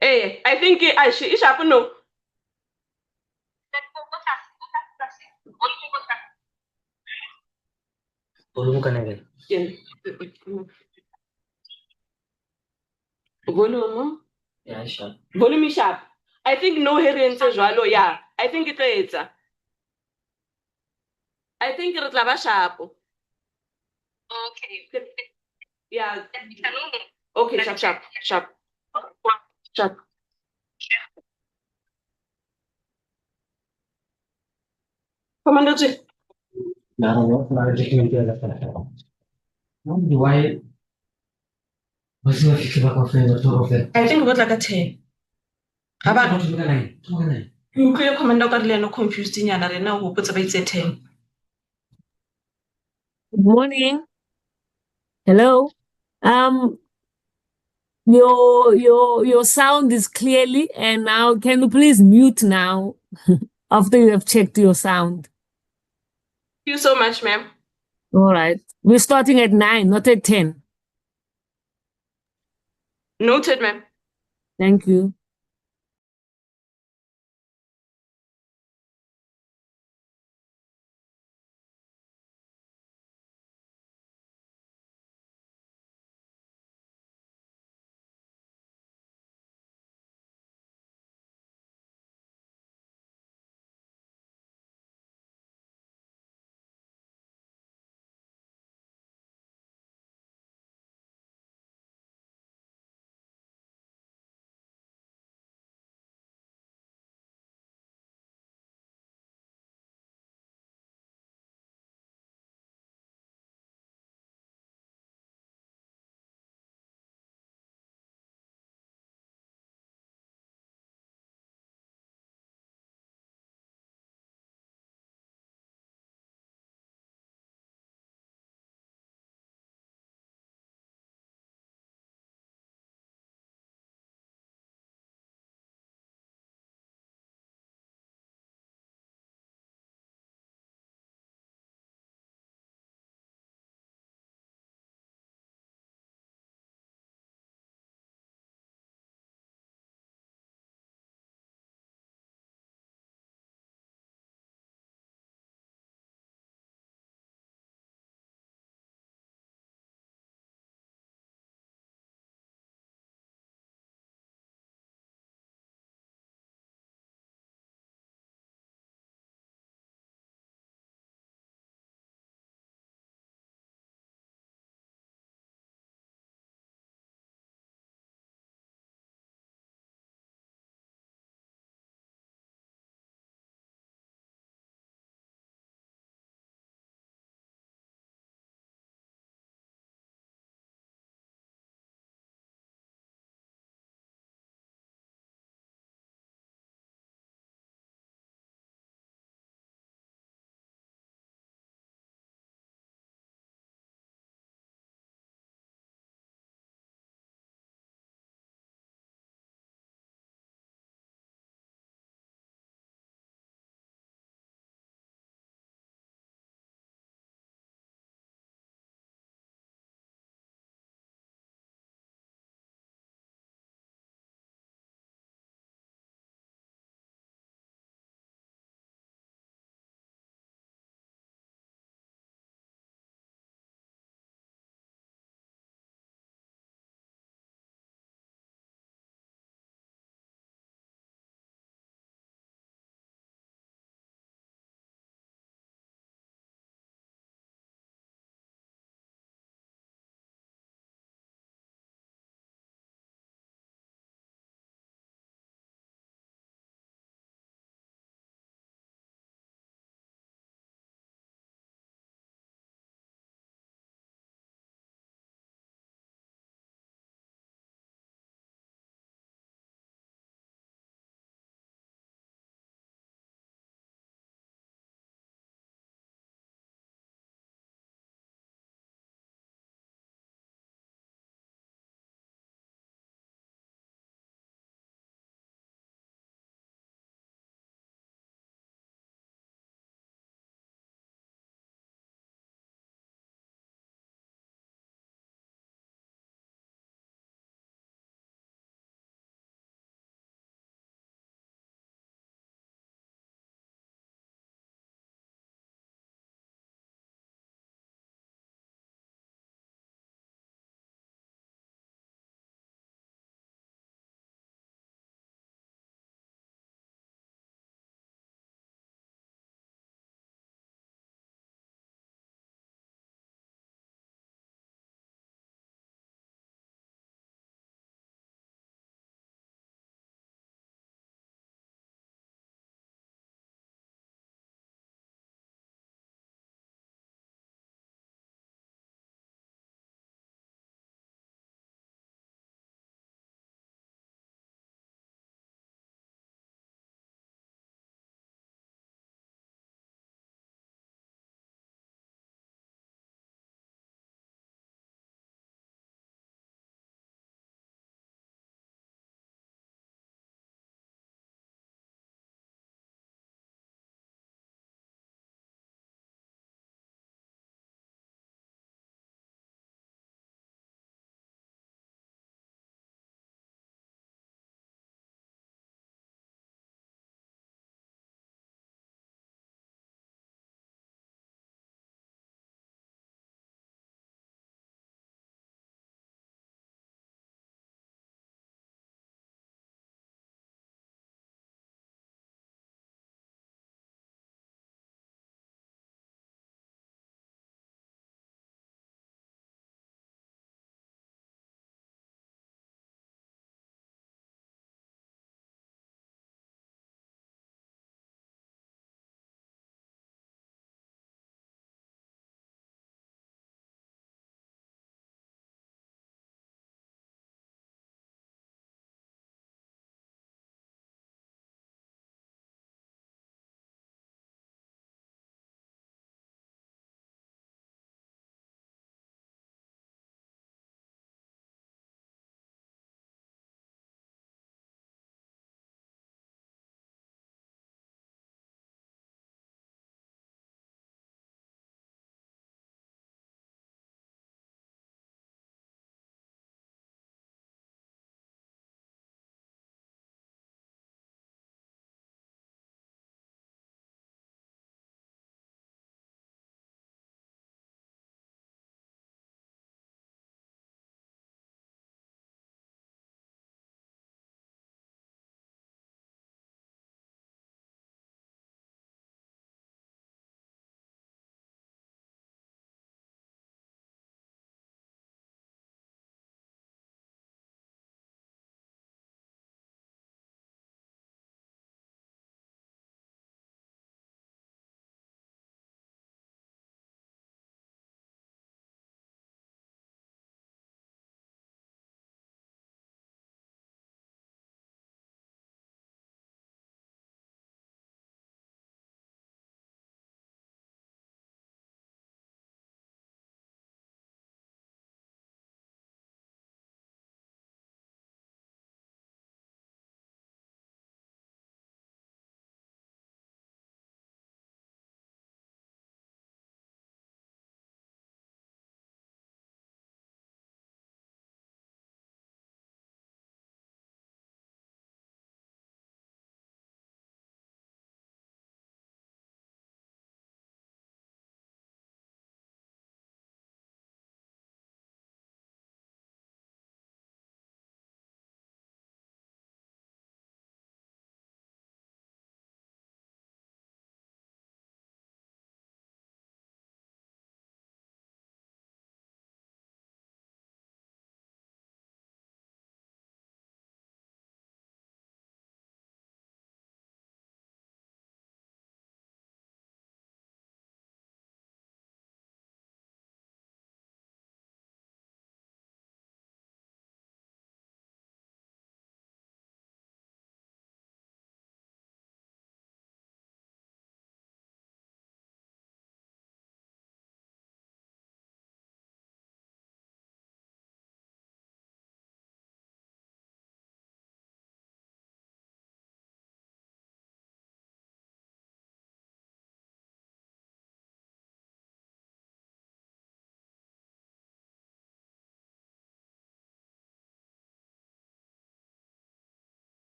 I think it's happen no. Volume. Yeah, sharp. Volume is sharp. I think no herence jwalo, yeah. I think it's I think it's lava sharp. Okay. Yeah. Okay, sharp. Commander G. Why? I think what like a 10. You clear commander got no confused in yana now who puts about 10. Good morning. Hello. Um, your sound is clearly, and now can you please mute now after you have checked your sound? Thank you so much, ma'am. All right. We're starting at 9, not at 10. Noted, ma'am. Thank you.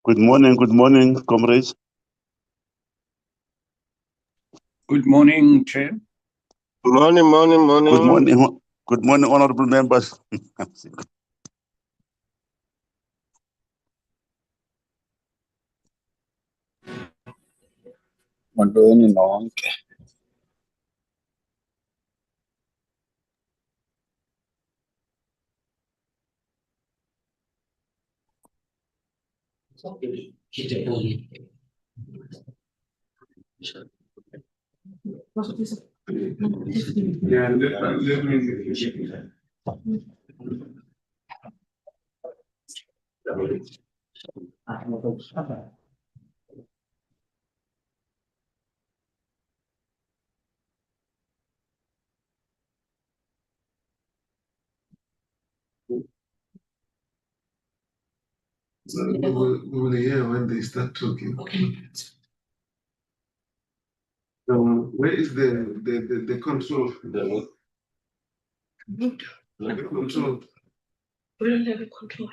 Good morning, comrades. Good morning, Chair. Good morning, honorable members. We will hear when they start talking. Okay. Where is the control? The control. We don't have a control.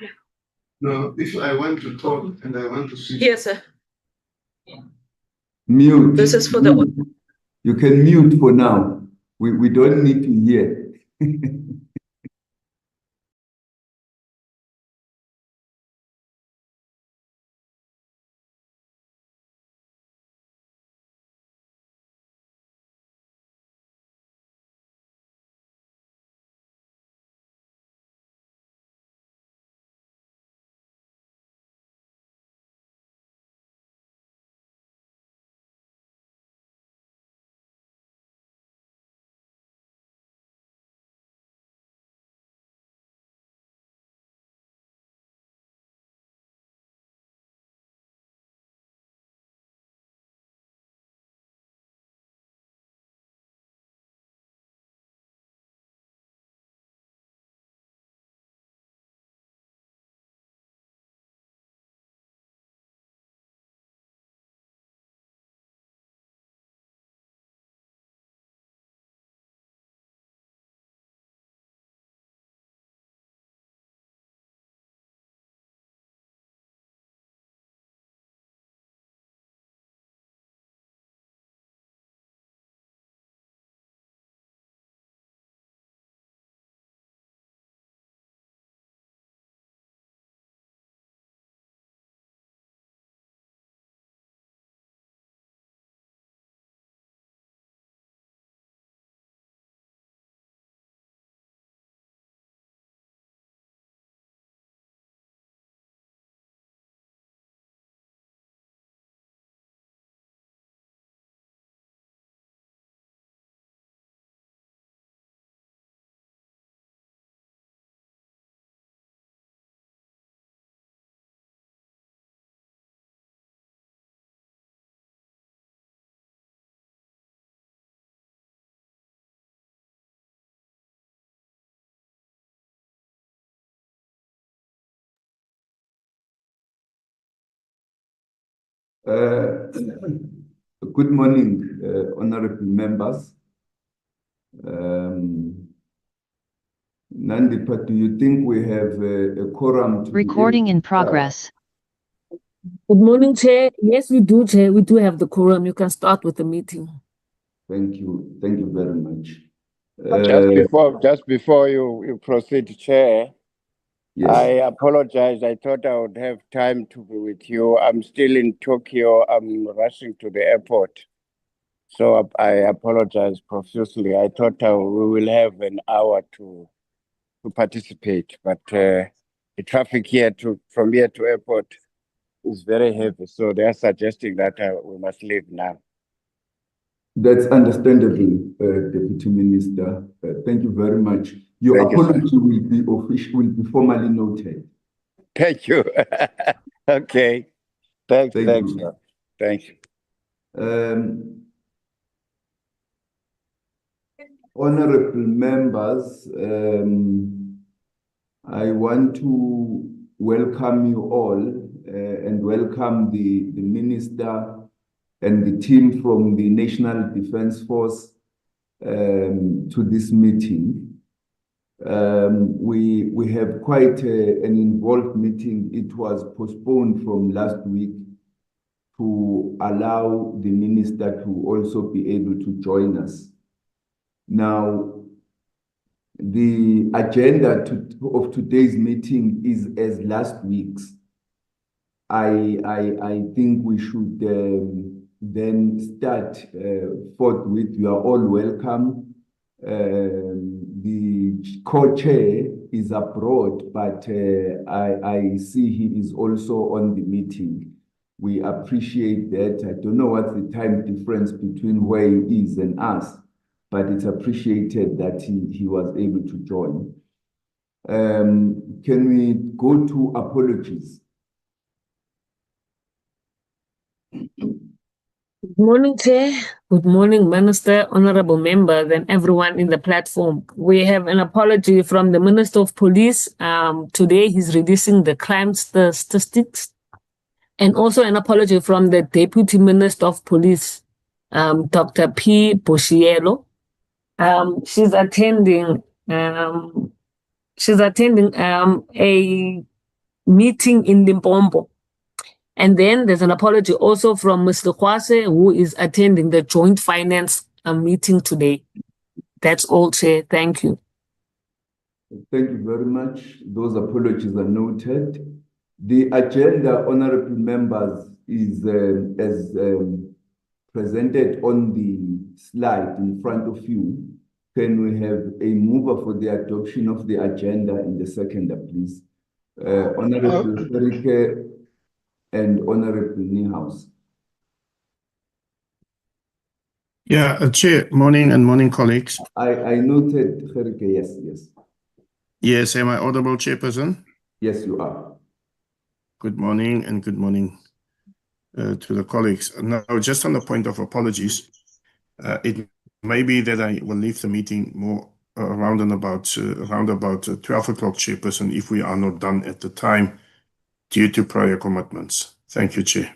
No, if I want to talk and I want to switch. Yes, sir. Mute. This is for the. You can mute for now. We don't need to hear. Good morning, honorable members. Nandipa, do you think we have a quorum? Recording in progress. Good morning, Chair. Yes, we do, Chair. We do have the quorum. You can start with the meeting. Thank you. Thank you very much. Just before you proceed, Chair, Yes. I apologize. I thought I would have time to be with you. I'm still in Tokyo. I'm rushing to the airport. So I apologize profusely. I thought we will have an hour to participate, but the traffic here from here to airport is very heavy. So they are suggesting that we must leave now. That's understandable, Deputy Minister. Thank you very much. Your apology will be official, will be formally noted. Thank you. Okay. Thanks. Thank you. Sir. Thank you. Honorable members, I want to welcome you all and welcome the Minister and the team from the National Defence Force to this meeting. We have quite an involved meeting. It was postponed from last week to allow the minister to also be able to join us. Now, the agenda of today's meeting is as last week's. I think we should then start forthwith. You are all welcome. The co-chair is abroad, but I see he is also on the meeting. We appreciate that. I don't know what's the time difference between where he is and us, but it's appreciated that he was able to join. Can we go to apologies? Good morning, Chair. Good morning, Minister, honorable members, and everyone in the platform. We have an apology from the Minister of Police. Today, he's releasing the crime statistics, and also an apology from the Deputy Minister of Police, Dr. P. Boshielo. She's attending a meeting in Limpopo. And then there's an apology also from Mr. Kwase, who is attending the joint finance meeting today. That's all, Chair. Thank you. Thank you very much. Those apologies are noted. The agenda, honorable members, is as presented on the slide in front of you. Can we have a mover for the adoption of the agenda in the seconder, please? Honorable Ferike and Honorable Niehaus. Yeah, Chair, morning and morning, colleagues. I noted, Ferike, yes. Yes, am I audible, Chairperson? Yes, you are. Good morning and good morning to the colleagues. Now, just on the point of apologies, it may be that I will leave the meeting more around about 12 o'clock, Chairperson, if we are not done at the time due to prior commitments. Thank you, Chair.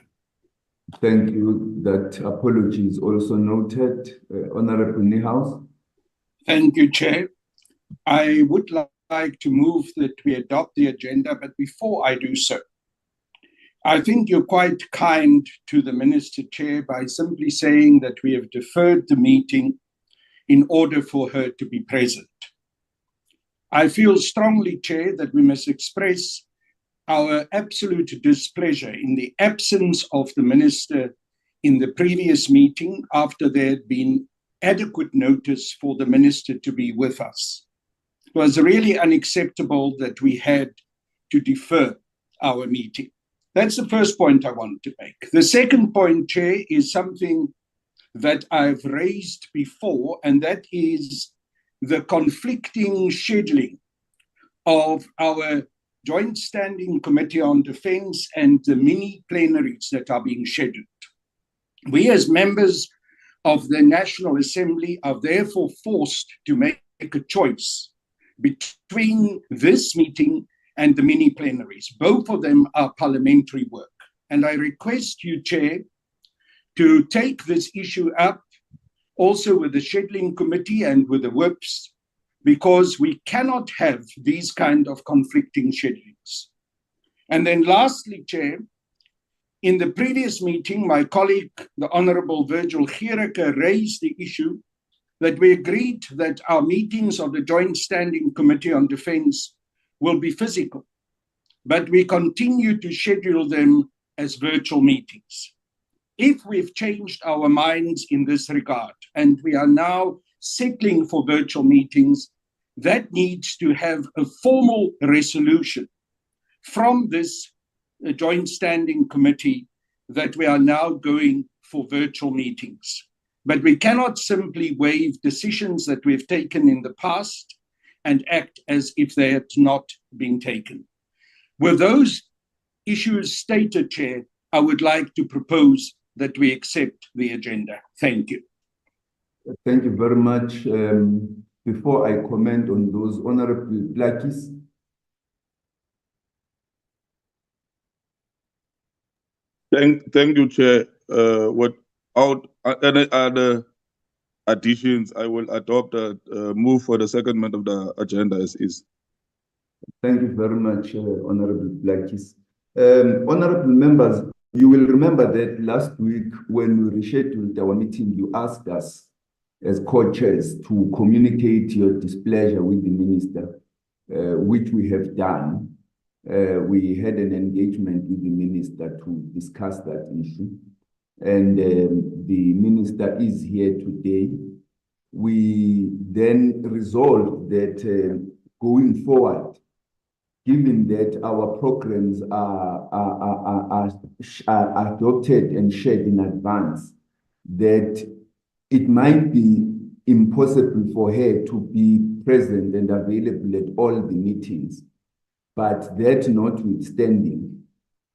Thank you. That apology is also noted. Honorable Niehaus. Thank you, Chair. I would like to move that we adopt the agenda, but before I do so, I think you're quite kind to the Minister, Chair, by simply saying that we have deferred the meeting in order for her to be present. I feel strongly, Chair, that we must express our absolute displeasure in the absence of the Minister in the previous meeting after there had been adequate notice for the Minister to be with us. It was really unacceptable that we had to defer our meeting. That's the first point I want to make. The second point, Chair, is something that I've raised before, and that is the conflicting scheduling of our Joint Standing Committee on Defence and the mini plenaries that are being scheduled. We as members of the National Assembly are therefore forced to make a choice between this meeting and the mini plenaries. Both of them are parliamentary work. And I request you, Chair, to take this issue up also with the scheduling committee and with the whips, because we cannot have these kind of conflicting schedulings. And then lastly, Chair, in the previous meeting, my colleague, the Honorable Virgil Giereke, raised the issue that we agreed that our meetings of the Joint Standing Committee on Defence will be physical, but we continue to schedule them as virtual meetings. If we've changed our minds in this regard, and we are now settling for virtual meetings, that needs to have a formal resolution from this Joint Standing Committee that we are now going for virtual meetings. But we cannot simply waive decisions that we've taken in the past and act as if they had not been taken. With those issues stated, Chair, I would like to propose that we accept the agenda. Thank you. Thank you very much. Before I comment on those, Honorable Blackies. Thank you, Chair. Without any other additions, I will adopt a move for the secondment of the agenda as is. Thank you very much, Honorable Blackies. Honorable members, you will remember that last week when we rescheduled our meeting, you asked us as co-chairs to communicate your displeasure with the minister, which we have done. We had an engagement with the minister to discuss that issue. And the minister is here today. We then resolved that going forward, given that our programs are adopted and shared in advance, that it might be impossible for her to be present and available at all the meetings. But that notwithstanding,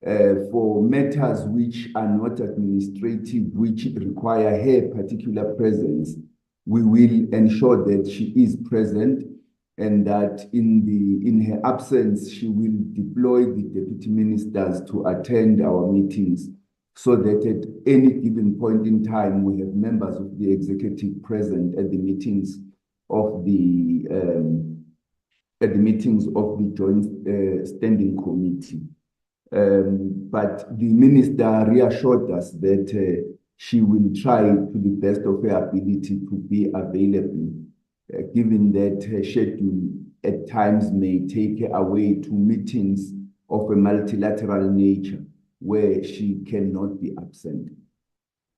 for matters which are not administrative, which require her particular presence, we will ensure that she is present, and that in her absence, she will deploy the deputy ministers to attend our meetings, so that at any given point in time, we have members of the executive present at the meetings of the joint standing committee. But the minister reassured us that she will try to the best of her ability to be available, given that her schedule at times may take her away to meetings of a multilateral nature where she cannot be absent.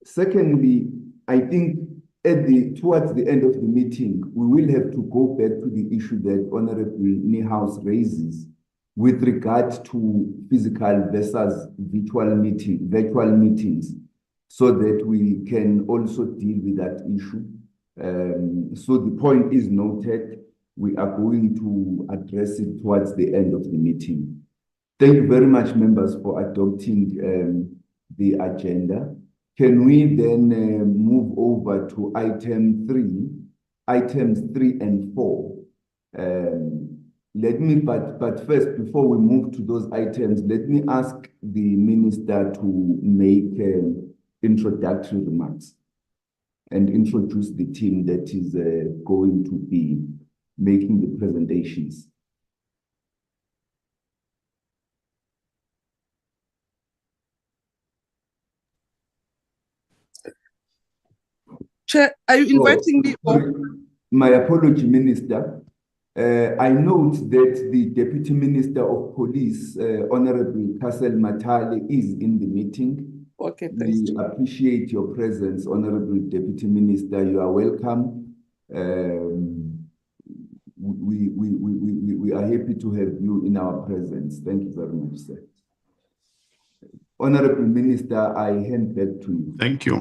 Secondly, I think towards the end of the meeting, we will have to go back to the issue that Honorable Niehaus raises with regard to physical versus virtual meetings, so that we can also deal with that issue. So the point is noted. We are going to address it towards the end of the meeting. Thank you very much, members, for adopting the agenda. Can we then move over to items 3 and 4? But first, before we move to those items, let me ask the minister to make introductory remarks and introduce the team that is going to be making the presentations. Chair, are you inviting me? My apology, Minister. I note that the Deputy Minister of Police, Honorable Castle Matale, is in the meeting. Okay, thanks. We appreciate your presence, Honorable Deputy Minister. You are welcome. We are happy to have you in our presence. Thank you very much, sir. Honorable Minister, I hand back to you. Thank you.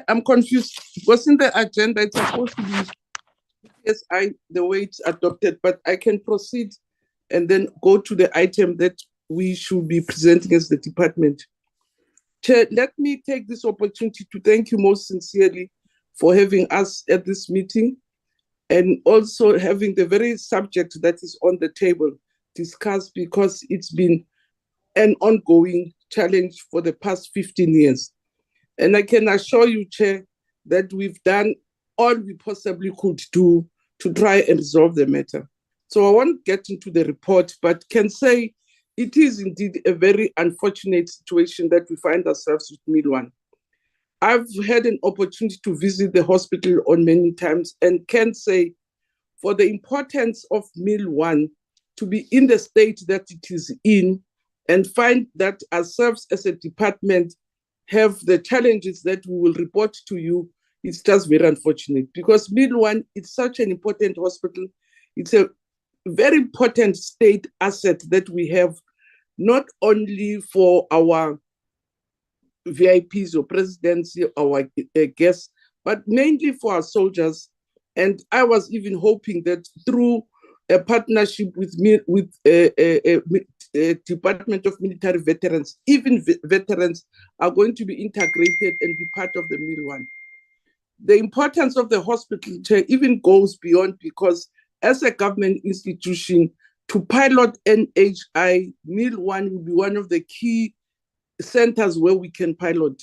I'm confused. What's in the agenda? It's supposed to be PSI the way it's adopted, but I can proceed and then go to the item that we should be presenting as the department. Chair, let me take this opportunity to thank you most sincerely for having us at this meeting, and also having the very subject that is on the table discussed, because it's been an ongoing challenge for the past 15 years. And I can assure you, Chair, that we've done all we possibly could do to try and resolve the matter. So I won't get into the report, but can say it is indeed a very unfortunate situation that we find ourselves with Mill1. I've had an opportunity to visit the hospital on many times, and can say for the importance of Mill1 to be in the state that it is in, and find that ourselves as a department have the challenges that we will report to you, it's just very unfortunate, because Mill1 is such an important hospital. It's a very important state asset that we have, not only for our VIPs or presidency, our guests, but mainly for our soldiers. And I was even hoping that through a partnership with Department of Military Veterans, even veterans are going to be integrated and be part of the Mill1. The importance of the hospital, Chair, even goes beyond, because as a government institution, to pilot NHI, Mill 1 will be one of the key centers where we can pilot.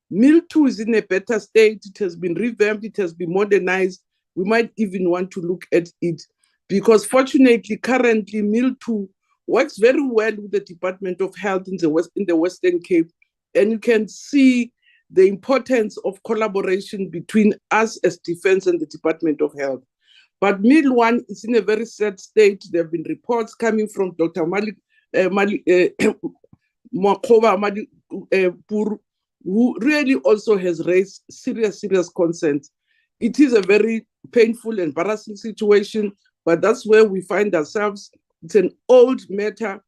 Mill 2 is in a better state. It has been revamped. It has been modernized. We might even want to look at it because fortunately, currently, Mill 2 works very well with the Department of Health in the Western Cape. And you can see the importance of collaboration between us as Defense and the Department of Health. But Mill 1 is in a very sad state. There have been reports coming from Dr. Pur, who really also has raised serious concerns. It is a very painful, embarrassing situation, but that's where we find ourselves. It's an old matter.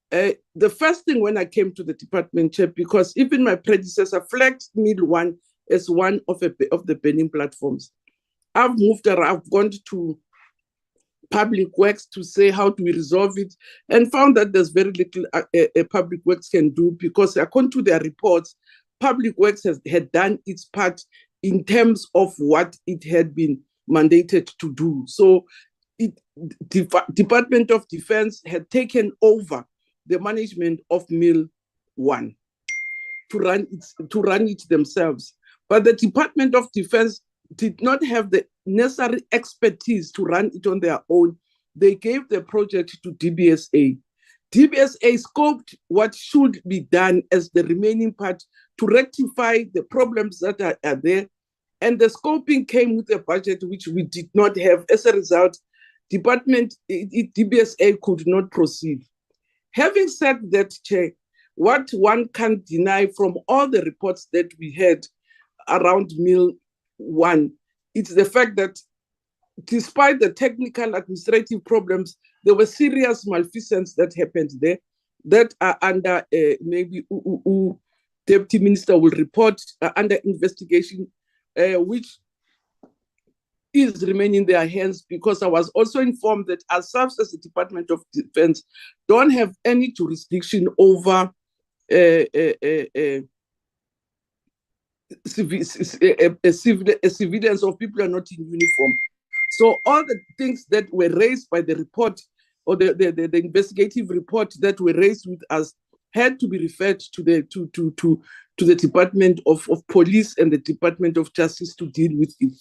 The first thing when I came to the department chair, because even my predecessor flagged Mill 1 as one of the burning platforms. I've moved around, I've gone to Public Works to say how do we resolve it, and found that there's very little Public Works can do because according to their reports, Public Works had done its part in terms of what it had been mandated to do. So Department of Defense had taken over the management of Mill 1 to run it themselves. But the Department of Defense did not have the necessary expertise to run it on their own. They gave the project to DBSA. DBSA scoped what should be done as the remaining part to rectify the problems that are there. And the scoping came with a budget which we did not have. As a result, DBSA could not proceed. Having said that, Chair, what one can't deny from all the reports that we had around Mill 1, it's the fact that despite the technical administrative problems, there were serious malfeasance that happened there that are under maybe Deputy Minister will report under investigation, which is remaining in their hands, because I was also informed that ourselves as the Department of Defense don't have any jurisdiction over civilians or people are not in uniform. So all the things that were raised by the report or the investigative report that were raised with us had to be referred to the Department of Police and the Department of Justice to deal with it.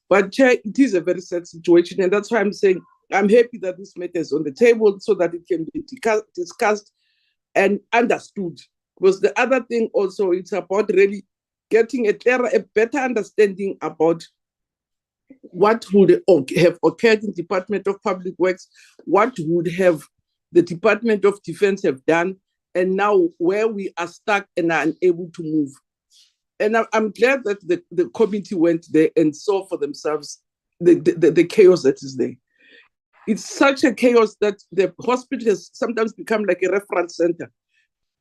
But Chair, it is a very sad situation, and that's why I'm saying I'm happy that this matter is on the table so that it can be discussed and understood. Because the other thing also, it's about really getting a better understanding about what would have occurred in Department of Public Works, what would have the Department of Defense have done, and now where we are stuck and are unable to move. And I'm glad that the committee went there and saw for themselves the chaos that is there. It's such a chaos that the hospital has sometimes become like a reference center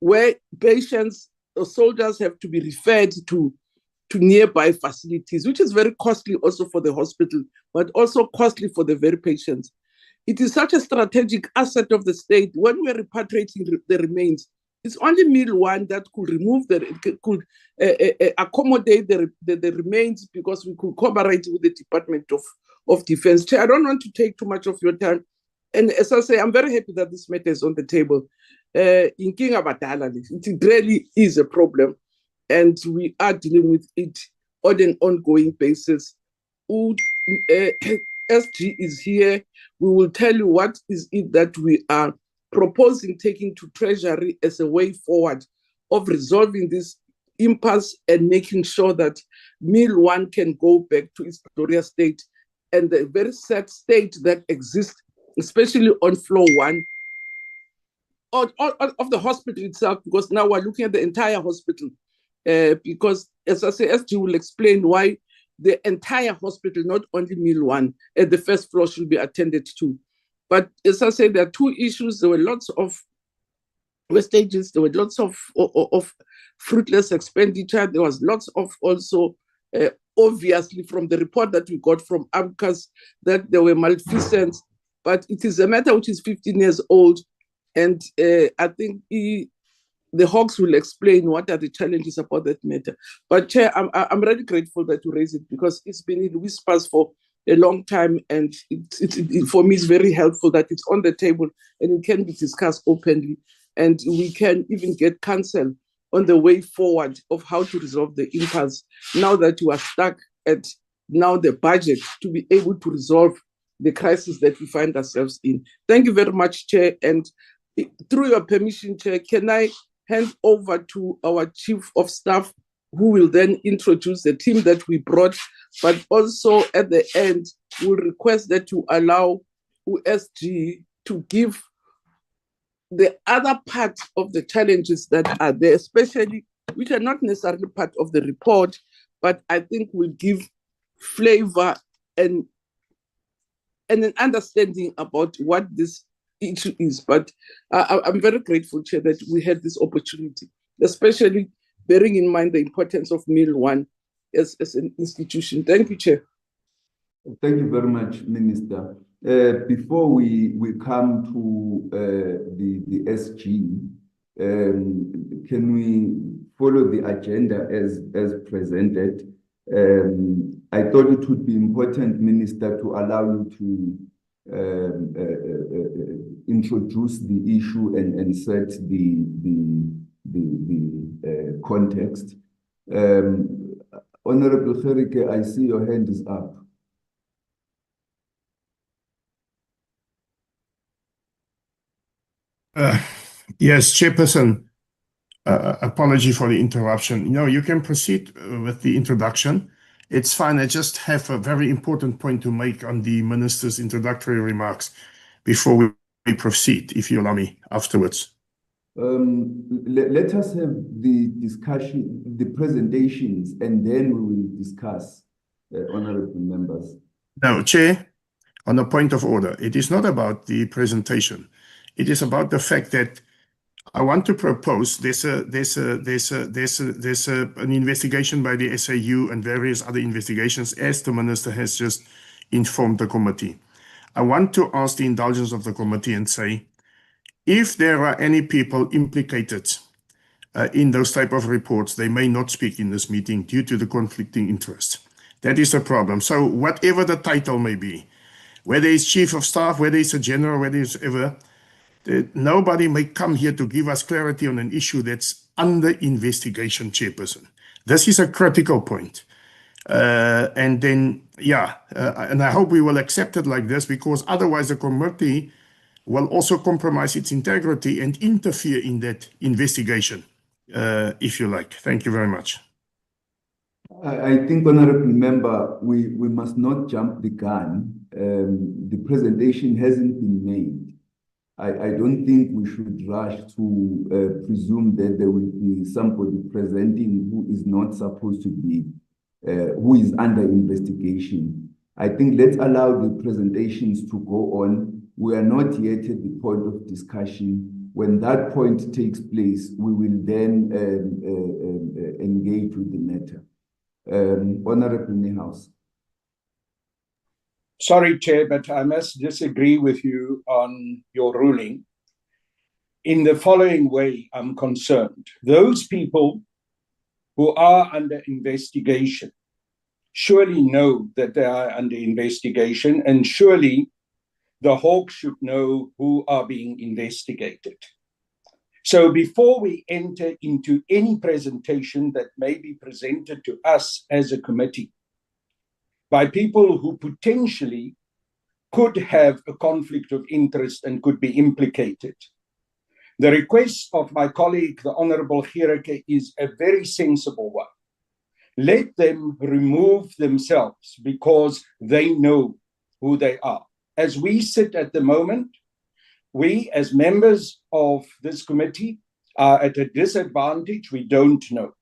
where patients or soldiers have to be referred to nearby facilities, which is very costly also for the hospital, but also costly for the very patients. It is such a strategic asset of the state. When we're repatriating the remains, it's only Mill 1 that could remove could accommodate the remains, because we could cooperate with the Department of Defense. Chair, I don't want to take too much of your time. And as I say, I'm very happy that this matter is on the table. In King Abadala, it really is a problem, and we are dealing with it on an ongoing basis. SG is here. We will tell you what is it that we are proposing taking to Treasury as a way forward of resolving this impasse and making sure that Mill 1 can go back to its Pretoria state and the very sad state that exists, especially on floor 1 of the hospital itself, because now we're looking at the entire hospital. Because, as I say, SG will explain why the entire hospital, not only Mill 1, at the first floor should be attended to. But as I said, there are two issues. There were lots of wastages. There were lots of fruitless expenditure. There was lots of also, obviously, from the report that we got from AMCAS, that there were malfeasance. But it is a matter which is 15 years old. And I think the Hawks will explain what are the challenges about that matter. But Chair, I'm really grateful that you raised it, because it's been in whispers for a long time, and for me, it's very helpful that it's on the table and it can be discussed openly, and we can even get counsel on the way forward of how to resolve the impasse now that you are stuck at now the budget to be able to resolve the crisis that we find ourselves in. Thank you very much, Chair. And through your permission, Chair, can I hand over to our Chief of Staff, who will then introduce the team that we brought, but also at the end, we'll request that you allow USG to give the other part of the challenges that are there, especially, which are not necessarily part of the report, but I think will give flavor and an understanding about what this issue is. But I'm very grateful, Chair, that we had this opportunity, especially bearing in mind the importance of Mill 1 as an institution. Thank you, Chair. Thank you very much, Minister. Before we come to the SG, can we follow the agenda as presented? I thought it would be important, Minister, to allow you to introduce the issue and set the context. Honorable Gerike, I see your hand is up. Yes, Chairperson, apology for the interruption. You can proceed with the introduction. It's fine. I just have a very important point to make on the Minister's introductory remarks before we proceed, if you allow me, afterwards. Let us have the discussion, the presentations, and then we will discuss, honorable members. No, Chair, on a point of order, it is not about the presentation. It is about the fact that I want to propose there's an investigation by the SIU and various other investigations, as the Minister has just informed the committee. I want to ask the indulgence of the committee and say, if there are any people implicated in those type of reports, they may not speak in this meeting due to the conflicting interest. That is a problem. So whatever the title may be, whether it's Chief of Staff, whether it's a General, whether it's ever, nobody may come here to give us clarity on an issue that's under investigation, Chairperson. This is a critical point. And I hope we will accept it like this, because otherwise the committee will also compromise its integrity and interfere in that investigation, if you like. Thank you very much. I think, honorable member, we must not jump the gun. The presentation hasn't been made. I don't think we should rush to presume that there will be somebody presenting who is not supposed to be, who is under investigation. I think let's allow the presentations to go on. We are not yet at the point of discussion. When that point takes place, we will then engage with the matter. Honorable Niehaus. Sorry, Chair, but I must disagree with you on your ruling. In the following way, I'm concerned. Those people who are under investigation surely know that they are under investigation, and surely the Hawks should know who are being investigated. So before we enter into any presentation that may be presented to us as a committee by people who potentially could have a conflict of interest and could be implicated, the request of my colleague, the Honorable Gerike, is a very sensible one. Let them remove themselves because they know who they are. As we sit at the moment, we as members of this committee are at a disadvantage. We don't know.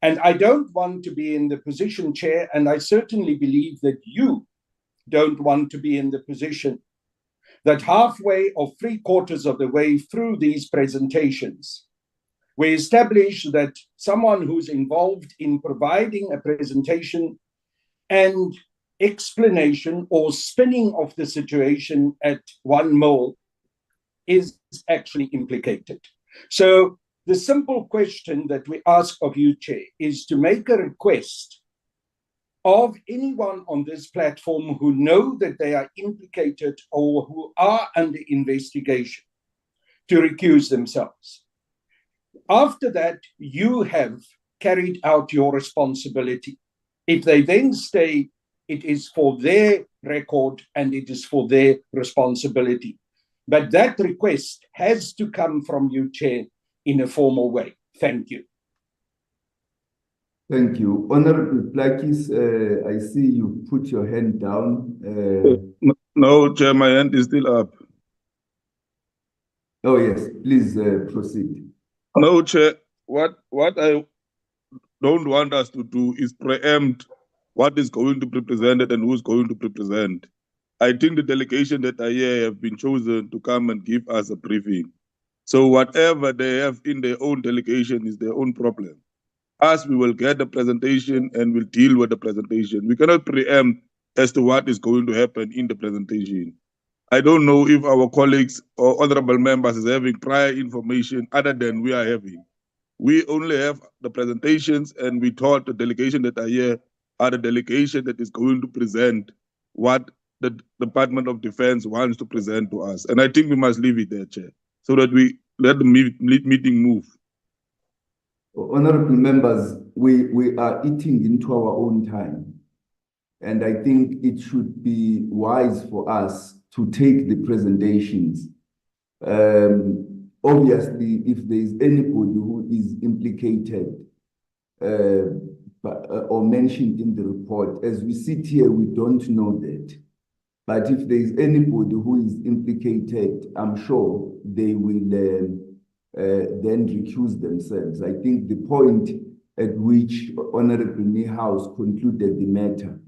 And I don't want to be in the position, Chair, and I certainly believe that you don't want to be in the position that halfway or 3/4 of the way through these presentations, we establish that someone who's involved in providing a presentation and explanation or spinning of the situation at one mole is actually implicated. So the simple question that we ask of you, Chair, is to make a request of anyone on this platform who know that they are implicated or who are under investigation to recuse themselves. After that, you have carried out your responsibility. If they then stay, it is for their record and it is for their responsibility. But that request has to come from you, Chair, in a formal way. Thank you. Thank you. Honorable Plakis, I see you put your hand down. No, Chair, my hand is still up. Oh, yes, please proceed. No, Chair, what I don't want us to do is preempt what is going to be presented and who's going to be present. I think the delegation that are here have been chosen to come and give us a briefing. So whatever they have in their own delegation is their own problem. Us, we will get the presentation and we'll deal with the presentation. We cannot preempt as to what is going to happen in the presentation. I don't know if our colleagues or honorable members is having prior information other than we are having. We only have the presentations and we thought the delegation that are here are the delegation that is going to present what the Department of Defense wants to present to us. And I think we must leave it there, Chair, so that we let the meeting move. Honorable members, we are eating into our own time. And I think it should be wise for us to take the presentations. Obviously, if there is anybody who is implicated or mentioned in the report, as we sit here, we don't know that. But if there is anybody who is implicated, I'm sure they will then recuse themselves. I think the point at which Honorable Niehaus concluded the matter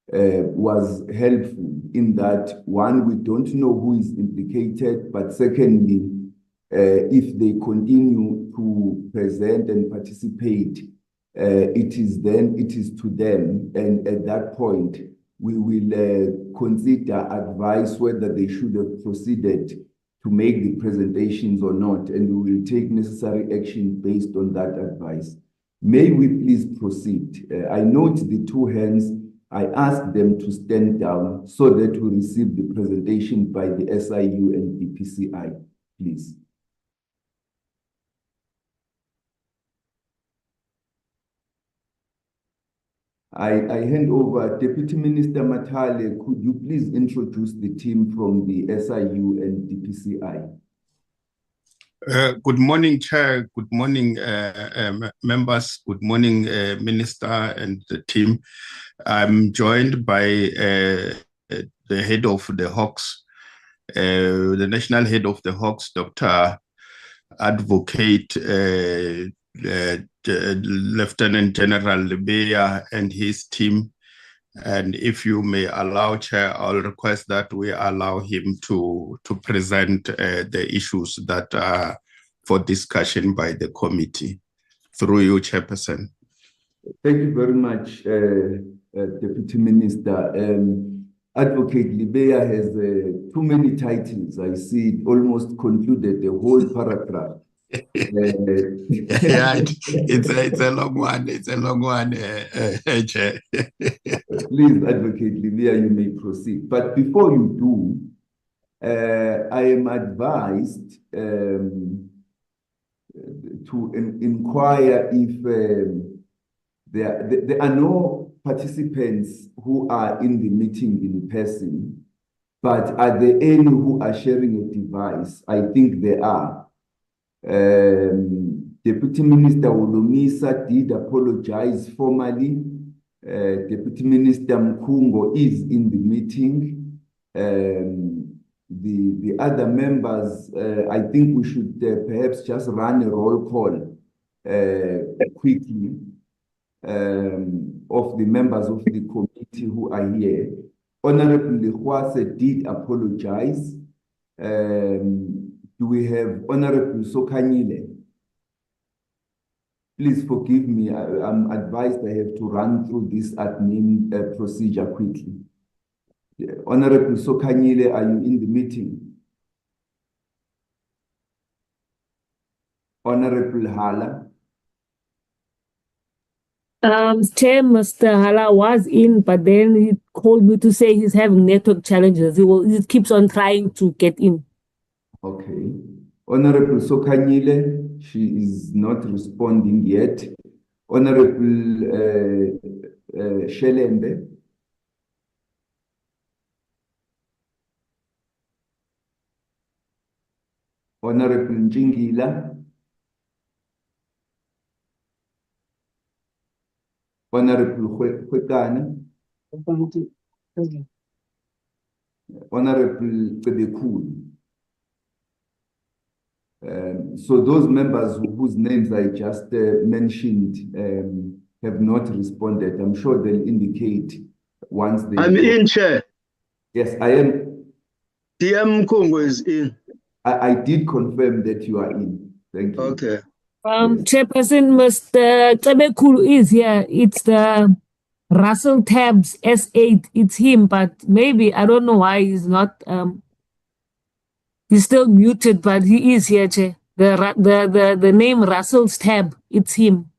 was helpful in that, one, we don't know who is implicated, but secondly, if they continue to present and participate, it is to them, and at that point, we will consider advice whether they should have proceeded to make the presentations or not, and we will take necessary action based on that advice. May we please proceed? I note the two hands. I ask them to stand down so that we receive the presentation by the SIU and DPCI, please. I hand over Deputy Minister Matale. Could you please introduce the team from the SIU and DPCI? Good morning, Chair. Good morning, members. Good morning, Minister and the team. I'm joined by the head of the Hawks, the national head of the Hawks, Dr. Advocate Lieutenant General Lebeya and his team. And if you may allow, Chair, I'll request that we allow him to present the issues that are for discussion by the committee. Through you, Chairperson. Thank you very much, Deputy Minister. Advocate Lebeya has too many titles. I see it almost concluded the whole paragraph. Yeah, it's a long one. It's a long one, Chair. Please, Advocate Lebeya, you may proceed. But before you do, I am advised to inquire if there are no participants who are in the meeting in person, but are there any who are sharing a device? I think there are. Deputy Minister Wolomisa did apologize formally. Deputy Minister Mkungo is in the meeting. The other members, I think we should perhaps just run a roll call quickly of the members of the committee who are here. Honorable Lehwase did apologize. Do we have Honorable Sokanyile? Please forgive me. I'm advised I have to run through this admin procedure quickly. Honorable Sokanyile, are you in the meeting? Honorable Hala? Chair, Mr. Hala was in, but then he called me to say he's having network challenges. He keeps on trying to get in. Okay. Honorable Sokanyile, she is not responding yet. Honorable Shelembe. Honorable Njingila. Honorable Kwekana. Honorable Tebekulu. So those members whose names I just mentioned have not responded. I'm sure they'll indicate once they... I'm in, Chair. Yes, I am. DM Congo is in. I did confirm that you are in. Thank you. Okay. Chairperson, Mr. Tebekulu is here. It's the Russell Tabs S8. It's him, but maybe I don't know why he's not... he's still muted, but he is here, Chair. The name Russell's Tab, it's him.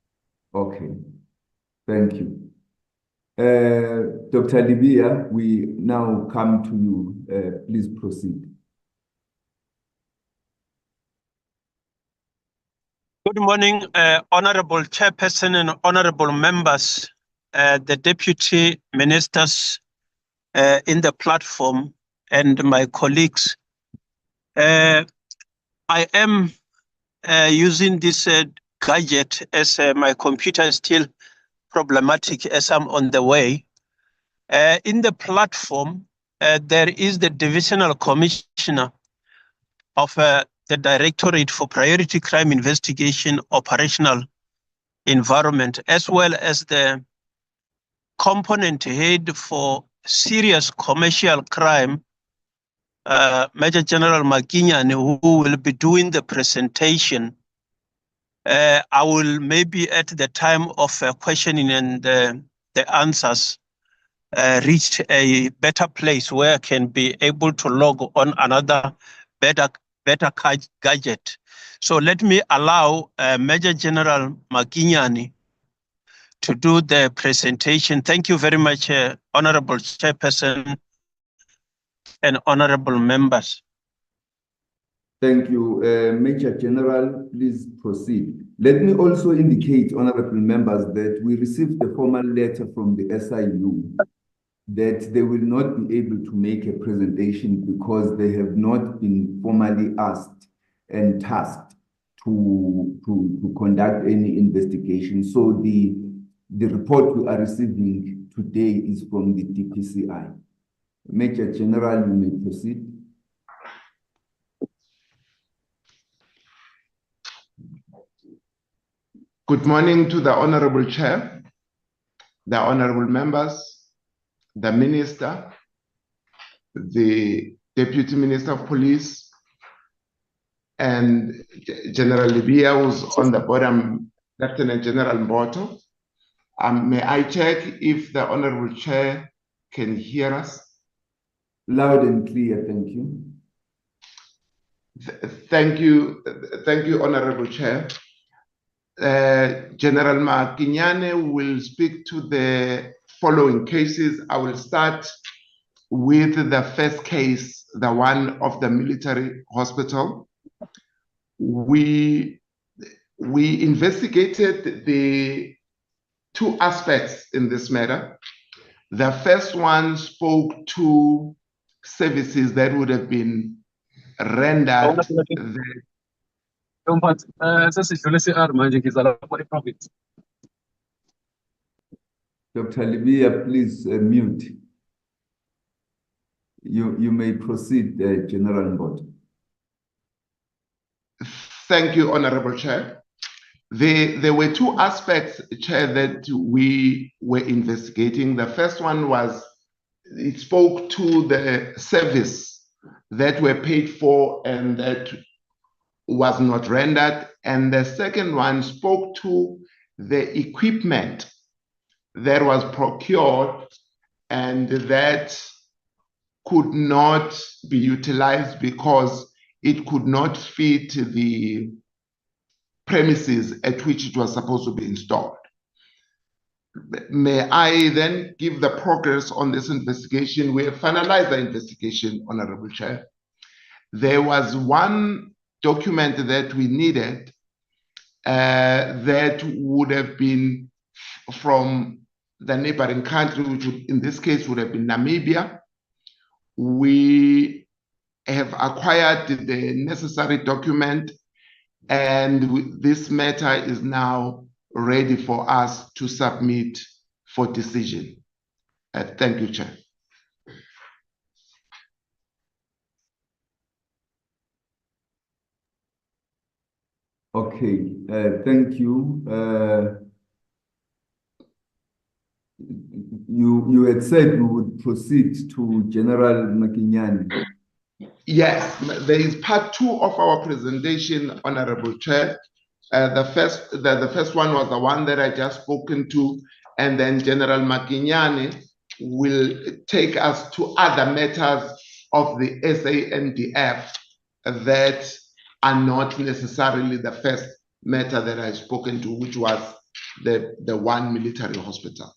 Okay. Thank you. Dr. Libya, we now come to you. Please proceed. Good morning, Honorable Chairperson and Honorable members, the Deputy Ministers in the platform, and my colleagues. I am using this gadget as my computer is still problematic as I'm on the way. In the platform, there is the Divisional Commissioner of the Directorate for Priority Crime Investigation Operational Environment, as well as the component head for serious commercial crime, Major General Makinyane, who will be doing the presentation. I will maybe at the time of questioning and the answers reach a better place where I can be able to log on another better gadget. So let me allow Major General Makinyane to do the presentation. Thank you very much, Honorable Chairperson and Honorable members. Thank you. Major General, please proceed. Let me also indicate, honorable members, that we received a formal letter from the SIU that they will not be able to make a presentation because they have not been formally asked and tasked to conduct any investigation. So the report we are receiving today is from the DPCI. Major General, you may proceed. Good morning to the Honorable Chair, the Honorable members, the Minister, the Deputy Minister of Police, and General Libya, who's on the bottom, Lieutenant General Mboto. May I check if the Honorable Chair can hear us? Loud and clear, thank you. Thank you, Honorable Chair. General Makinyane will speak to the following cases. I will start with the first case, the one of the military hospital. We investigated the two aspects in this matter. The first one spoke to services that would have been rendered. Dr. Libya, please mute. You may proceed, General Mboto. Thank you, Honorable Chair. There were two aspects, Chair, that we were investigating. The first one was, it spoke to the service that were paid for and that was not rendered. And the second one spoke to the equipment that was procured and that could not be utilized because it could not fit the premises at which it was supposed to be installed. May I then give the progress on this investigation? We have finalized the investigation, Honorable Chair. There was one document that we needed that would have been from the neighboring country, which would, in this case would have been Namibia. We have acquired the necessary document, and this matter is now ready for us to submit for decision. Thank you, Chair. Okay, thank you. You had said we would proceed to General Makinyane. Yes, there is part 2 of our presentation, Honorable Chair. The first one was the one that I just spoken to, and then General Makinyane will take us to other matters of the SANDF that are not necessarily the first matter that I've spoken to, which was the one military hospital.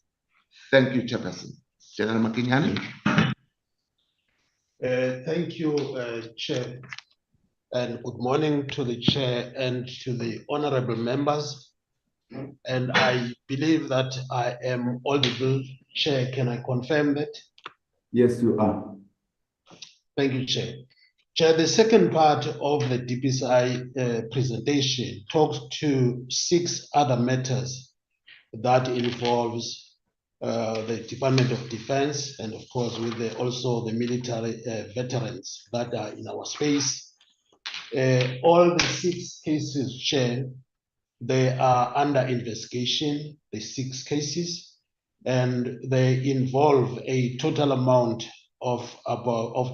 Thank you, Chairperson. General Makinyane. Thank you, Chair, and good morning to the Chair and to the honorable members. And I believe that I am audible, Chair. Can I confirm that? Yes, you are. Thank you, Chair. Chair, the second part of the DPCI presentation talks to 6 other matters that involves the Department of Defense, and of course with also the military veterans that are in our space. All the 6 cases, Chair, they are under investigation, the 6 cases, and they involve a total amount of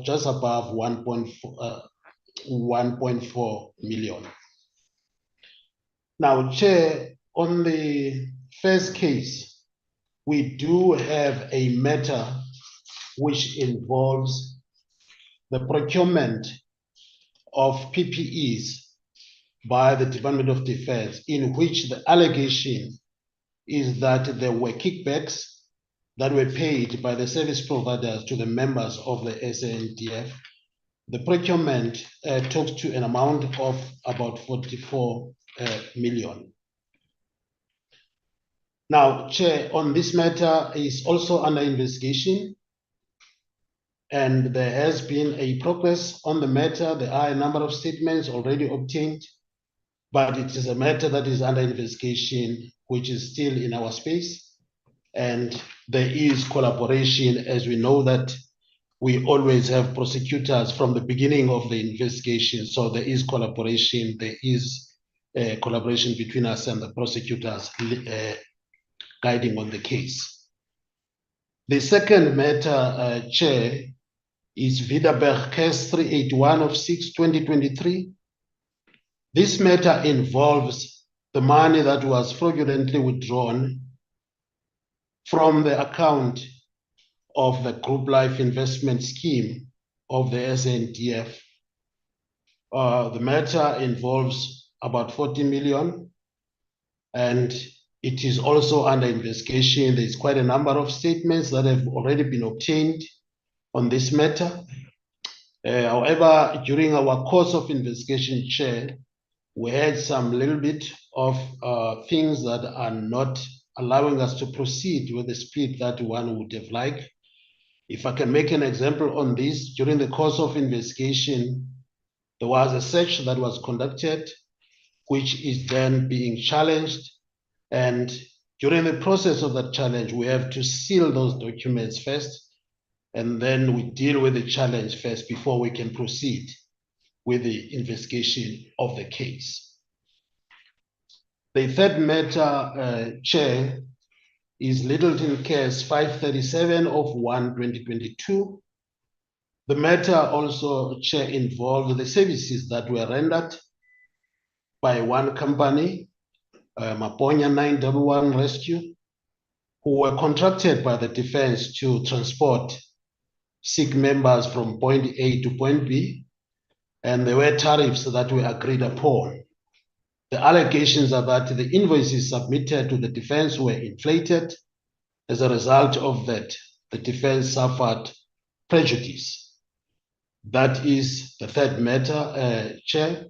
just above 1.4 million. Now, Chair, on the first case, we do have a matter which involves the procurement of PPEs by the Department of Defense, in which the allegation is that there were kickbacks that were paid by the service providers to the members of the SANDF. The procurement talks to an amount of about 44 million. Now, Chair, on this matter is also under investigation, and there has been a progress on the matter. There are a number of statements already obtained, but it is a matter that is under investigation, which is still in our space. And there is collaboration, as we know that we always have prosecutors from the beginning of the investigation. So there is collaboration, there is collaboration between us and the prosecutors guiding on the case. The second matter, Chair, is Widerberg case 381 of 6/2023. This matter involves the money that was fraudulently withdrawn from the account of the group life investment scheme of the SANDF. The matter involves about 40 million, and it is also under investigation. There's quite a number of statements that have already been obtained on this matter. However, during our course of investigation, Chair, we had some little bit of things that are not allowing us to proceed with the speed that one would have liked. If I can make an example on this, during the course of investigation, there was a search that was conducted, which is then being challenged. And during the process of that challenge, we have to seal those documents first, and then we deal with the challenge first before we can proceed with the investigation of the case. The third matter, Chair, is Littleton case 537 of 1/2022. The matter also, Chair, involved the services that were rendered by one company, Maponya 911 Rescue, who were contracted by the defense to transport sick members from point A to point B, and there were tariffs that were agreed upon. The allegations are that the invoices submitted to the defense were inflated, As a result of that, the defense suffered prejudice. That is the third matter, Chair,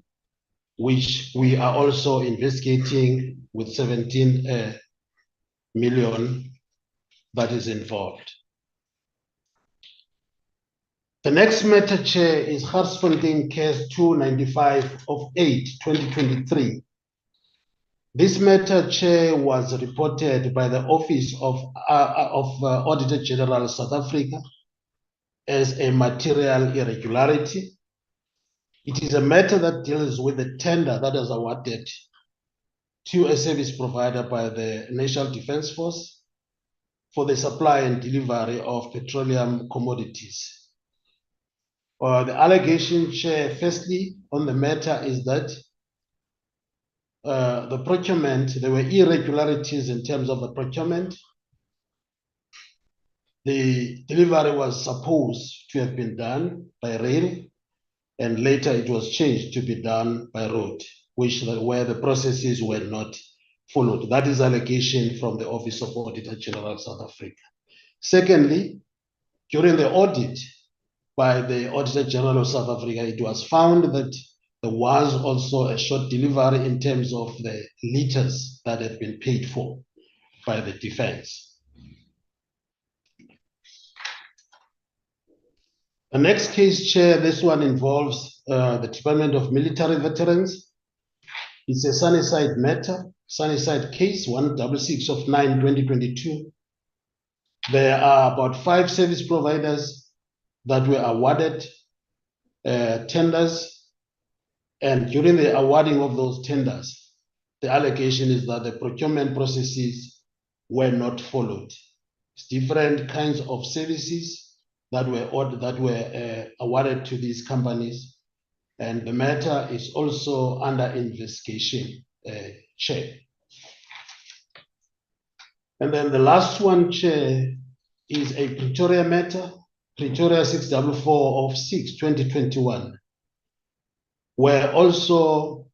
which we are also investigating with 17 million that is involved. The next matter, Chair, is Garsfontein case 295 of 8/2023. This matter, Chair, was reported by the Office of Auditor General South Africa as a material irregularity. It is a matter that deals with the tender that was awarded to a service provider by the National Defence Force for the supply and delivery of petroleum commodities. The allegation, Chair, firstly, on the matter is that the procurement, there were irregularities in terms of the procurement. The delivery was supposed to have been done by rail, and later it was changed to be done by road, where the processes were not followed. That is allegation from the Office of Auditor General South Africa. Secondly, during the audit by the Auditor General of South Africa, it was found that there was also a short delivery in terms of the liters that had been paid for by the defense. The next case, Chair, this one involves the Department of Military Veterans. It's a Sunnyside matter, Sunnyside case 166 of 9/2022. There are about 5 service providers that were awarded tenders, and during the awarding of those tenders, the allegation is that the procurement processes were not followed. It's different kinds of services that were awarded to these companies, and the matter is also under investigation, Chair. And then the last one, Chair, is a Pretoria matter, Pretoria 644 of 6/2021, where also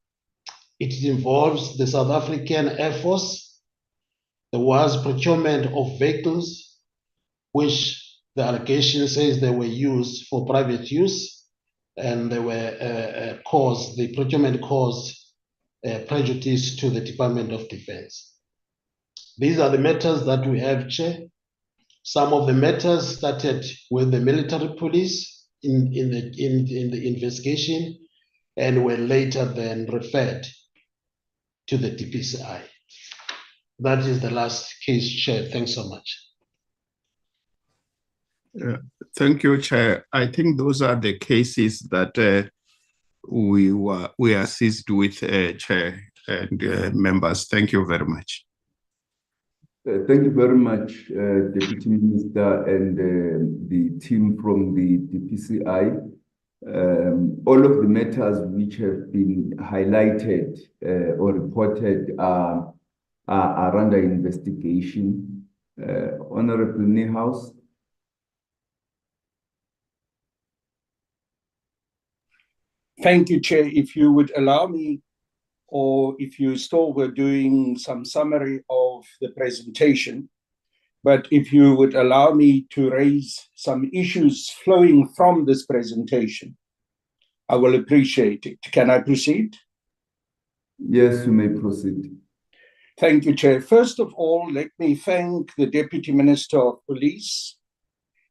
it involves the South African Air Force. There was procurement of vehicles, which the allegation says they were used for private use, and they were the procurement caused prejudice to the Department of Defense. These are the matters that we have, Chair. Some of the matters started with the military police in the investigation and were later then referred to the DPCI. That is the last case, Chair. Thanks so much. Thank you, Chair. I think those are the cases that we assist with, Chair and members. Thank you very much. Thank you very much, Deputy Minister and the team from the DPCI. All of the matters which have been highlighted or reported are under investigation. Honorable Niehaus. Thank you, Chair. If you would allow me, or if you still were doing some summary of the presentation, but if you would allow me to raise some issues flowing from this presentation, I will appreciate it. Can I proceed? Yes, you may proceed. Thank you, Chair. First of all, let me thank the Deputy Minister of Police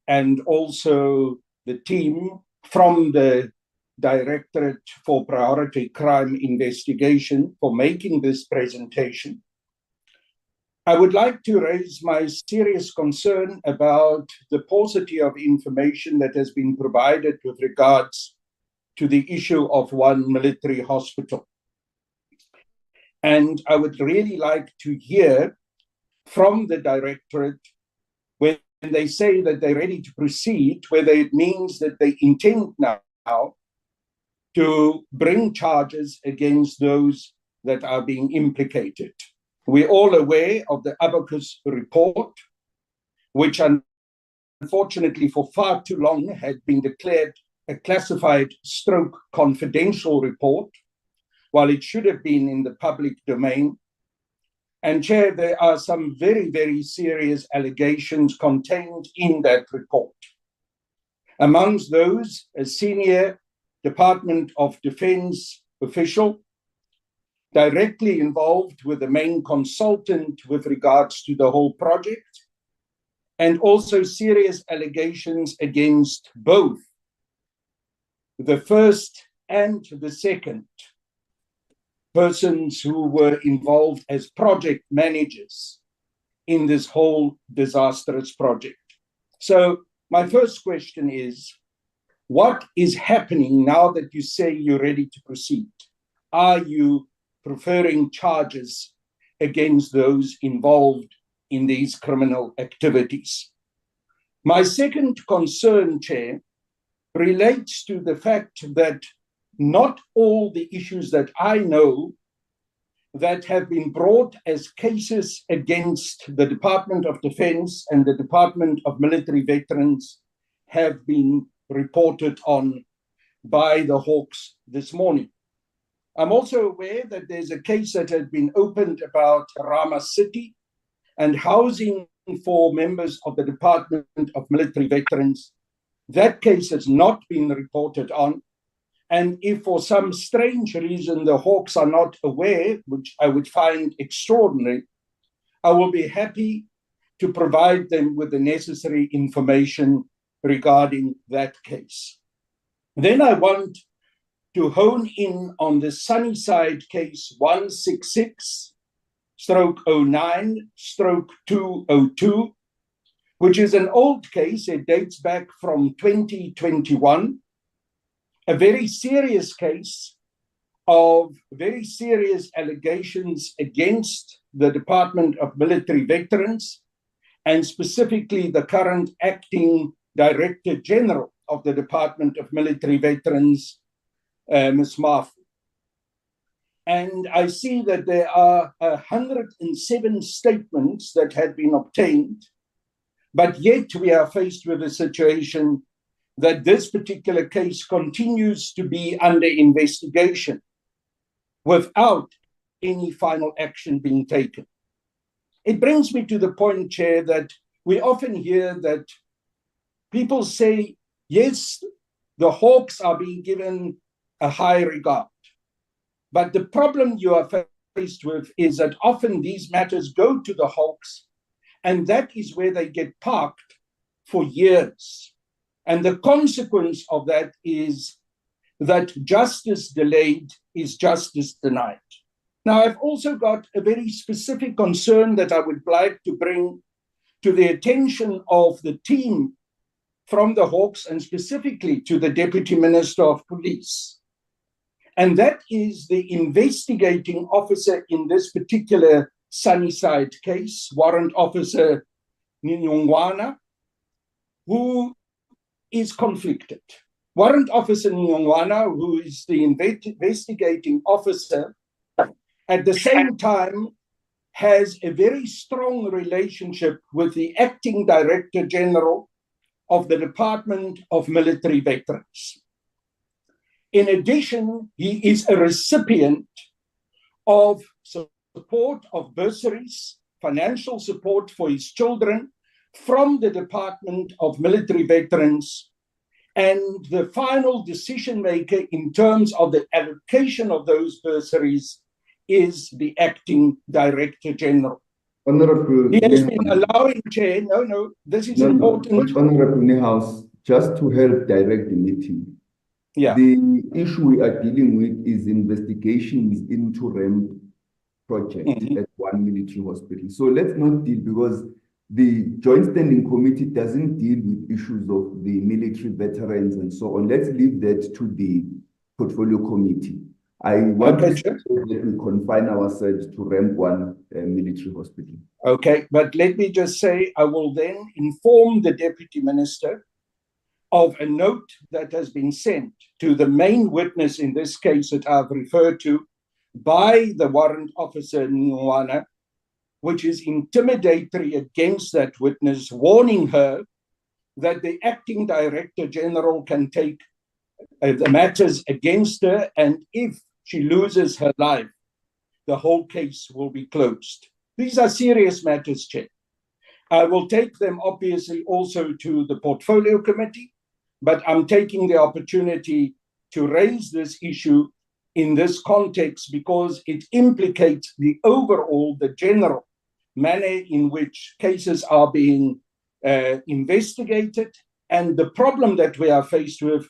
and also the team from the Directorate for Priority Crime Investigation for making this presentation. I would like to raise my serious concern about the paucity of information that has been provided with regards to the issue of one military hospital. And I would really like to hear from the Directorate when they say that they're ready to proceed, whether it means that they intend now to bring charges against those that are being implicated. We're all aware of the Abacus report, which unfortunately for far too long had been declared a classified stroke confidential report, while it should have been in the public domain. And Chair, there are some very, very serious allegations contained in that report. Amongst those, a senior Department of Defense official directly involved with the main consultant with regards to the whole project, and also serious allegations against both the first and the second persons who were involved as project managers in this whole disastrous project. So my first question is, what is happening now that you say you're ready to proceed? Are you preferring charges against those involved in these criminal activities? My second concern, Chair, relates to the fact that not all the issues that I know that have been brought as cases against the Department of Defense and the Department of Military Veterans have been reported on by the Hawks this morning. I'm also aware that there's a case that has been opened about Rama City and housing for members of the Department of Military Veterans. That case has not been reported on. And if for some strange reason the Hawks are not aware, which I would find extraordinary, I will be happy to provide them with the necessary information regarding that case. Then I want to hone in on the Sunnyside case 166/09/202, which is an old case. It dates back from 2021. A very serious case of very serious allegations against the Department of Military Veterans, and specifically the current acting Director General of the Department of Military Veterans, Ms. Mafu. And I see that there are 107 statements that had been obtained, but yet we are faced with a situation that this particular case continues to be under investigation without any final action being taken. It brings me to the point, Chair, that we often hear that people say, yes, the Hawks are being given a high regard. But the problem you are faced with is that often these matters go to the Hawks, and that is where they get parked for years. And the consequence of that is that justice delayed is justice denied. Now, I've also got a very specific concern that I would like to bring to the attention of the team from the Hawks, and specifically to the Deputy Minister of Police. And that is the investigating officer in this particular Sunnyside case, Warrant Officer Nyongwana, who is conflicted. Warrant Officer Nyongwana, who is the investigating officer, at the same time has a very strong relationship with the Acting Director General of the Department of Military Veterans. In addition, he is a recipient of support of bursaries, financial support for his children from the Department of Military Veterans, and the final decision maker in terms of the allocation of those bursaries is the Acting Director General. Honorable, he has been allowing, Chair, this is important. Honorable Niehaus, just to help direct the meeting. Yeah. The issue we are dealing with is investigations into RAMP project at one military hospital. So let's not deal, because the Joint Standing Committee doesn't deal with issues of the military veterans and so on. Let's leave that to the Portfolio Committee. I want to say that we confine ourselves to RAMP 1 military hospital. Okay, but let me just say, I will then inform the Deputy Minister of a note that has been sent to the main witness in this case that I've referred to by the Warrant Officer Nyongwana, which is intimidatory against that witness, warning her that the Acting Director General can take the matters against her, and if she loses her life, the whole case will be closed. These are serious matters, Chair. I will take them obviously also to the portfolio committee, but I'm taking the opportunity to raise this issue in this context because it implicates the overall, the general manner in which cases are being investigated and the problem that we are faced with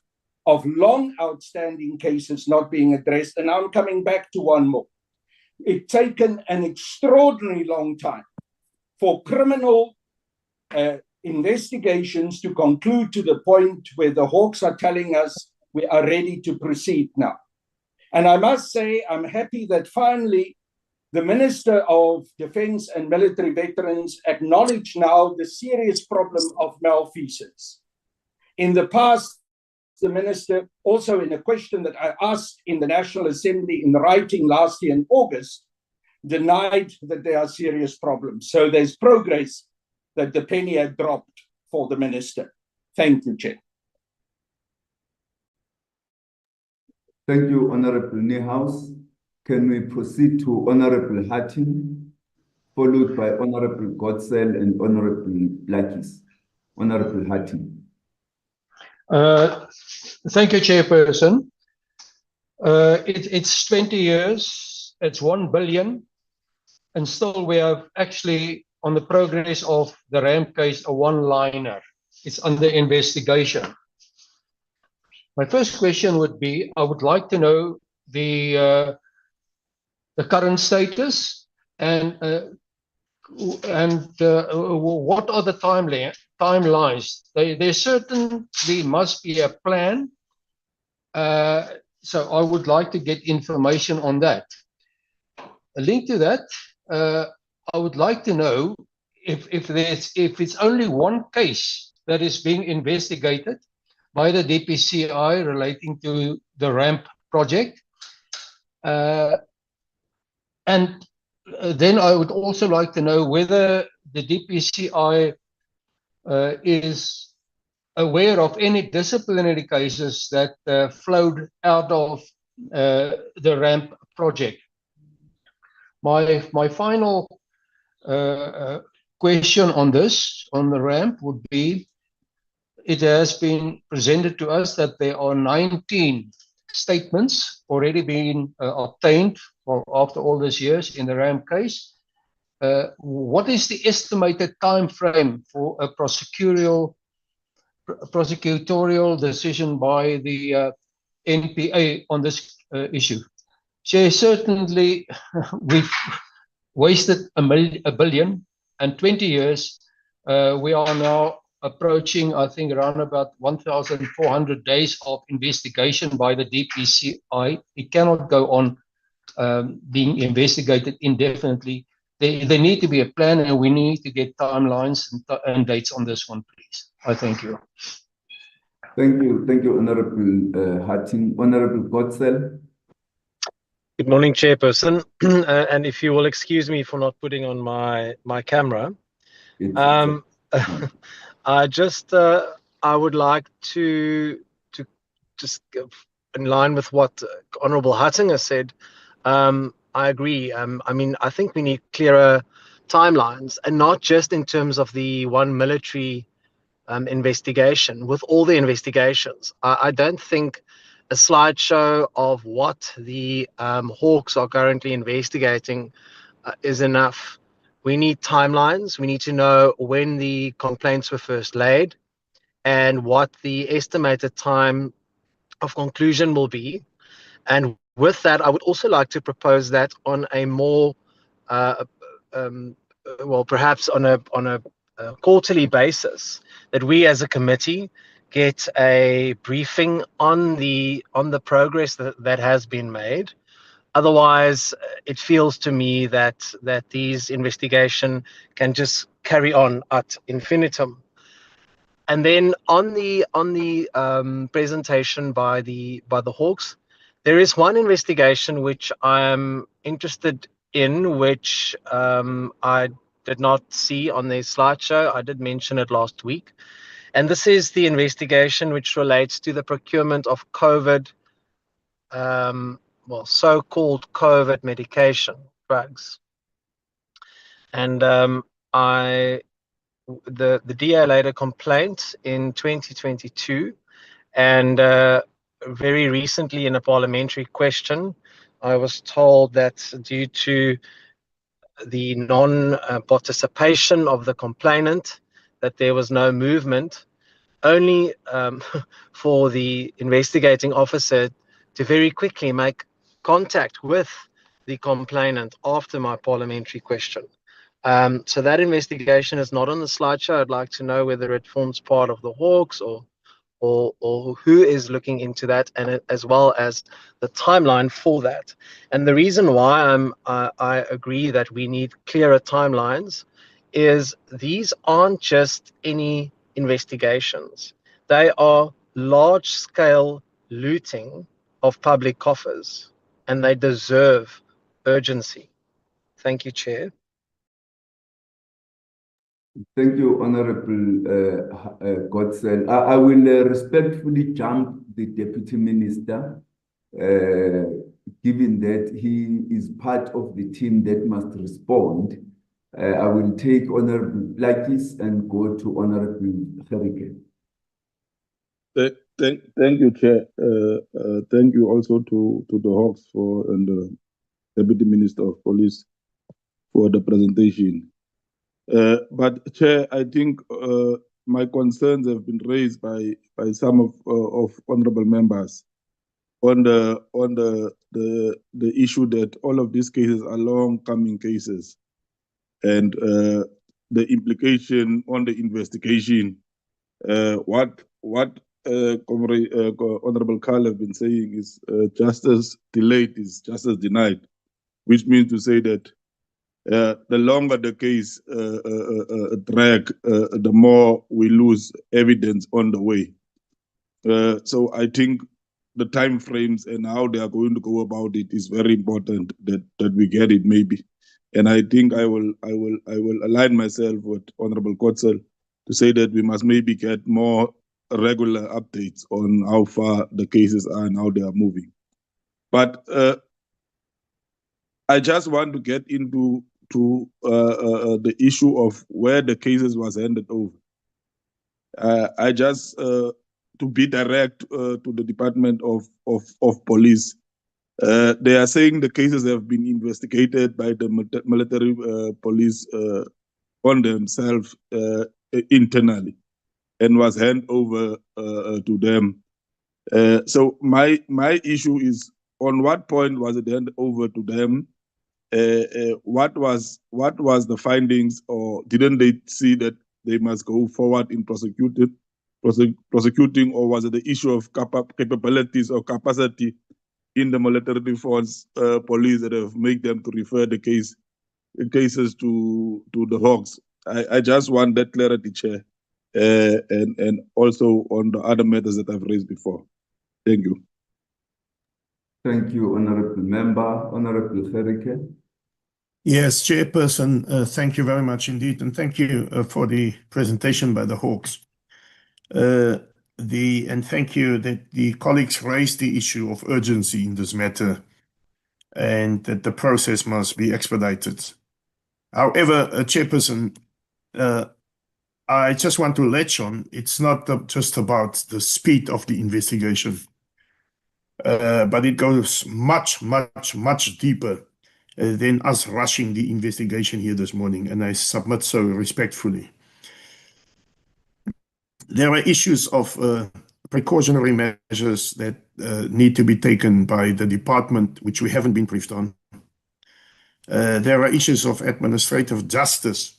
of long outstanding cases not being addressed. And I'm coming back to one more. It's taken an extraordinarily long time for criminal investigations to conclude to the point where the Hawks are telling us we are ready to proceed now. And I must say, I'm happy that finally the Minister of Defense and Military Veterans acknowledged now the serious problem of malfeasance. In the past, the Minister, also in a question that I asked in the National Assembly in writing last year in August, denied that there are serious problems. So there's progress that the penny had dropped for the Minister. Thank you, Chair. Thank you, Honorable Niehaus. Can we proceed to Honorable Hatting, followed by Honorable Godsell and Honorable Blackis? Honorable Hatting. Thank you, Chairperson. It's 20 years, it's 1 billion, and still we have actually on the progress of the ramp case a one-liner. It's under investigation. My first question would be, I would like to know the current status and what are the timelines. There certainly must be a plan. So I would like to get information on that. A link to that, I would like to know if it's only one case that is being investigated by the DPCI relating to the ramp project. And then I would also like to know whether the DPCI is aware of any disciplinary cases that flowed out of the ramp project. My final question on this, on the ramp, would be, it has been presented to us that there are 19 statements already being obtained after all these years in the ramp case. What is the estimated time frame for a prosecutorial decision by the NPA on this issue? So certainly we've wasted a billion and 20 years. We are now approaching, I think, around about 1,400 days of investigation by the DPCI. It cannot go on being investigated indefinitely. There need to be a plan, and we need to get timelines and dates on this one, please. I thank you. Thank you, Honorable Hatting. Honorable Godsell. Good morning, Chairperson. And if you will excuse me for not putting on my camera, I would like to just in line with what Honorable Hatting has said. I agree. I mean, I think we need clearer timelines, and not just in terms of the one military investigation. With all the investigations, I don't think a slideshow of what the Hawks are currently investigating is enough. We need timelines. We need to know when the complaints were first laid and what the estimated time of conclusion will be. And with that, I would also like to propose that on a more, well, perhaps on a quarterly basis, that we as a committee get a briefing on the progress that has been made. Otherwise, it feels to me that these investigation can just carry on ad infinitum. And then on the presentation by the Hawks, there is one investigation which I am interested in, which I did not see on their slideshow. I did mention it last week. And this is the investigation which relates to the procurement of COVID, well, so-called COVID medication drugs. And the DA laid a complaint in 2022, and very recently in a parliamentary question, I was told that due to the non-participation of the complainant, that there was no movement, only for the investigating officer to very quickly make contact with the complainant after my parliamentary question. So that investigation is not on the slideshow. I'd like to know whether it forms part of the Hawks or who is looking into that, and as well as the timeline for that. And the reason why I agree that we need clearer timelines is these aren't just any investigations. They are large-scale looting of public coffers, and they deserve urgency. Thank you, Chair. Thank you, Honorable Godson. I will respectfully jump the Deputy Minister, given that he is part of the team that must respond. I will take Honorable Plakis and go to Honorable Gerike. Thank you, Chair. Thank you also to the Hawks and the Deputy Minister of Police for the presentation. But Chair, I think my concerns have been raised by some of honourable members on the issue that all of these cases are long-coming cases, and the implication on the investigation. What Honourable Carl have been saying is justice delayed is justice denied, which means to say that the longer the case drag, the more we lose evidence on the way. So I think the time frames and how they are going to go about it is very important that we get it maybe. And I think I will align myself with Honorable Kotzel to say that we must maybe get more regular updates on how far the cases are and how they are moving. But I just want to get into the issue of where the cases was handed over. I just to be direct to the Department of Police. They are saying the cases have been investigated by the military police on themselves internally and was handed over to them. So my issue is, on what point was it handed over to them? What was the findings, or didn't they see that they must go forward in prosecuting, or was it the issue of capabilities or capacity in the military force police that have made them to refer the cases to the Hawks? I just want that clarity, Chair, and also on the other matters that I've raised before. Thank you. Thank you, Honorable Member. Honorable Gerike. Yes, Chairperson, thank you very much indeed, and thank you for the presentation by the Hawks. And thank you that the colleagues raised the issue of urgency in this matter and that the process must be expedited. However, Chairperson, I just want to latch on, it's not just about the speed of the investigation, but it goes much, much, much deeper than us rushing the investigation here this morning, and I submit so respectfully. There are issues of precautionary measures that need to be taken by the department, which we haven't been briefed on. There are issues of administrative justice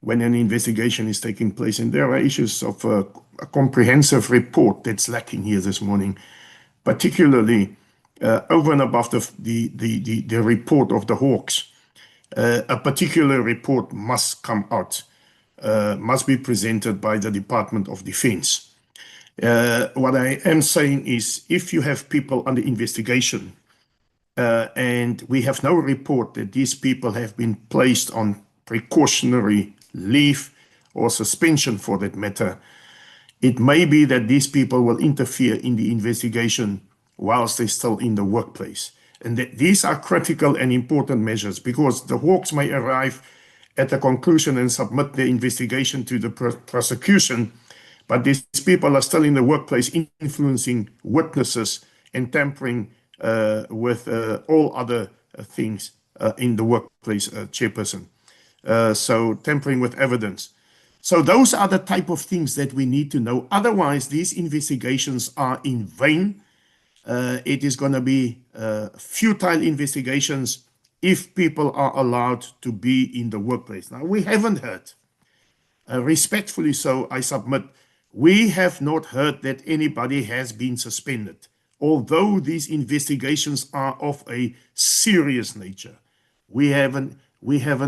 when an investigation is taking place, and there are issues of a comprehensive report that's lacking here this morning, particularly over and above the report of the Hawks. A particular report must come out, must be presented by the Department of Defense. What I am saying is, if you have people under investigation and we have no report that these people have been placed on precautionary leave or suspension for that matter, it may be that these people will interfere in the investigation whilst they're still in the workplace. And that these are critical and important measures, because the Hawks may arrive at the conclusion and submit their investigation to the prosecution. But these people are still in the workplace influencing witnesses and tampering with all other things in the workplace, Chairperson. So tampering with evidence. So those are the type of things that we need to know. Otherwise, these investigations are in vain. It is going to be futile investigations if people are allowed to be in the workplace. Now, we haven't heard, respectfully so, I submit, we have not heard that anybody has been suspended, although these investigations are of a serious nature. We haven't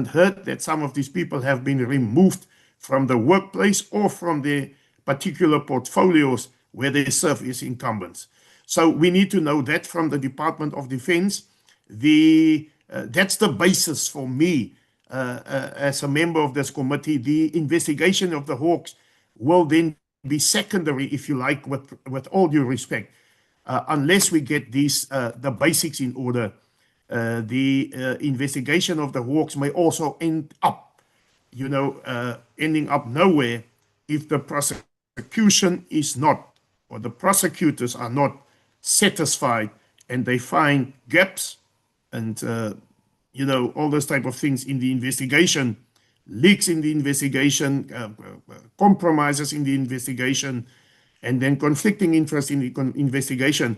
heard that some of these people have been removed from the workplace or from their particular portfolios where they serve as incumbents. So we need to know that from the Department of Defense. That's the basis for me as a member of this committee. The investigation of the Hawks will then be secondary, if you like, with all due respect, unless we get these the basics in order. The investigation of the Hawks may also end up, ending up nowhere if the prosecution is not, or the prosecutors are not satisfied and they find gaps and, all those type of things in the investigation, leaks in the investigation, compromises in the investigation, and then conflicting interest in the investigation,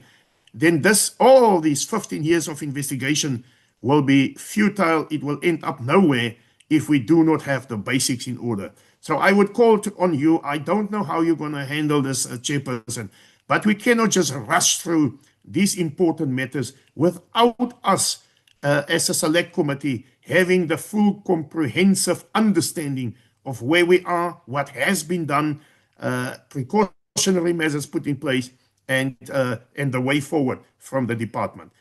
then all these 15 years of investigation will be futile. It will end up nowhere if we do not have the basics in order. So I would call on you. I don't know how you're going to handle this, Chairperson, but we cannot just rush through these important matters without us as a select committee having the full comprehensive understanding of where we are, what has been done, precautionary measures put in place, and the way forward from the department.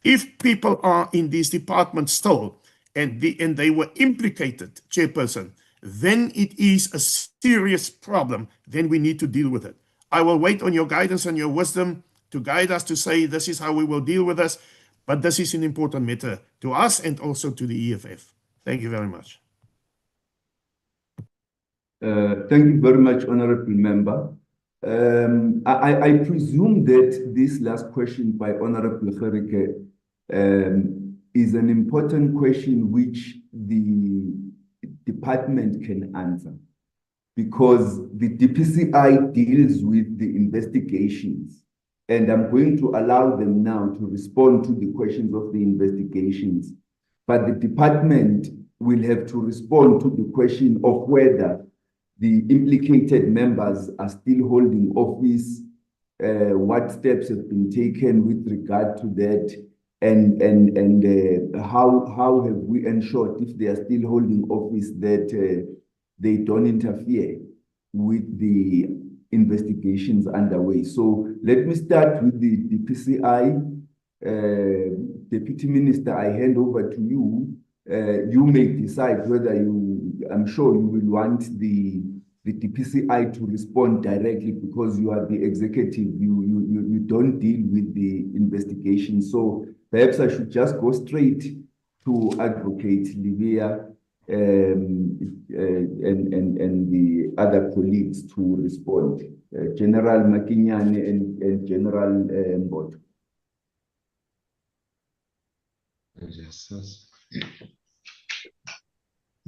If people are in these departments still and they were implicated, Chairperson, then it is a serious problem. Then we need to deal with it. I will wait on your guidance and your wisdom to guide us to say this is how we will deal with this, but this is an important matter to us and also to the EFF. Thank you very much. Thank you very much, Honorable Member. I presume that this last question by Honorable Gerike is an important question which the department can answer, because the DPCI deals with the investigations, and I'm going to allow them now to respond to the questions of the investigations, but the department will have to respond to the question of whether the implicated members are still holding office, what steps have been taken with regard to that, and how have we ensured, if they are still holding office, that they don't interfere with the investigations underway. So let me start with the DPCI. Deputy Minister, I hand over to you. You may decide whether I'm sure you will want the DPCI to respond directly, because you are the executive. You don't deal with the investigation. So perhaps I should just go straight to Advocate Livia and the other colleagues to respond. General Makinyane and General Mboto.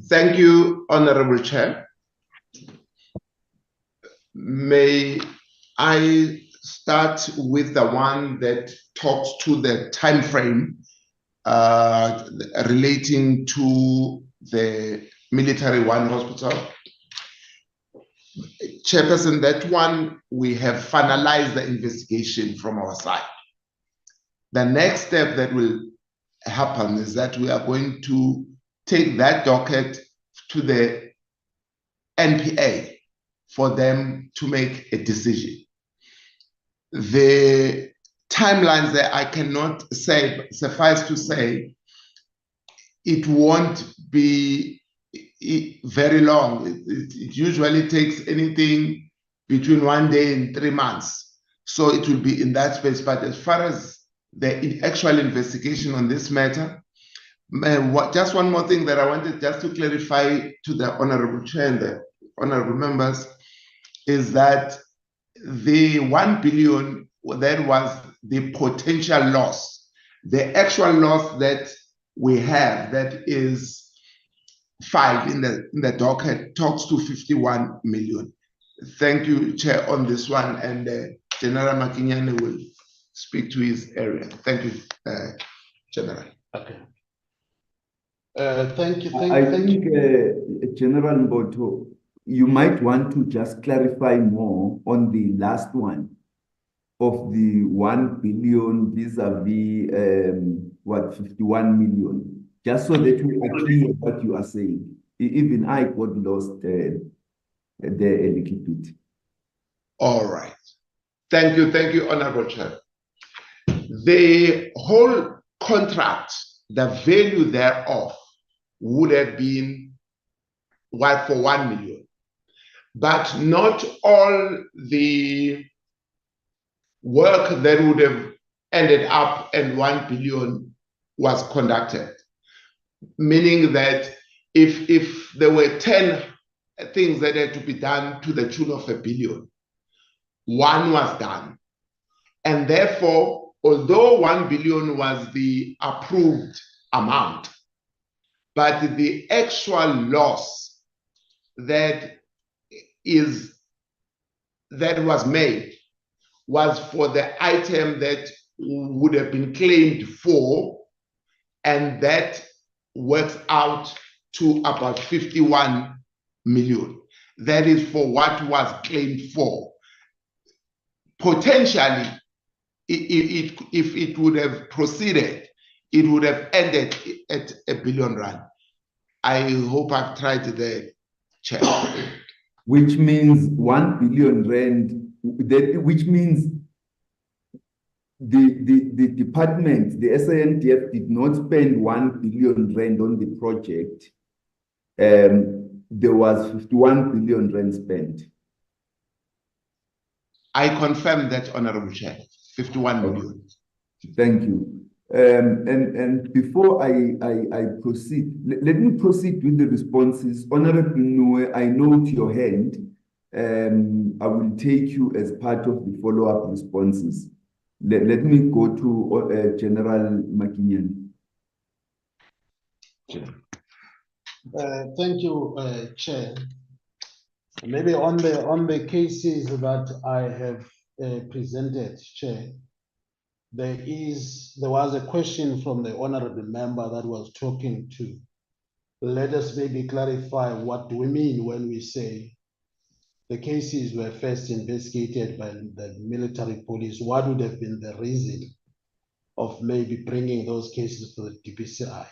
Thank you, Honorable Chair. May I start with the one that talks to the time frame relating to the Military One Hospital. Chairperson, that one, we have finalized the investigation from our side. The next step that will happen is that we are going to take that docket to the NPA for them to make a decision. The timelines there, I cannot say, suffice to say, it won't be very long. It usually takes anything between 1 day and 3 months. So it will be in that space. But as far as the actual investigation on this matter, Just one more thing that I wanted just to clarify to the Honorable Chair and the Honorable members is that the 1 billion, that was the potential loss. The actual loss that we have that is filed in the docket talks to 51 million. Thank you, Chair, on this one, and General Makinyane will speak to his area. Thank you, General. Okay. Thank you. I think, General Mboto, you might want to just clarify more on the last one of the 1 billion vis-a-vis 51 million, just so that we are clear what you are saying. Even I got lost there a little bit. All right. Thank you, Honorable Chair. The whole contract, the value thereof would have been for 1 million, but not all the work that would have ended up and 1 billion was conducted. Meaning that if there were 10 things that had to be done to the tune of 1 billion, one was done. And therefore, although 1 billion was the approved amount, but the actual loss that was made was for the item that would have been claimed for, and that works out to about 51 million. That is for what was claimed for. Potentially, if it would have proceeded, it would have ended at 1 billion rand. I hope I've tried the Chair. Which means 1 billion rand, which means the department, the SANDF, did not spend 1 billion rand on the project. There was 51 billion rand spent. I confirm that, Honorable Chair, 51 million. Thank you. And before I proceed, let me proceed with the responses. Honorable Nue, I note your hand. I will take you as part of the follow-up responses. Let me go to General Makinyane. Thank you, Chair. Maybe on the cases that I have presented, Chair, there was a question from the honorable member that was talking to. Let us maybe clarify what do we mean when we say the cases were first investigated by the military police. What would have been the reason of maybe bringing those cases to the DPCI?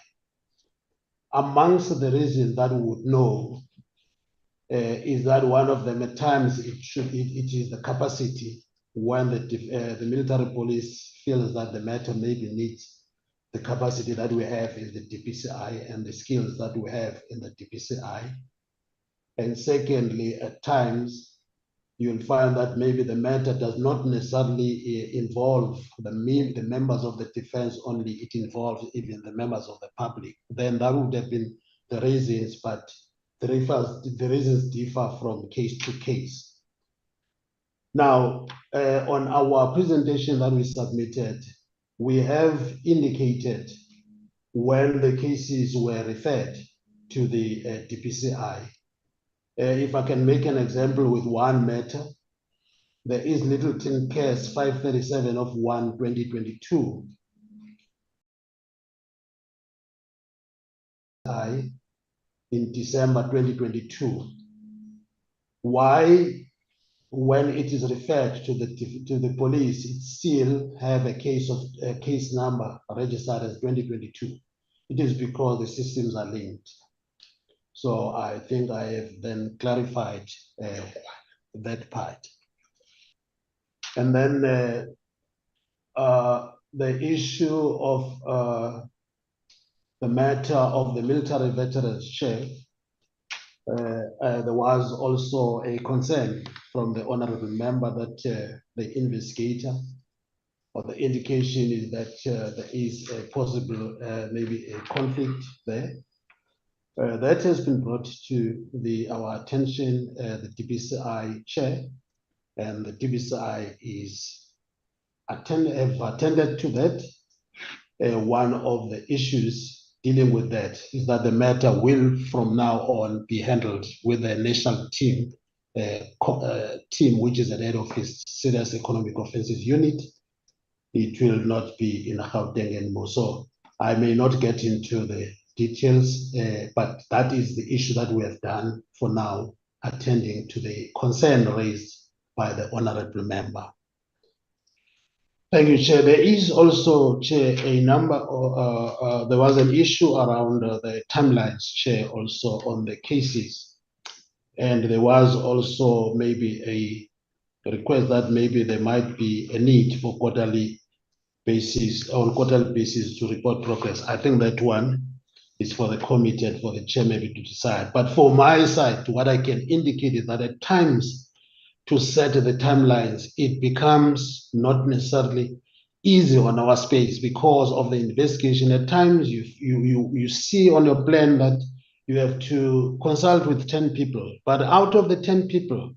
Amongst the reasons that we would know is that one of them at times it is the capacity when the military police feels that the matter maybe needs the capacity that we have in the DPCI and the skills that we have in the DPCI. And secondly, at times you'll find that maybe the matter does not necessarily involve the members of the defense only, it involves even the members of the public. Then that would have been the reasons, but the reasons differ from case to case. Now, on our presentation that we submitted, we have indicated when the cases were referred to the DPCI. If I can make an example with one matter, there is Littleton case 537 of 1/2022. In December 2022. Why, when it is referred to the police, it still have a case number registered as 2022? It is because the systems are linked. So I think I have then clarified that part. And then the issue of the matter of the military veterans chief, there was also a concern from the honorable member that the investigator or the indication is that there is a possible maybe a conflict there. That has been brought to our attention, the DPCI chair, and the DPCI have attended to that. One of the issues dealing with that is that the matter will from now on be handled with the national team, which is at head office, Serious Economic Offences Unit. It will not be in Gauteng anymore. So I may not get into the details, but that is the issue that we have done for now, attending to the concern raised by the honorable member. Thank you, Chair. There is also, Chair, a number of, there was an issue around the timelines, Chair, also on the cases. And there was also maybe a request that maybe there might be a need for quarterly basis, on quarterly basis to report progress. I think that one is for the committee and for the chair maybe to decide. But for my side, what I can indicate is that at times to set the timelines, it becomes not necessarily easy on our space because of the investigation. At times you see on your plan that you have to consult with 10 people, but out of the 10 people,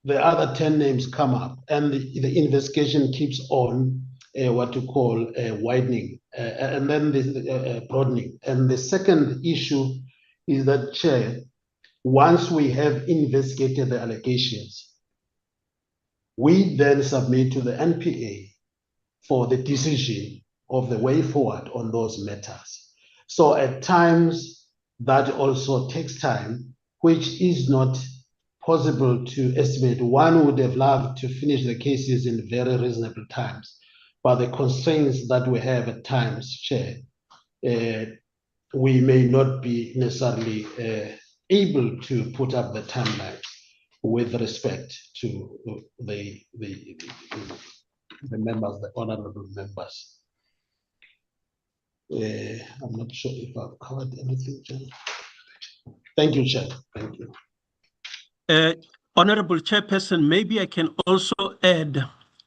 the other 10 names come up and the investigation keeps on what you call widening and then the broadening. And the second issue is that, Chair, once we have investigated the allegations, we then submit to the NPA for the decision of the way forward on those matters. So at times that also takes time, which is not possible to estimate. One would have loved to finish the cases in very reasonable times, but the constraints that we have at times, Chair, we may not be necessarily able to put up the timelines with respect to the members, the honorable members. I'm not sure if I've covered anything, Chair. Thank you, Chair. Thank you. Honorable Chairperson, maybe I can also add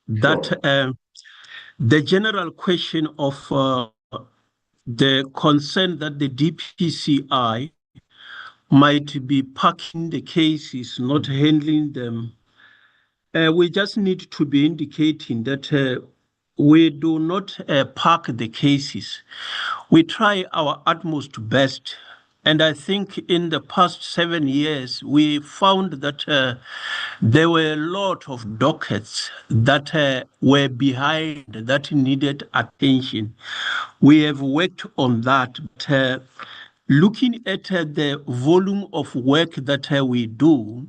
that the general question of the concern that the DPCI might be parking the cases, not handling them. We just need to be indicating that we do not park the cases. We try our utmost best. And I think in the past 7 years, we found that there were a lot of dockets that were behind, that needed attention. We have worked on that. But, looking at the volume of work that we do,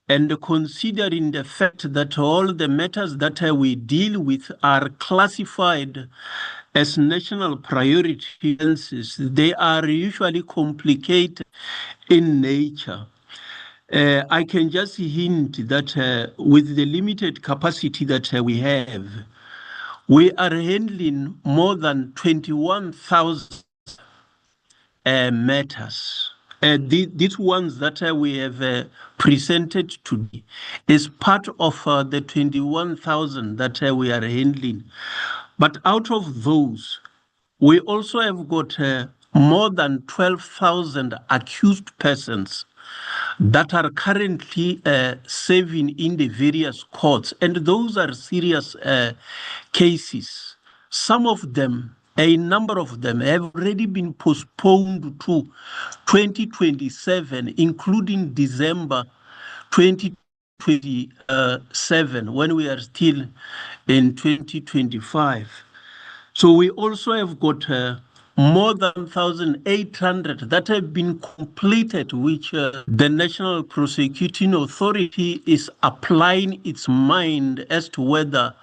and considering the fact that all the matters that we deal with are classified as national priorities, they are usually complicated in nature. I can just hint that with the limited capacity that we have, we are handling more than 21,000 matters. These ones that we have presented today is part of the 21,000 that we are handling. But out of those, we also have got more than 12,000 accused persons that are currently serving in the various courts. And those are serious cases. Some of them, a number of them, have already been postponed to 2027, including December 2027, when we are still in 2025. So we also have got more than 1,800 that have been completed, which the National Prosecuting Authority is applying its mind as to whether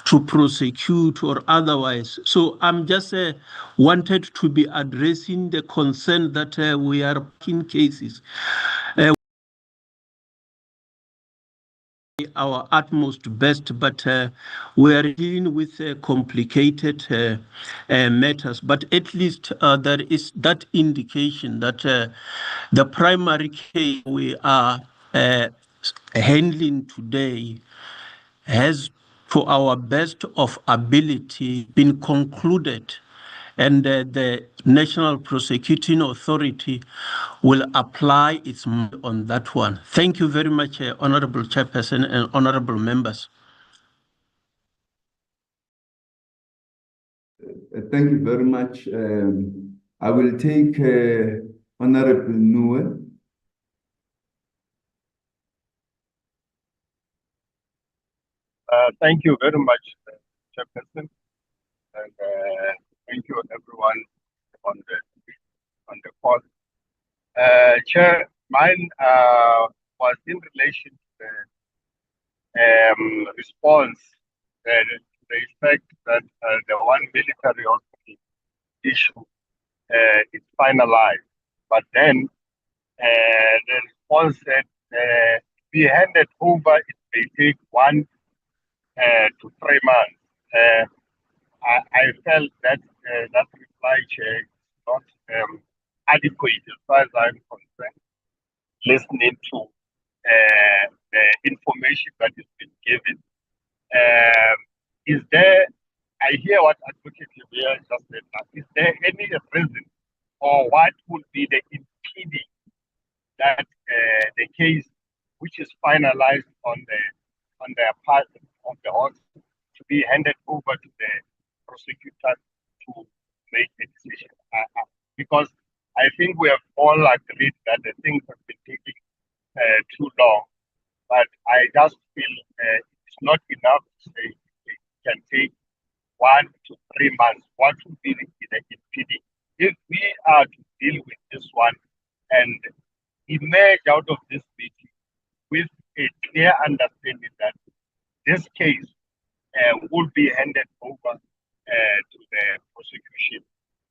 to prosecute or otherwise. So I'm just wanted to be addressing the concern that we are in cases. Our utmost best, but we are dealing with complicated matters. But at least there is that indication that the primary case we are handling today has for our best of ability, been concluded, and the National Prosecuting Authority will apply its mind on that one. Thank you very much, Honorable Chairperson and honorable members. Thank you very much. I will take Honorable Nue. Thank you very much, Chairperson, and thank you everyone on the call. Chair, mine was in relation to the response and the effect that the one military hospital issue is finalized, but then the response said be handed over. It may take 1 to 3 months. I felt that that reply, Chair, is not adequate as far as I'm concerned. Listening to the information that has been given, is there? I hear what Advocate Libya just said. Is there any reason, or what would be the impeding that the case, which is finalized on the part of the hospital, to be handed over to the prosecutor to make a decision? Because I think we have all agreed that the things have been taking too long, but I just feel it's not enough to say it can take 1 to 3 months. What would be the impeding? If we are to deal with this one and emerge out of this meeting with a clear understanding that this case will be handed over to the prosecution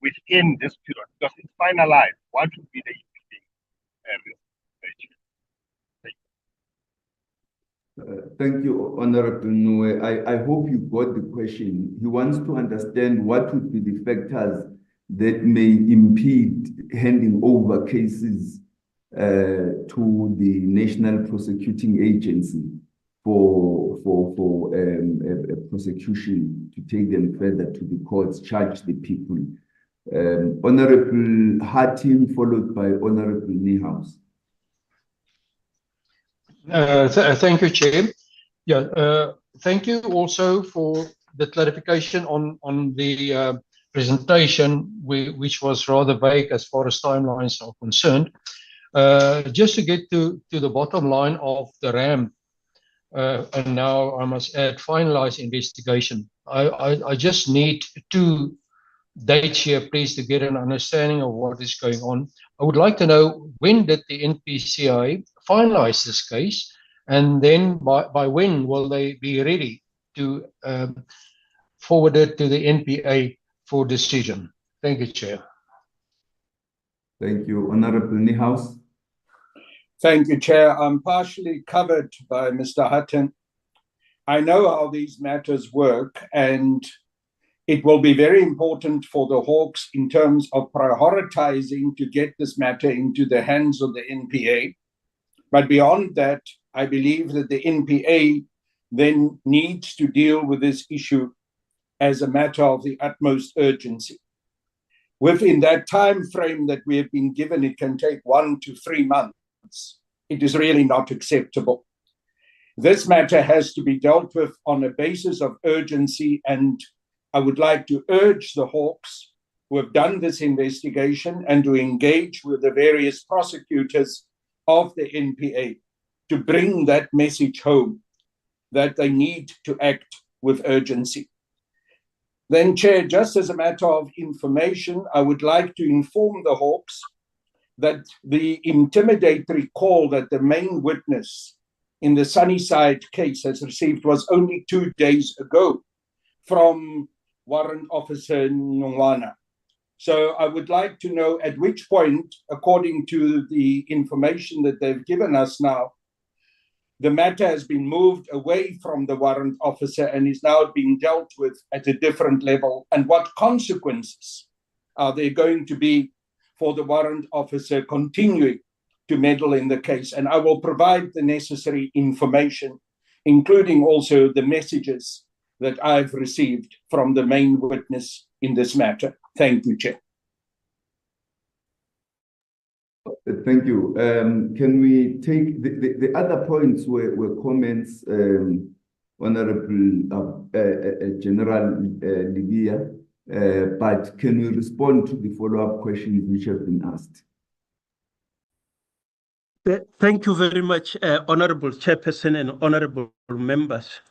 within this period, because it's finalized, what would be the impeding risk? Thank you, Honorable Nue. I hope you got the question. He wants to understand what would be the factors that may impede handing over cases to the National Prosecuting Agency for a prosecution, to take them further to the courts, charge the people. Honorable Hatim, followed by Honorable Niehaus. Thank you, Chair. Yeah, thank you also for the clarification on the presentation, which was rather vague as far as timelines are concerned. Just to get to the bottom line of the RAM, and now I must add finalized investigation. I just need 2 dates here, please, to get an understanding of what is going on. I would like to know, when did the NPCI finalize this case, and then by when will they be ready to forward it to the NPA for decision? Thank you, Chair. Thank you. Honorable Niehaus. Thank you, Chair. I'm partially covered by Mr. Hutton. I know how these matters work, and it will be very important for the Hawks in terms of prioritizing to get this matter into the hands of the NPA. But beyond that, I believe that the NPA then needs to deal with this issue as a matter of the utmost urgency. Within that time frame that we have been given, it can take 1 to 3 months. It is really not acceptable. This matter has to be dealt with on a basis of urgency, and I would like to urge the Hawks who have done this investigation and to engage with the various prosecutors of the NPA to bring that message home, that they need to act with urgency. Then, Chair, just as a matter of information, I would like to inform the Hawks that the intimidatory call that the main witness in the Sunnyside case has received was only 2 days ago from Warrant Officer Nongwana. So I would like to know at which point, according to the information that they've given us now, the matter has been moved away from the warrant officer and is now being dealt with at a different level, and what consequences are there going to be for the warrant officer continuing to meddle in the case. And I will provide the necessary information including also the messages that I've received from the main witness in this matter. Thank you, Chair. Thank you. Can we take the other points were comments, Honorable General Libya, but can we respond to the follow-up questions which have been asked? Thank you very much, Honorable Chairperson and Honorable members.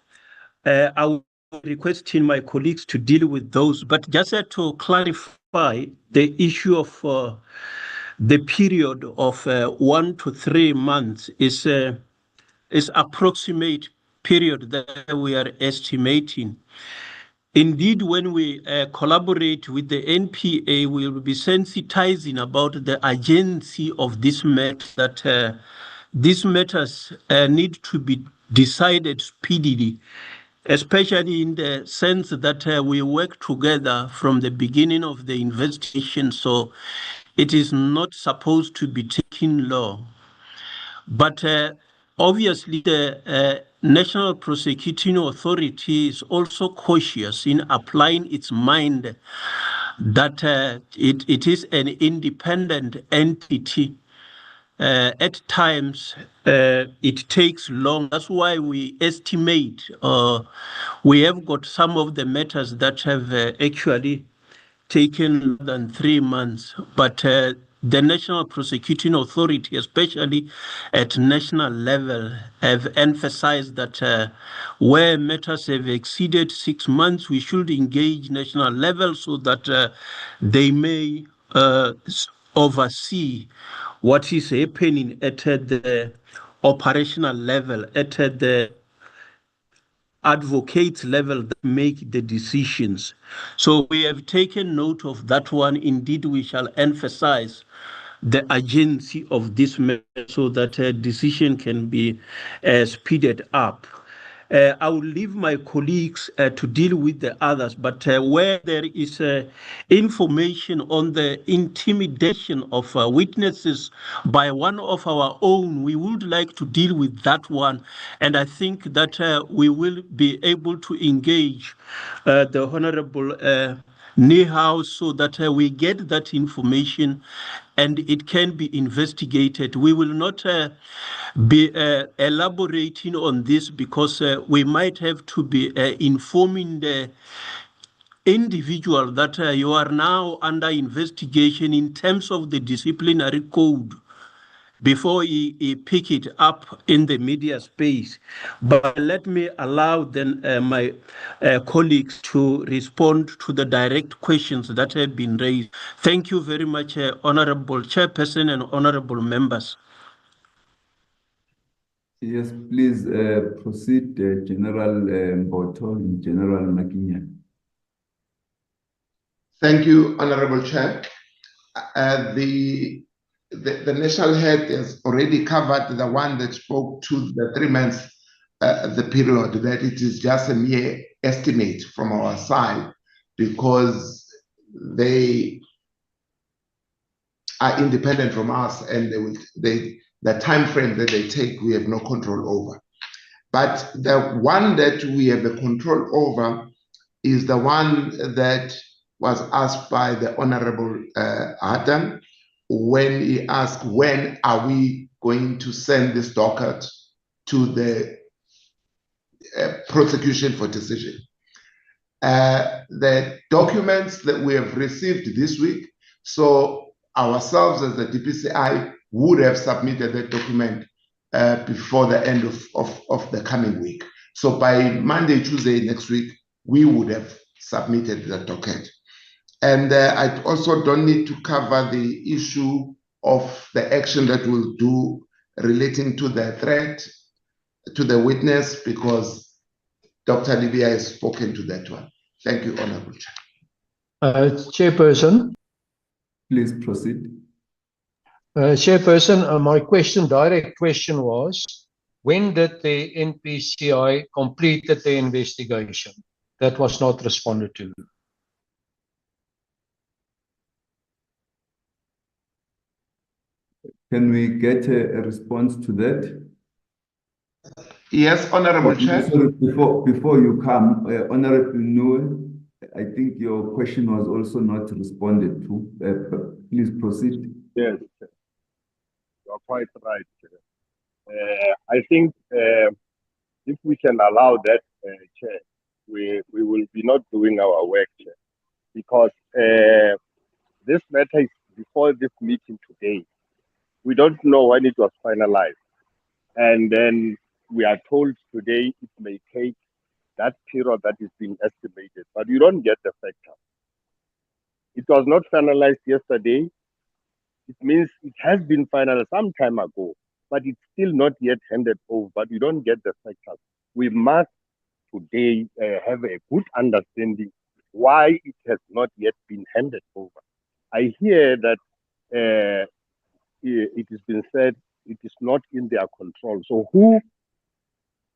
I will request my colleagues to deal with those, but just to clarify the issue of the period of 1 to 3 months is approximate period that we are estimating. Indeed, when we collaborate with the NPA, we will be sensitizing about the urgency of this matter, that these matters need to be decided speedily, especially in the sense that we work together from the beginning of the investigation, so it is not supposed to be taking long. But obviously, the National Prosecuting Authority is also cautious in applying its mind that it is an independent entity. At times, it takes long. That's why we estimate we have got some of the matters that have actually taken more than 3 months. But the National Prosecuting Authority, especially at national level, have emphasized that where matters have exceeded 6 months, we should engage national level so that they may oversee what is happening at the operational level, at the advocates level that make the decisions. So we have taken note of that one. Indeed, we shall emphasize the urgency of this matter so that a decision can be speeded up. I will leave my colleagues to deal with the others, but where there is information on the intimidation of witnesses by one of our own, we would like to deal with that one. And I think that we will be able to engage the Honorable Niehaus so that we get that information and it can be investigated. We will not be elaborating on this because we might have to be informing the individual that you are now under investigation in terms of the disciplinary code before he pick it up in the media space. But let me allow then my colleagues to respond to the direct questions that have been raised. Thank you very much, Honorable Chairperson and Honorable members. Yes, please proceed, General Mboto and General Makinya. Thank you, Honorable Chair. The national head has already covered the one that spoke to the 3 months, the period, that it is just a mere estimate from our side because they are independent from us and the time frame that they take, we have no control over. But the one that we have the control over is the one that was asked by the Honorable Adam when he asked, when are we going to send this docket to the prosecution for decision? The documents that we have received this week, so ourselves as the DPCI would have submitted that document before the end of the coming week. So by Monday, Tuesday next week, we would have submitted the docket. And I also don't need to cover the issue of the action that we'll do relating to the threat to the witness because Dr. Libya has spoken to that one. Thank you, Honorable Chair. Chairperson. Please proceed. Chairperson, my direct question was, when did the NPCI completed the investigation? That was not responded to. Can we get a response to that? Yes, Honorable Chair. Sorry, before you come, Honorable Noor, I think your question was also not responded to. Please proceed. Yes, you are quite right. I think if we can allow that, Chair, we will be not doing our work, Chair, because this matter is before this meeting today. We don't know when it was finalized. And then we are told today it may take that period that is being estimated, but you don't get the factor. It was not finalized yesterday. It means it has been finalized some time ago, but it's still not yet handed over, but we don't get the factors. We must today have a good understanding why it has not yet been handed over. I hear that it has been said it is not in their control. So who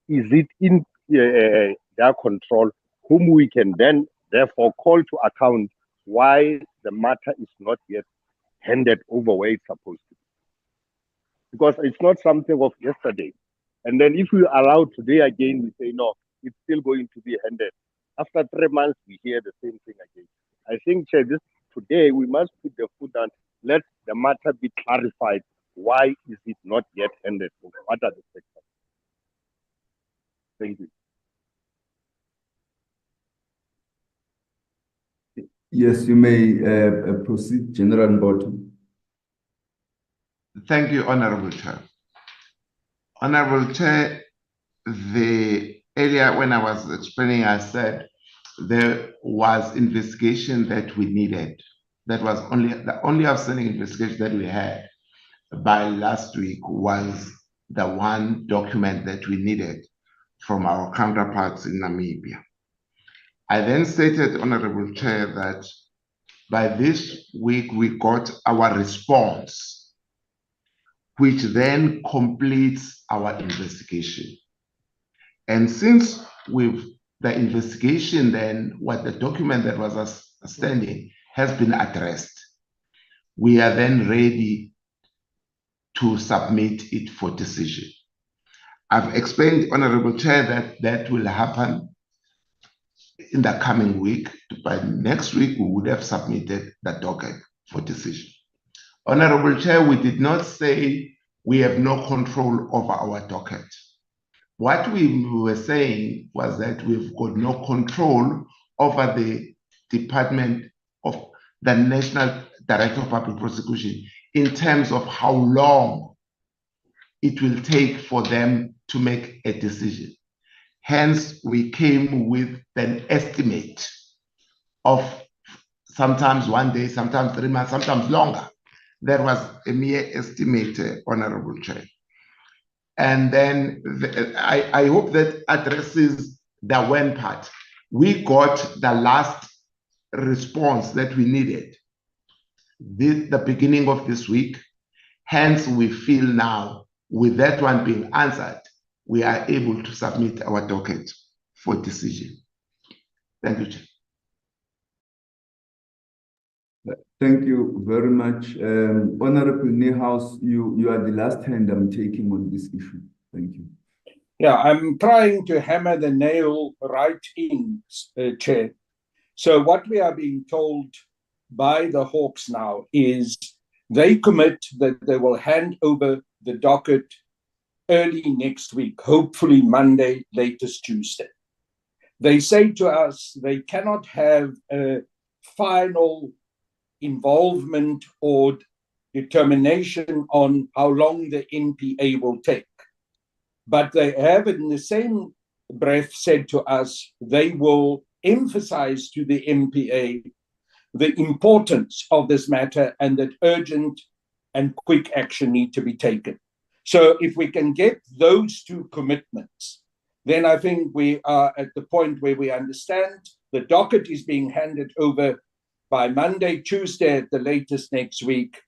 is it in their control, whom we can then therefore call to account why the matter is not yet handed over where it's supposed to be? Because it's not something of yesterday. And then if we allow today again, we say, no, it's still going to be handed. After 3 months, we hear the same thing again. I think, Chair, today we must put the foot down. Let the matter be clarified. Why is it not yet handed over? What are the factors? Thank you. Yes, you may proceed, General Mboto. Thank you, Honorable Chair. Honorable Chair, earlier when I was explaining, I said there was investigation that we needed. That was the only outstanding investigation that we had by last week was the one document that we needed from our counterparts in Namibia. I then stated, Honorable Chair, that by this week we got our response, which then completes our investigation. And since the investigation then, what the document that was outstanding has been addressed, we are then ready to submit it for decision. I've explained, Honorable Chair, that that will happen in the coming week. By next week, we would have submitted the docket for decision. Honorable Chair, we did not say we have no control over our docket. What we were saying was that we've got no control over the Department of the National Director of Public Prosecution in terms of how long it will take for them to make a decision. Hence, we came with an estimate of sometimes 1 day, sometimes 3 months, sometimes longer. That was a mere estimate, Honorable Chair. And then I hope that addresses the when part. We got the last response that we needed the beginning of this week. Hence, we feel now, with that one being answered, we are able to submit our docket for decision. Thank you, Chair. Thank you very much. Honorable Niehaus, you are the last hand I'm taking on this issue. Thank you. Yeah, I'm trying to hammer the nail right in, Chair. So what we are being told by the Hawks now is they commit that they will hand over the docket early next week, hopefully Monday, latest Tuesday. They say to us they cannot have a final involvement or determination on how long the NPA will take. But they have in the same breath said to us they will emphasize to the NPA the importance of this matter and that urgent and quick action need to be taken. So if we can get those two commitments, then I think we are at the point where we understand the docket is being handed over by Monday, Tuesday at the latest next week,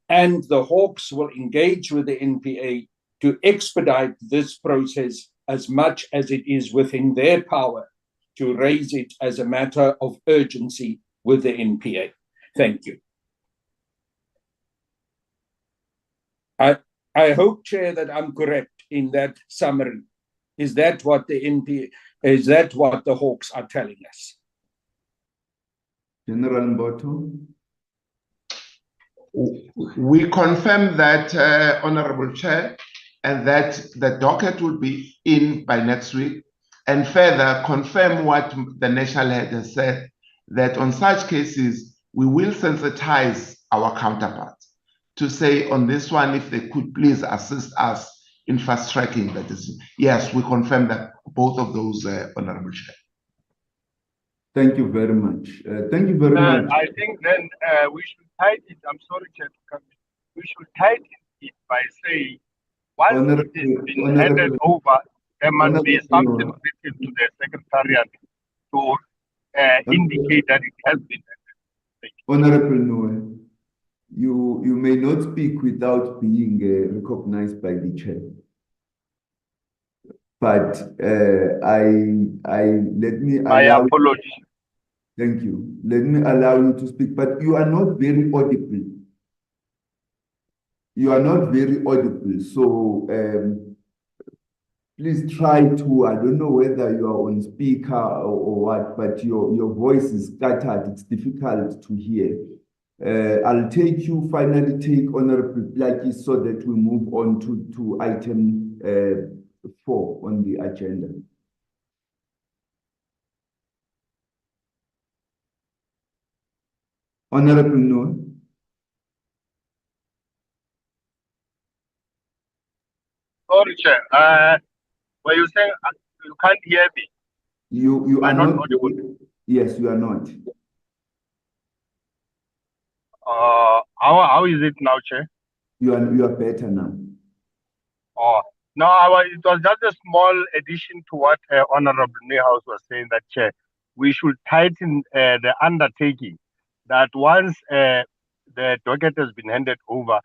and the Hawks will engage with the NPA to expedite this process as much as it is within their power to raise it as a matter of urgency with the NPA. Thank you. I hope, Chair, that I'm correct in that summary. Is that what the Hawks are telling us? General Mboto? We confirm that, Honorable Chair, and that the docket will be in by next week, and further confirm what the national head has said, that on such cases, we will sensitize our counterparts to say on this one, if they could please assist us in fast-tracking the decision. Yes, we confirm that both of those, Honorable Chair. Thank you very much. Thank you very much. I think then we should tighten it. I'm sorry, Chair, to come in. We should tighten it by saying once it has been handed over, there must be something written to the Secretariat to indicate that it has been handed. Honorable Noe, you may not speak without being recognized by the chair. But let me allow. My apology. Thank you. Let me allow you to speak, but you are not very audible. You are not very audible, so please try to, I don't know whether you are on speaker or what, but your voice is scattered. It's difficult to hear. I'll finally take Honorable Blackie so that we move on to item 4 on the agenda. Honorable Noor. Sorry, Chair. Were you saying you can't hear me? You are not audible. Yes, you are not. How is it now, Chair? You are better now. No, it was just a small addition to what Honorable Neuhaus was saying, that, Chair, we should tighten the undertaking that once the docket has been handed over,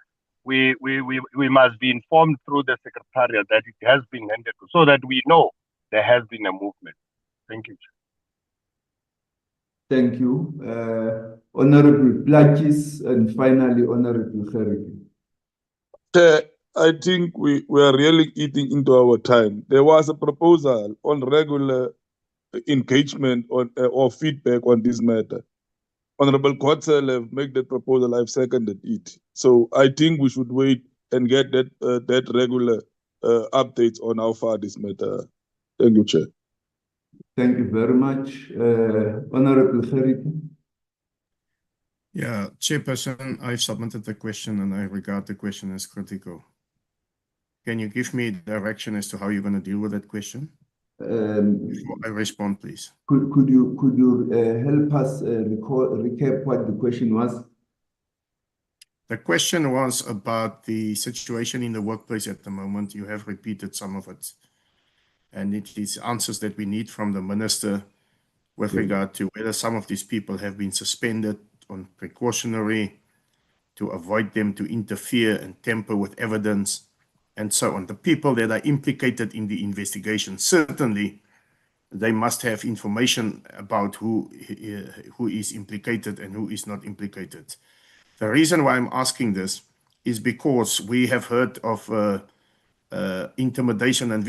we must be informed through the Secretariat that it has been handed over, so that we know there has been a movement. Thank you, Chair. Thank you. Honorable Blakis, and finally, Honorable Gerike. I think we are really eating into our time. There was a proposal on regular engagement on or feedback on this matter. Honorable Kotzel have made that proposal. I've seconded it. So I think we should wait and get that regular updates on how far this matter. Thank you, Chair. Thank you very much. Honorable Gerike. Yeah, Chairperson, I've submitted the question and I regard the question as critical. Can you give me direction as to how you're going to deal with that question? Before I respond, please. Could you help us recap what the question was? The question was about the situation in the workplace at the moment. You have repeated some of it. And it is answers that we need from the Minister with regard to whether some of these people have been suspended on precautionary to avoid them to interfere and tamper with evidence and so on. The people that are implicated in the investigation, certainly they must have information about who is implicated and who is not implicated. The reason why I'm asking this is because we have heard of intimidation and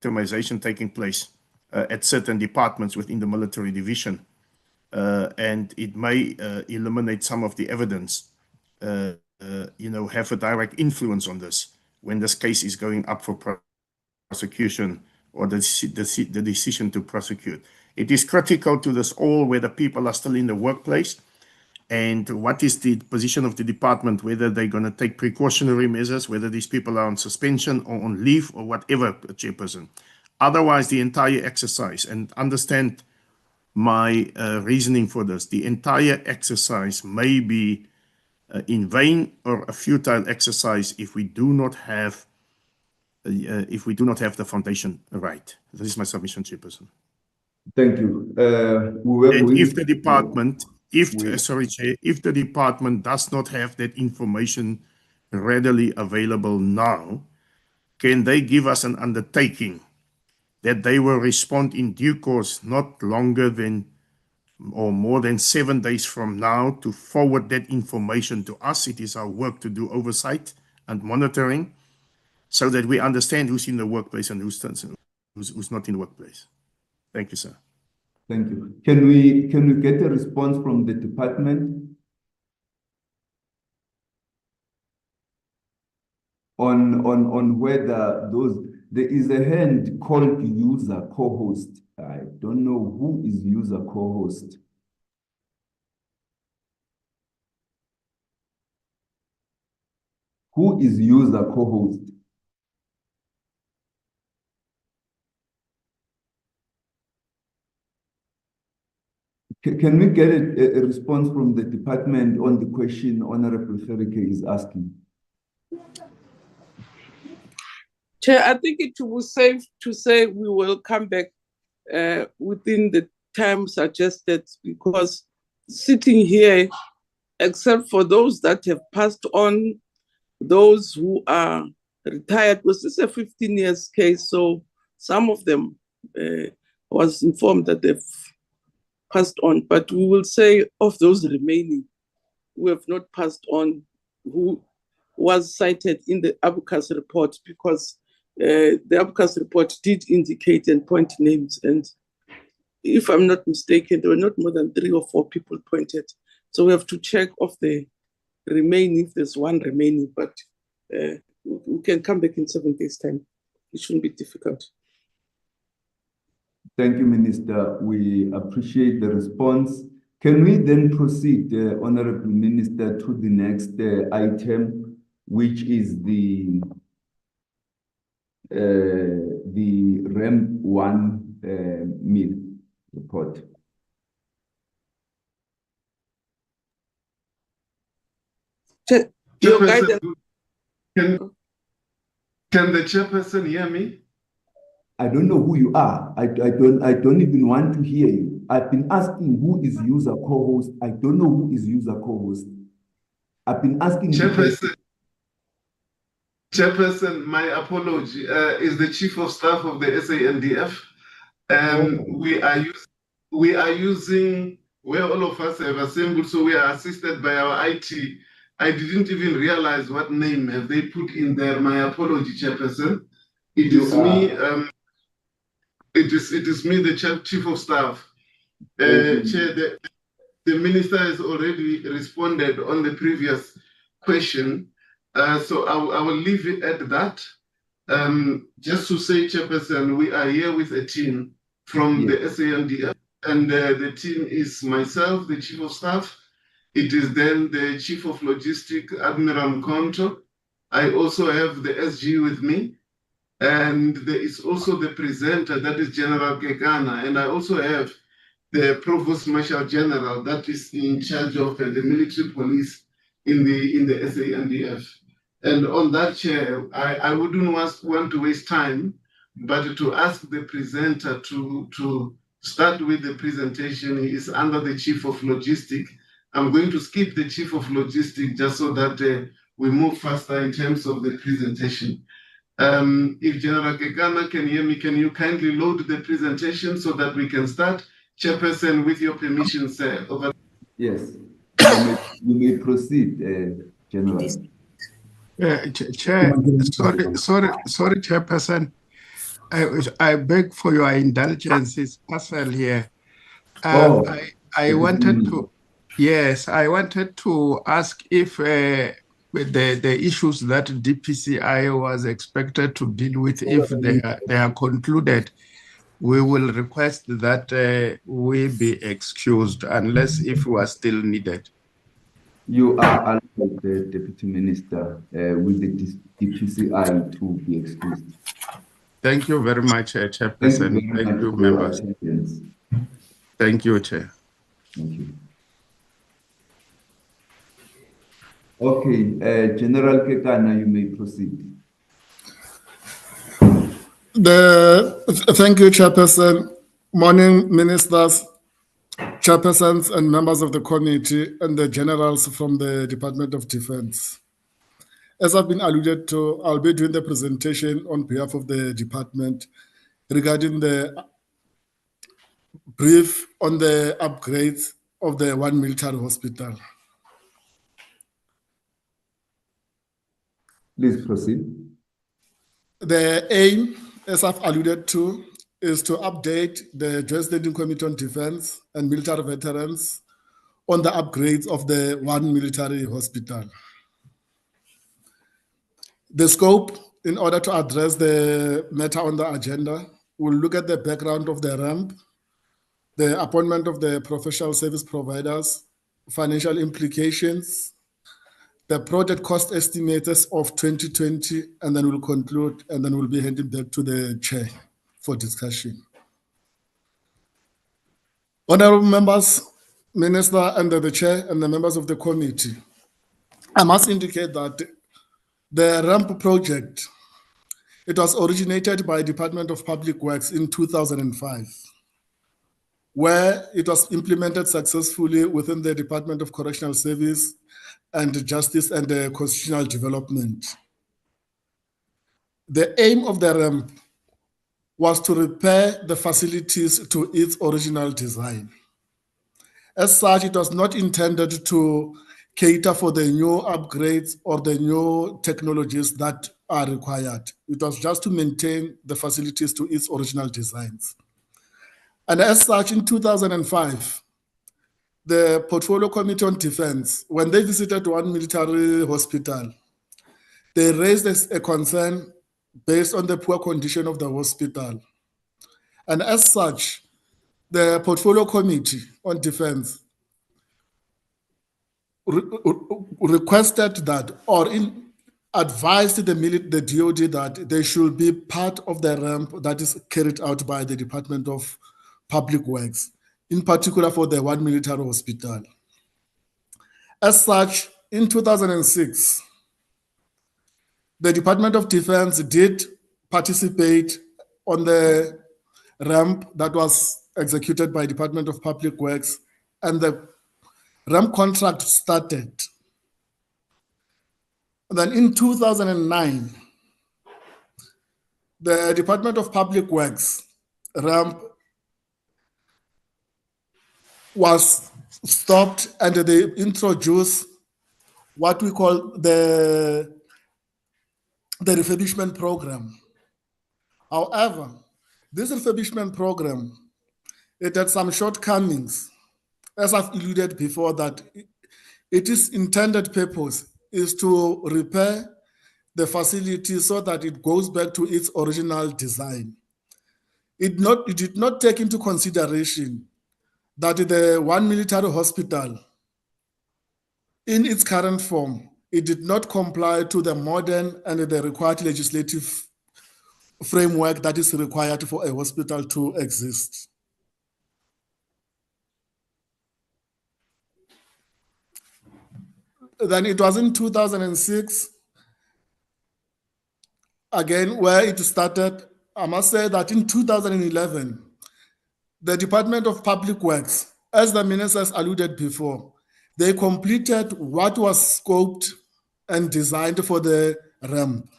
victimization taking place at certain departments within the military division. And it may eliminate some of the evidence, have a direct influence on this when this case is going up for prosecution or the decision to prosecute. It is critical to this all whether people are still in the workplace and what is the position of the department, whether they're going to take precautionary measures, whether these people are on suspension or on leave or whatever, Chairperson. Otherwise, the entire exercise, and understand my reasoning for this, the entire exercise may be in vain or a futile exercise if we do not have the foundation right. This is my submission, Chairperson. Thank you. And if the department, if the department does not have that information readily available now, can they give us an undertaking that they will respond in due course, not longer than or more than 7 days from now, to forward that information to us? It is our work to do oversight and monitoring so that we understand who's in the workplace and who's not. who's not in the workplace. Thank you, sir. Thank you. Can we get a response from the department on whether there is a hand called user co-host. I don't know who is user co-host. Who is user co-host? Can we get a response from the department on the question Honorable Ferike is asking? Chair, I think it was safe to say we will come back within the time suggested, because sitting here, except for those that have passed on, those who are retired, because this is a 15 years case, so some of them was informed that they've passed on, but we will say of those remaining who have not passed on, who was cited in the ABUCAS report, because the ABUCAS report did indicate and point names, and if I'm not mistaken, there were not more than 3 or 4 people pointed. So we have to check of the remaining, if there's one remaining, but we can come back in 7 days' time. It shouldn't be difficult. Thank you, Minister. We appreciate the response. Can we then proceed, Honorable Minister, to the next item, which is the RAM 1 mill report? Your guidance. Can the chairperson hear me? I don't know who you are. I don't even want to hear you. I've been asking who is user co-host. I don't know who is user co-host. I've been asking Chairperson, my apology, is the Chief of Staff of the SANDF. We are using where all of us have assembled, so we are assisted by our IT. I didn't even realize what name have they put in there. My apology, Chairperson. It is me. It is me, the Chief of Staff. Chair, the Minister has already responded on the previous question, so I will leave it at that. Just to say, Chairperson, we are here with a team from the SANDF, and the team is myself, the Chief of Staff. It is then the Chief of Logistics, Admiral Mkonto. I also have the SG with me. And there is also the presenter, that is General Kekana. And I also have the Provost Marshal General, that is in charge of the military police in the SANDF. And on that, Chair, I wouldn't want to waste time, but to ask the presenter to start with the presentation. He is under the Chief of Logistics. I'm going to skip the Chief of Logistics just so that we move faster in terms of the presentation. If General Kekana can hear me, can you kindly load the presentation so that we can start? Chairperson, with your permission, sir. Over. Yes, you may proceed, General. Chair, sorry, Chairperson. I beg for your indulgence. It's Pascal here. I wanted to, yes, I wanted to ask if the issues that DPCI was expected to deal with, if they are concluded, we will request that we be excused unless if we are still needed. You are allowed, the Deputy Minister, with the DPCI to be excused. Thank you very much, Chairperson. Thank you, members. Thank you, Chair. Thank you. Okay, General Kekana, you may proceed. Thank you, Chairperson. Morning, ministers, chairpersons, and members of the committee, and the generals from the Department of Defense. As I've been alluded to, I'll be doing the presentation on behalf of the department regarding the brief on the upgrades of the 1 military hospital. Please proceed. The aim as I've alluded to, is to update the Joint Standing Committee on Defense and Military Veterans on the upgrades of the one military hospital. The scope, in order to address the matter on the agenda, will look at the background of the ramp, the appointment of the professional service providers, financial implications, the project cost estimates of 2020, and then we'll conclude, and then we'll be handing back to the chair for discussion. Honorable members, Minister, and the chair, and the members of the committee, I must indicate that the ramp project, it was originated by Department of Public Works in 2005, where it was implemented successfully within the Department of Correctional Service and Justice and Constitutional Development. The aim of the ramp was to repair the facilities to its original design. As such, it was not intended to cater for the new upgrades or the new technologies that are required. It was just to maintain the facilities to its original designs. And as such, in 2005, the Portfolio Committee on Defense, when they visited one military hospital, they raised a concern based on the poor condition of the hospital. And as such, the Portfolio Committee on Defense requested that, or advised the DOD that they should be part of the ramp that is carried out by the Department of Public Works, in particular for the one military hospital. As such, in 2006, the Department of Defense did participate on the ramp that was executed by Department of Public Works, and the ramp contract started. And then in 2009, the Department of Public Works ramp was stopped, and they introduced what we call the refurbishment program. However, this refurbishment program, it had some shortcomings. As I've alluded before, that its intended purpose is to repair the facility so that it goes back to its original design. It did not take into consideration that the one military hospital, in its current form, it did not comply to the modern and the required legislative framework that is required for a hospital to exist. Then it was in 2006, again, where it started. I must say that in 2011, the Department of Public Works, as the ministers alluded before, they completed what was scoped and designed for the ramp.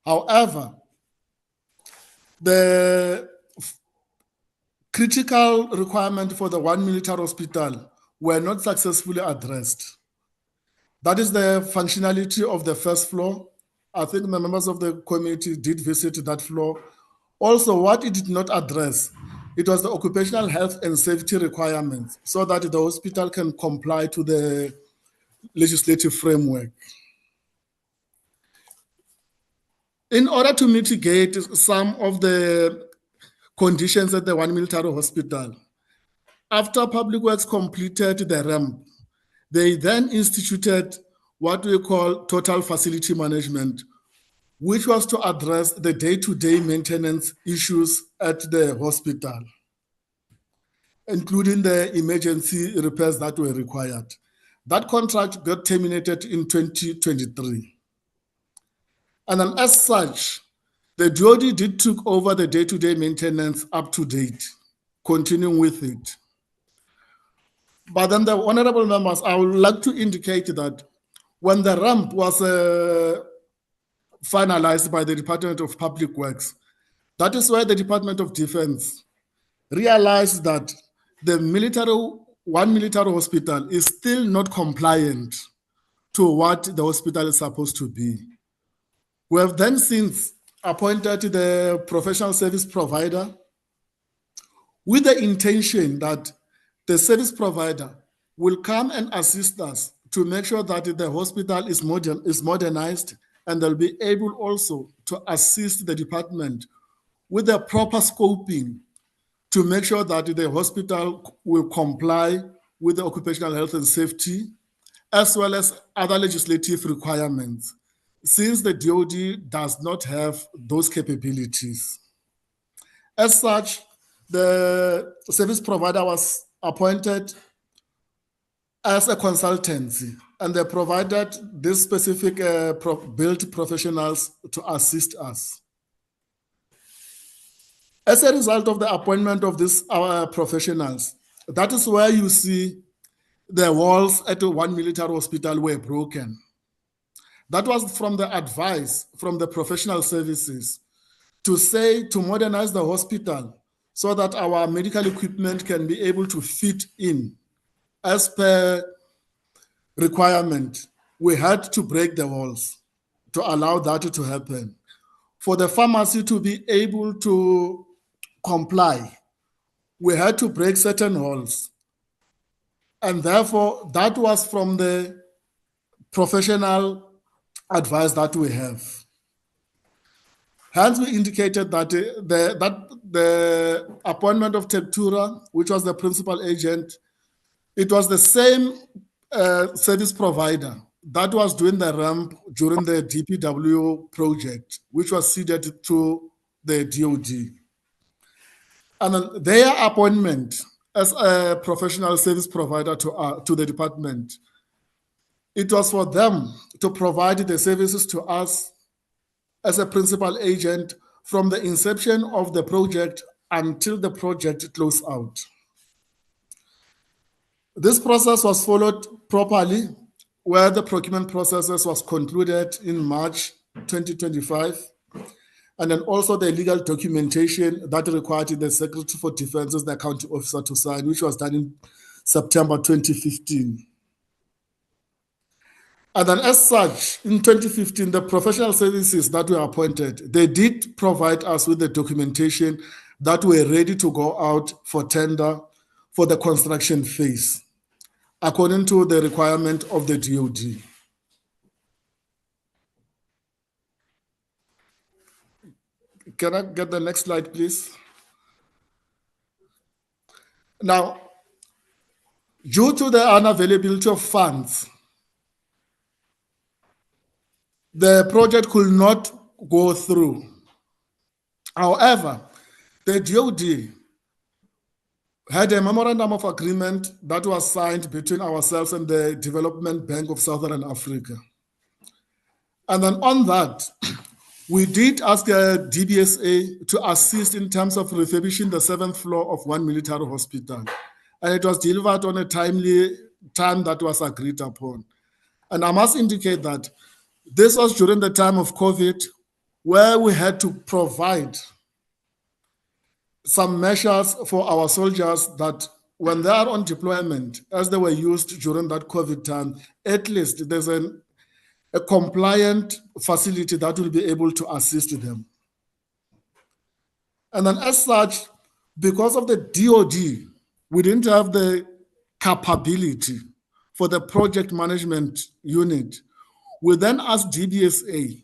However, the critical requirement for the one military hospital were not successfully addressed. That is the functionality of the first floor. I think the members of the committee did visit that floor. Also, what it did not address, it was the occupational health and safety requirements so that the hospital can comply to the legislative framework. In order to mitigate some of the conditions at the one military hospital, after Public Works completed the ramp, they then instituted what we call total facility management, which was to address the day-to-day maintenance issues at the hospital, including the emergency repairs that were required. That contract got terminated in 2023. And then as such, the DOD did took over the day-to-day maintenance up to date, continuing with it. But then the honorable members, I would like to indicate that when the ramp was finalized by the Department of Public Works, that is why the Department of Defense realized that the one military hospital is still not compliant to what the hospital is supposed to be. We have then since appointed the professional service provider with the intention that the service provider will come and assist us to make sure that the hospital is modernized, and they'll be able also to assist the department with the proper scoping to make sure that the hospital will comply with the occupational health and safety, as well as other legislative requirements, since the DoD does not have those capabilities. As such, the service provider was appointed as a consultancy, and they provided this specific built professionals to assist us. As a result of the appointment of these professionals, that is where you see the walls at one military hospital were broken. That was from the advice from the professional services to modernize the hospital so that our medical equipment can be able to fit in as per requirement. We had to break the walls to allow that to happen. For the pharmacy to be able to comply, we had to break certain walls. And therefore, that was from the professional advice that we have. Hence, we indicated that the appointment of Tektura, which was the principal agent, it was the same service provider that was doing the ramp during the DPW project, which was ceded to the DoD. And then their appointment as a professional service provider to the department, it was for them to provide the services to us as a principal agent from the inception of the project until the project closed out. This process was followed properly, where the procurement processes was concluded in March 2025, and then also the legal documentation that required the Secretary for Defense as the county officer to sign, which was done in September 2015. And then as such, in 2015, the professional services that were appointed, they did provide us with the documentation that were ready to go out for tender for the construction phase, according to the requirement of the DoD. Can I get the next slide, please? Now, due to the unavailability of funds, the project could not go through. However, the DoD had a memorandum of agreement that was signed between ourselves and the Development Bank of Southern Africa. And then on that, we did ask the DBSA to assist in terms of refurbishing the 7th floor of one military hospital. And it was delivered on a timely time that was agreed upon. And I must indicate that this was during the time of COVID, where we had to provide some measures for our soldiers that when they are on deployment, as they were used during that COVID time, at least there's a compliant facility that will be able to assist them. And then as such, because of the DoD, we didn't have the capability for the project management unit. We then asked DBSA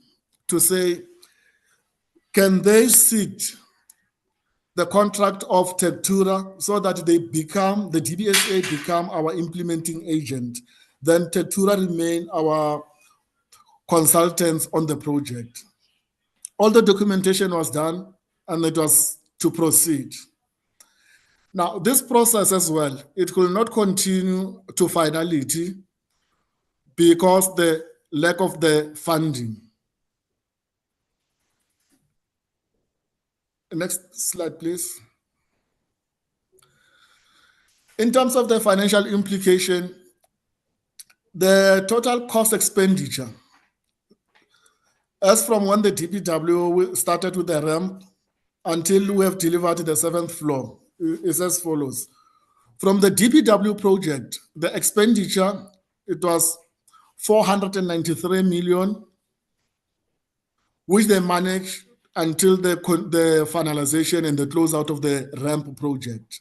to say, can they seat the contract of Tektura so that they become, the DBSA become our implementing agent, then Tektura remain our consultants on the project. All the documentation was done and it was to proceed. Now, this process as well, it will not continue to finality because the lack of the funding. Next slide, please. In terms of the financial implication, the total cost expenditure, as from when the DPW started with the ramp until we have delivered the 7th floor, is as follows. From the DPW project, the expenditure, it was 493 million, which they managed until the finalization and the closeout of the ramp project.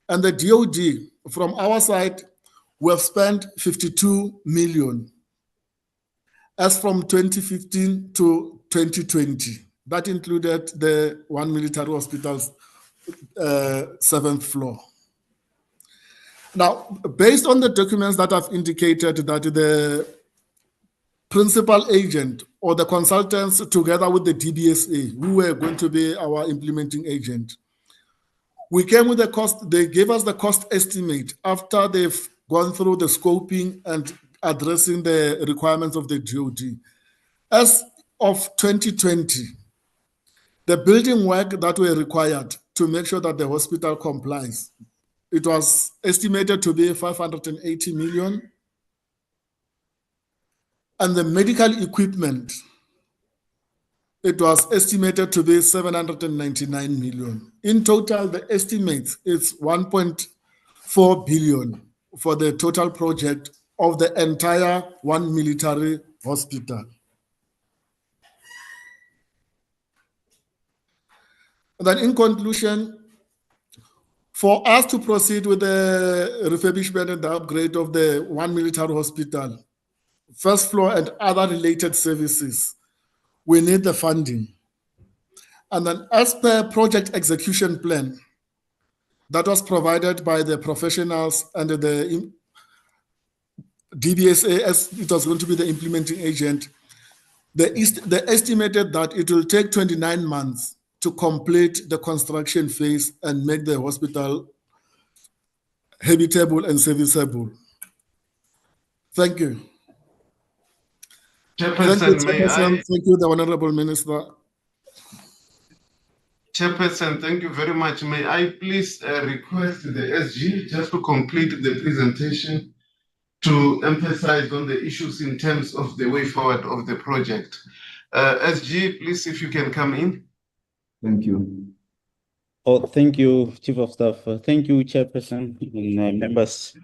And the DOD, from our side, we have spent 52 million as from 2015 to 2020. That included the one military hospital's 7th floor. Now, based on the documents that I've indicated that the principal agent or the consultants together with the DBSA, who were going to be our implementing agent, we came with the cost, they gave us the cost estimate after they've gone through the scoping and addressing the requirements of the DOD. As of 2020, the building work that were required to make sure that the hospital complies, it was estimated to be 580 million. And the medical equipment, it was estimated to be 799 million. In total, the estimate is 1.4 billion for the total project of the entire one military hospital. And then in conclusion, for us to proceed with the refurbishment and the upgrade of the one military hospital, first floor and other related services, we need the funding. And then as per project execution plan that was provided by the professionals and the DBSA, as it was going to be the implementing agent, they estimated that it will take 29 months to complete the construction phase and make the hospital habitable and serviceable. Thank you. Chairperson, may I? Thank you, the Honorable Minister. Chairperson, thank you very much. May I please request the SG just to complete the presentation to emphasize on the issues in terms of the way forward of the project. SG, please, if you can come in. Thank you. Oh, thank you, Chief of Staff. Thank you, Chairperson and members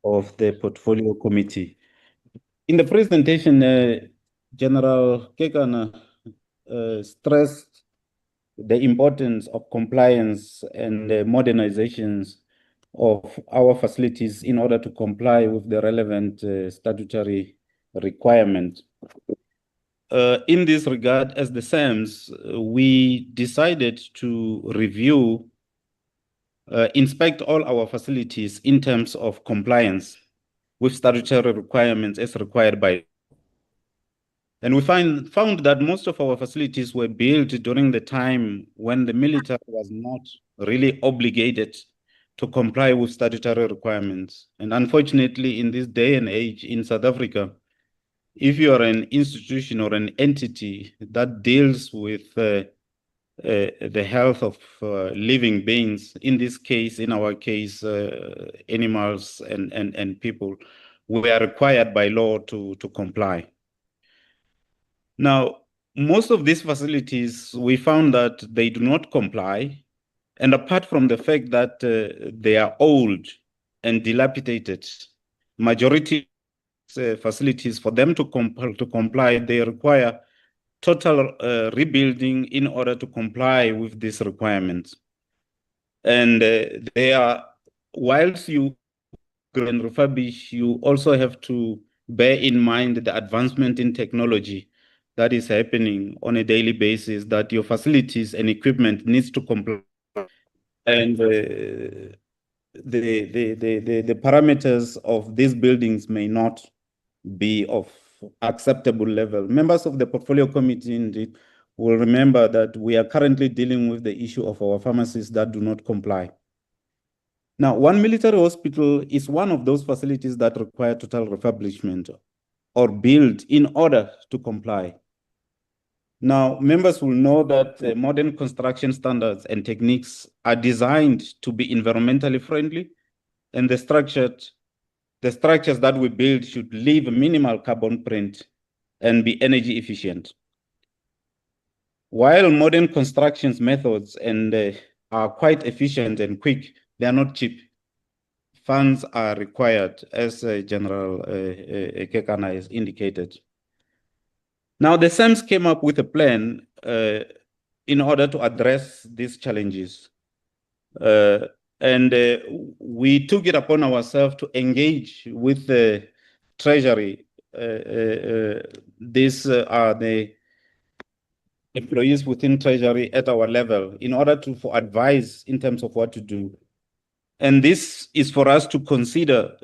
of the Portfolio Committee. In the presentation, General Kekana stressed the importance of compliance and modernizations of our facilities in order to comply with the relevant statutory requirement. In this regard, as the SAMS, we decided to review, inspect all our facilities in terms of compliance with statutory requirements as required by. And we found that most of our facilities were built during the time when the military was not really obligated to comply with statutory requirements. And unfortunately, in this day and age in South Africa, if you are an institution or an entity that deals with the health of living beings, in this case, in our case, animals and people, we are required by law to comply. Now, most of these facilities, we found that they do not comply. And apart from the fact that they are old and dilapidated, majority facilities, for them to comply, they require total rebuilding in order to comply with these requirements. And they are, whilst you can refurbish, you also have to bear in mind the advancement in technology that is happening on a daily basis, that your facilities and equipment needs to comply. And the parameters of these buildings may not be of acceptable level. Members of the Portfolio Committee indeed will remember that we are currently dealing with the issue of our pharmacies that do not comply. Now, one military hospital is one of those facilities that require total refurbishment or build in order to comply. Now, members will know that modern construction standards and techniques are designed to be environmentally friendly, and the structures that we build should leave a minimal carbon print and be energy efficient. While modern construction methods are quite efficient and quick, they are not cheap. Funds are required, as General Kekana has indicated. Now, the SAMS came up with a plan in order to address these challenges. And we took it upon ourselves to engage with the Treasury. These are the employees within Treasury at our level in order for advice in terms of what to do. And this is for us to consider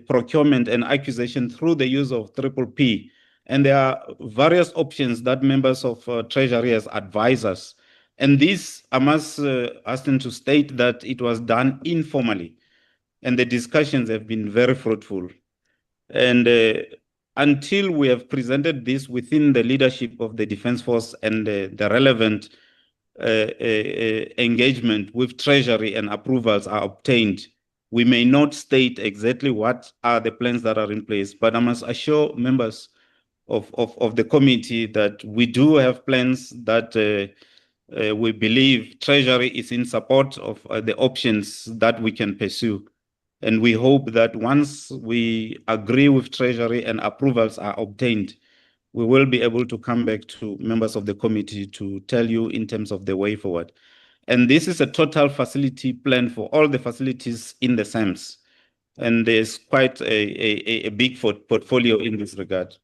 procurement and acquisition through the use of PPP. And there are various options that members of Treasury has advised us. And this, I must hasten to state that it was done informally. And the discussions have been very fruitful. And until we have presented this within the leadership of the Defence Force and the relevant engagement with Treasury and approvals are obtained, we may not state exactly what are the plans that are in place, but I must assure members of the committee that we do have plans that we believe Treasury is in support of the options that we can pursue. And we hope that once we agree with Treasury and approvals are obtained, we will be able to come back to members of the committee to tell you in terms of the way forward. And this is a total facility plan for all the facilities in the SAMS. And there's quite a big portfolio in this regard.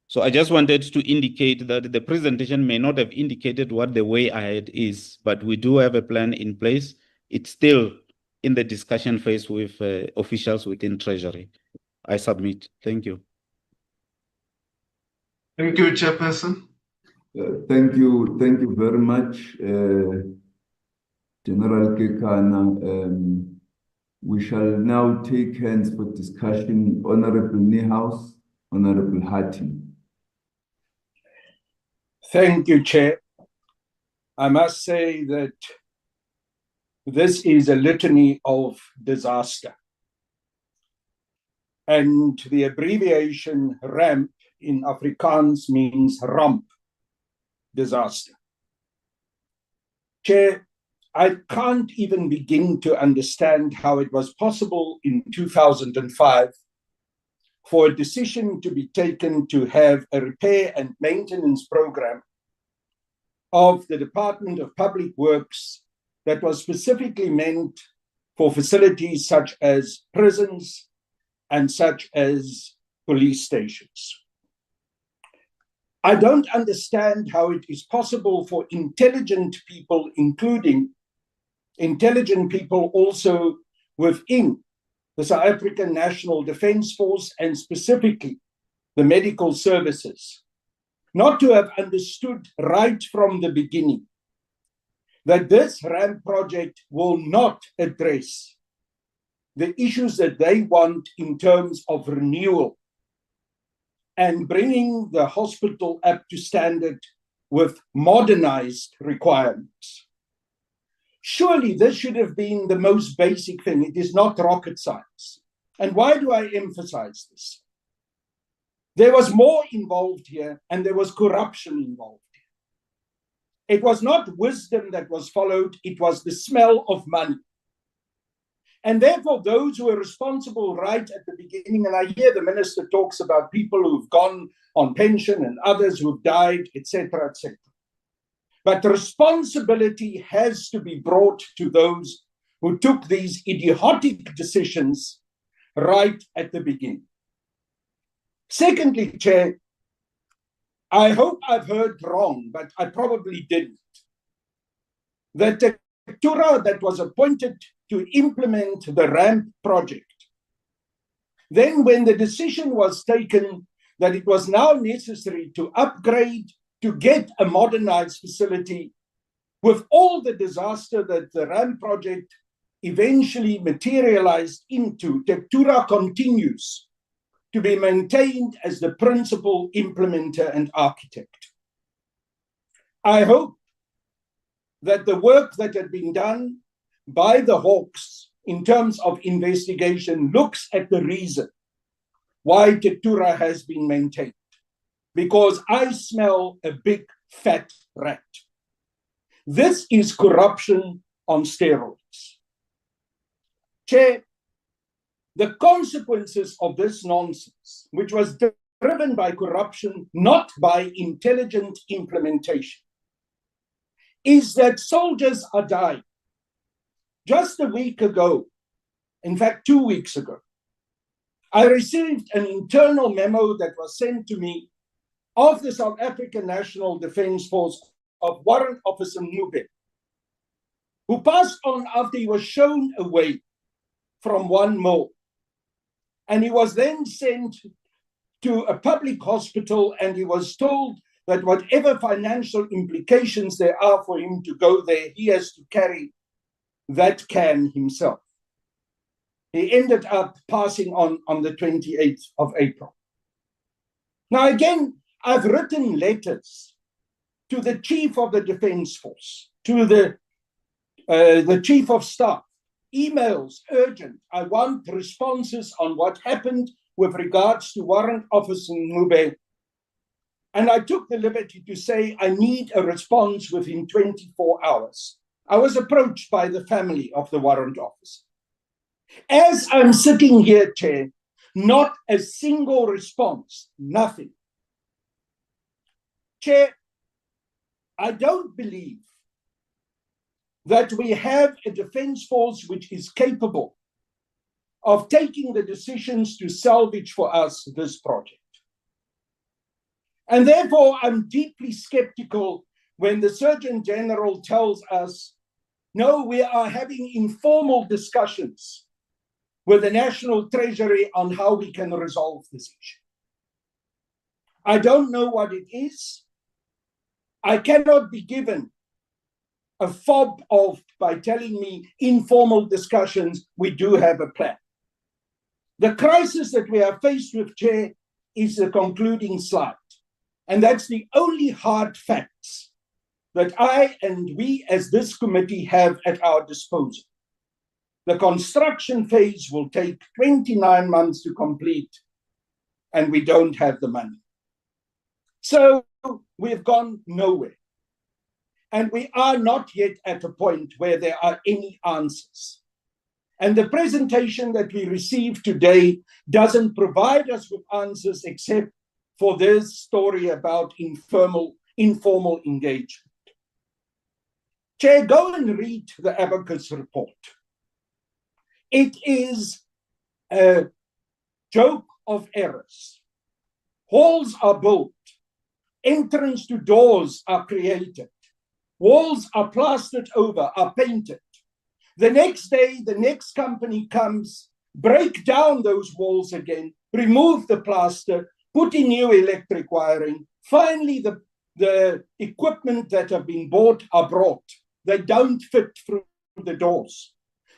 So I just wanted to indicate that the presentation may not have indicated what the way ahead is, but we do have a plan in place. It's still in the discussion phase with officials within Treasury. I submit. Thank you. Thank you, Chairperson. Thank you very much, General Kekana. We shall now take hands for discussion. Honorable Niehaus, Honorable Hattie. Thank you, Chair. I must say that this is a litany of disaster. And the abbreviation RAMP in Afrikaans means ramp, disaster. Chair, I can't even begin to understand how it was possible in 2005 for a decision to be taken to have a repair and maintenance program of the Department of Public Works that was specifically meant for facilities such as prisons and such as police stations. I don't understand how it is possible for intelligent people, including intelligent people also within the South African National Defence Force and specifically the medical services, not to have understood right from the beginning that this RAMP project will not address the issues that they want in terms of renewal and bringing the hospital up to standard with modernized requirements. Surely this should have been the most basic thing. It is not rocket science. And why do I emphasize this? There was more involved here, and there was corruption involved here. It was not wisdom that was followed, it was the smell of money. And therefore, those who were responsible right at the beginning, and I hear the minister talks about people who've gone on pension and others who've died, etc., etc. But responsibility has to be brought to those who took these idiotic decisions right at the beginning. Secondly, Chair, I hope I've heard wrong, but I probably didn't. That the Pretoria that was appointed to implement the RAMP project, then when the decision was taken that it was now necessary to upgrade, to get a modernized facility, with all the disaster that the RAMP project eventually materialized into, Pretoria continues to be maintained as the principal implementer and architect. I hope that the work that had been done by the Hawks in terms of investigation looks at the reason why Pretoria has been maintained. Because I smell a big fat rat. This is corruption on steroids. Chair, the consequences of this nonsense, which was driven by corruption, not by intelligent implementation, is that soldiers are dying. Just a week ago, in fact, 2 weeks ago, I received an internal memo that was sent to me of the South African National Defence Force of Warrant Officer Mube, who passed on after he was shown away from one mall. And he was then sent to a public hospital, and he was told that whatever financial implications there are for him to go there, he has to carry that can himself. He ended up passing on the 28th of April. Now, again, I've written letters to the Chief of the Defence Force, to the Chief of Staff, emails urgent. I want responses on what happened with regards to Warrant Officer Mube. And I took the liberty to say I need a response within 24 hours. I was approached by the family of the warrant officer. As I'm sitting here, Chair, not a single response, nothing. Chair, I don't believe that we have a defence force which is capable of taking the decisions to salvage for us this project. And therefore, I'm deeply skeptical when the Surgeon General tells us, no, we are having informal discussions with the National Treasury on how we can resolve this issue. I don't know what it is. I cannot be given a fob by telling me informal discussions, we do have a plan. The crisis that we are faced with, Chair, is the concluding slide. And that's the only hard facts that I and we as this committee have at our disposal. The construction phase will take 29 months to complete, and we don't have the money. So we've gone nowhere. And we are not yet at a point where there are any answers. And the presentation that we received today doesn't provide us with answers except for this story about informal engagement. Chair, go and read the Abacus report. It is a joke of errors. Halls are built, entrance to doors are created, walls are plastered over, are painted. The next day, the next company comes, break down those walls again, remove the plaster, put in new electric wiring. Finally, the equipment that have been bought are brought. They don't fit through the doors.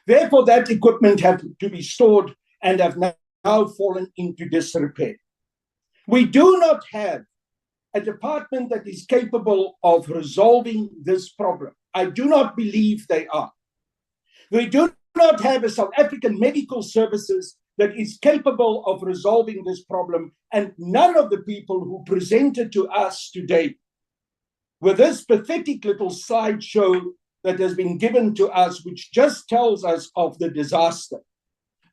Therefore, that equipment had to be stored and have now fallen into disrepair. We do not have a department that is capable of resolving this problem. I do not believe they are. We do not have a South African medical services that is capable of resolving this problem, and none of the people who presented to us today with this pathetic little slideshow that has been given to us, which just tells us of the disaster,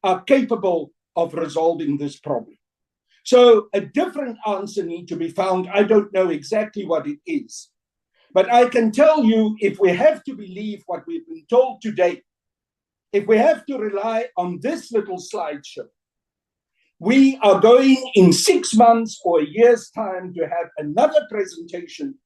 are capable of resolving this problem. So a different answer needs to be found. I don't know exactly what it is, but I can tell you, if we have to believe what we've been told today, if we have to rely on this little slideshow, we are going in 6 months or a year's time to have another presentation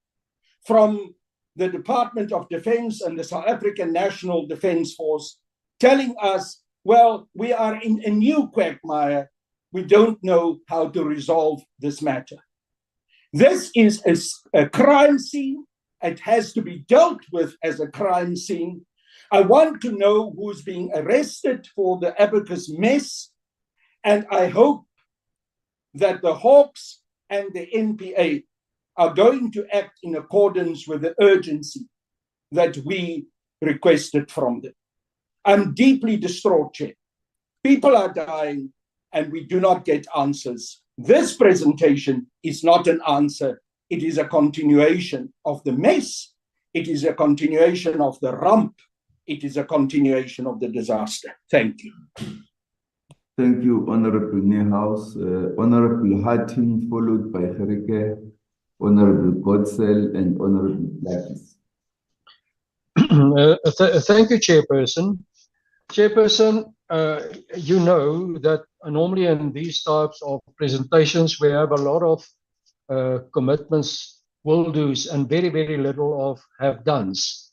from the Department of Defense and the South African National Defence Force telling us, well, we are in a new quagmire. We don't know how to resolve this matter. This is a crime scene. It has to be dealt with as a crime scene. I want to know who's being arrested for the Abacus mess, and I hope that the Hawks and the NPA are going to act in accordance with the urgency that we requested from them. I'm deeply distraught, Chair. People are dying, and we do not get answers. This presentation is not an answer. It is a continuation of the mess. It is a continuation of the rump. It is a continuation of the disaster. Thank you. Thank you, Honorable Niehaus. Honorable Harting, followed by Gerike, Honorable Godsell, and Honorable Blackies. Thank you, Chairperson. Chairperson, you know that normally in these types of presentations, we have a lot of commitments, will do's, and very, very little of have done's.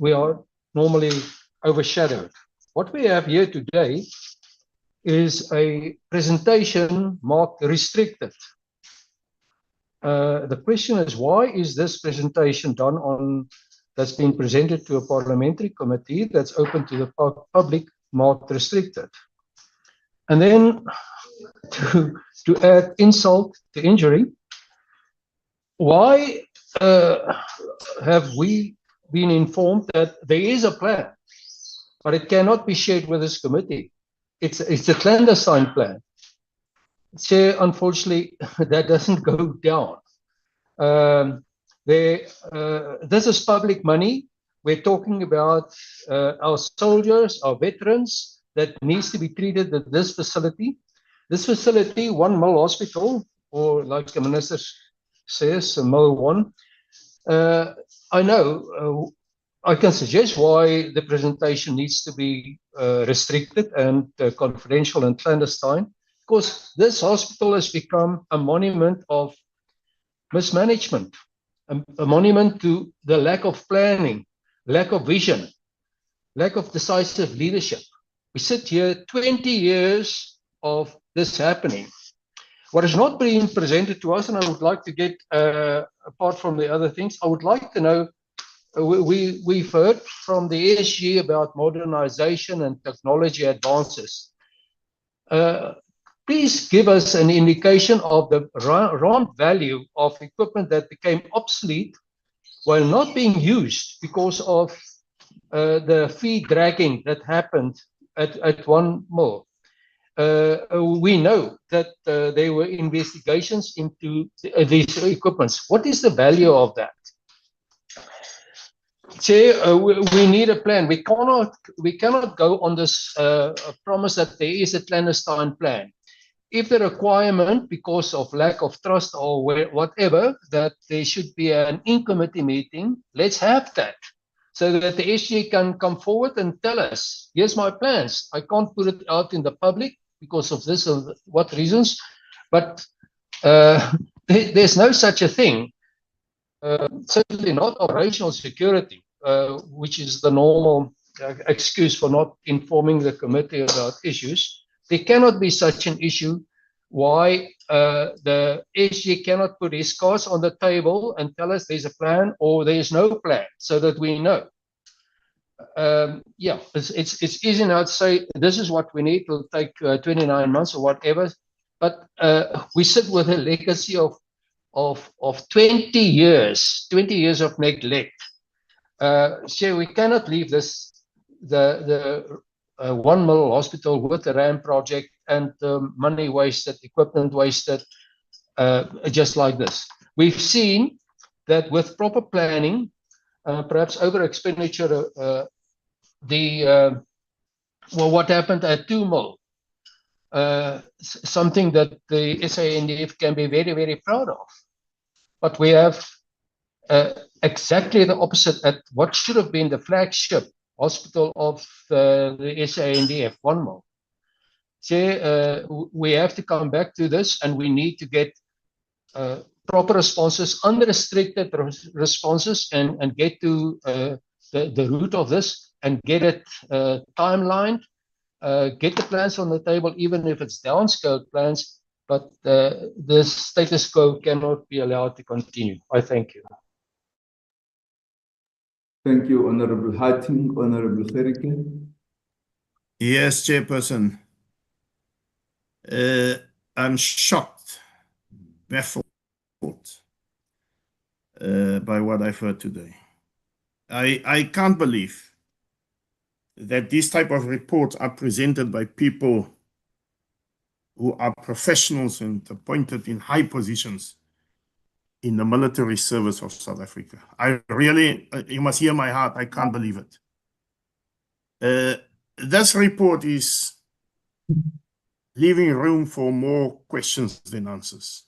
We are normally overshadowed. What we have here today is a presentation marked restricted. The question is, why is this presentation done on that's been presented to a parliamentary committee that's open to the public marked restricted? And then to add insult to injury, why have we been informed that there is a plan, but it cannot be shared with this committee? It's a clandestine plan. Chair, unfortunately, that doesn't go down. This is public money. We're talking about our soldiers, our veterans that needs to be treated at this facility. This facility, 1 mil hospital, or like the minister says, a mil 1. I know I can suggest why the presentation needs to be restricted and confidential and clandestine, because this hospital has become a monument of mismanagement, a monument to the lack of planning, lack of vision, lack of decisive leadership. We sit here 20 years of this happening. What is not being presented to us, and I would like to get, apart from the other things, I would like to know, we've heard from the ESG about modernization and technology advances. Please give us an indication of the rand value of equipment that became obsolete while not being used because of the fee dragging that happened at 1 mil. We know that there were investigations into these equipments. What is the value of that? Chair, we need a plan. We cannot go on this promise that there is a clandestine plan. If the requirement, because of lack of trust or whatever, that there should be an in-committee meeting, let's have that, so that the SG can come forward and tell us, here's my plans. I can't put it out in the public because of this or what reasons, but there's no such a thing. Certainly not operational security, which is the normal excuse for not informing the committee about issues. There cannot be such an issue why the SG cannot put his cards on the table and tell us there's a plan or there's no plan, so that we know. Yeah, it's easy now to say this is what we need. It'll take 29 months or whatever, but we sit with a legacy of 20 years of neglect. So we cannot leave this the 1 mil hospital with the RAM project and money wasted, equipment wasted, just like this. We've seen that with proper planning, perhaps over expenditure, what happened at 2 mil, something that the SANDF can be very, very proud of. But we have exactly the opposite at what should have been the flagship hospital of the SANDF, 1 mil. So we have to come back to this, and we need to get proper responses, unrestricted responses, and get to the root of this and get it timelined, get the plans on the table, even if it's downscaled plans, but the status quo cannot be allowed to continue. I thank you. Thank you, Honorable Harting. Honorable Gerike. Yes, Chairperson. I'm shocked, baffled by what I've heard today. I can't believe that these type of reports are presented by people who are professionals and appointed in high positions in the military service of South Africa. I really, you must hear my heart, I can't believe it. This report is leaving room for more questions than answers.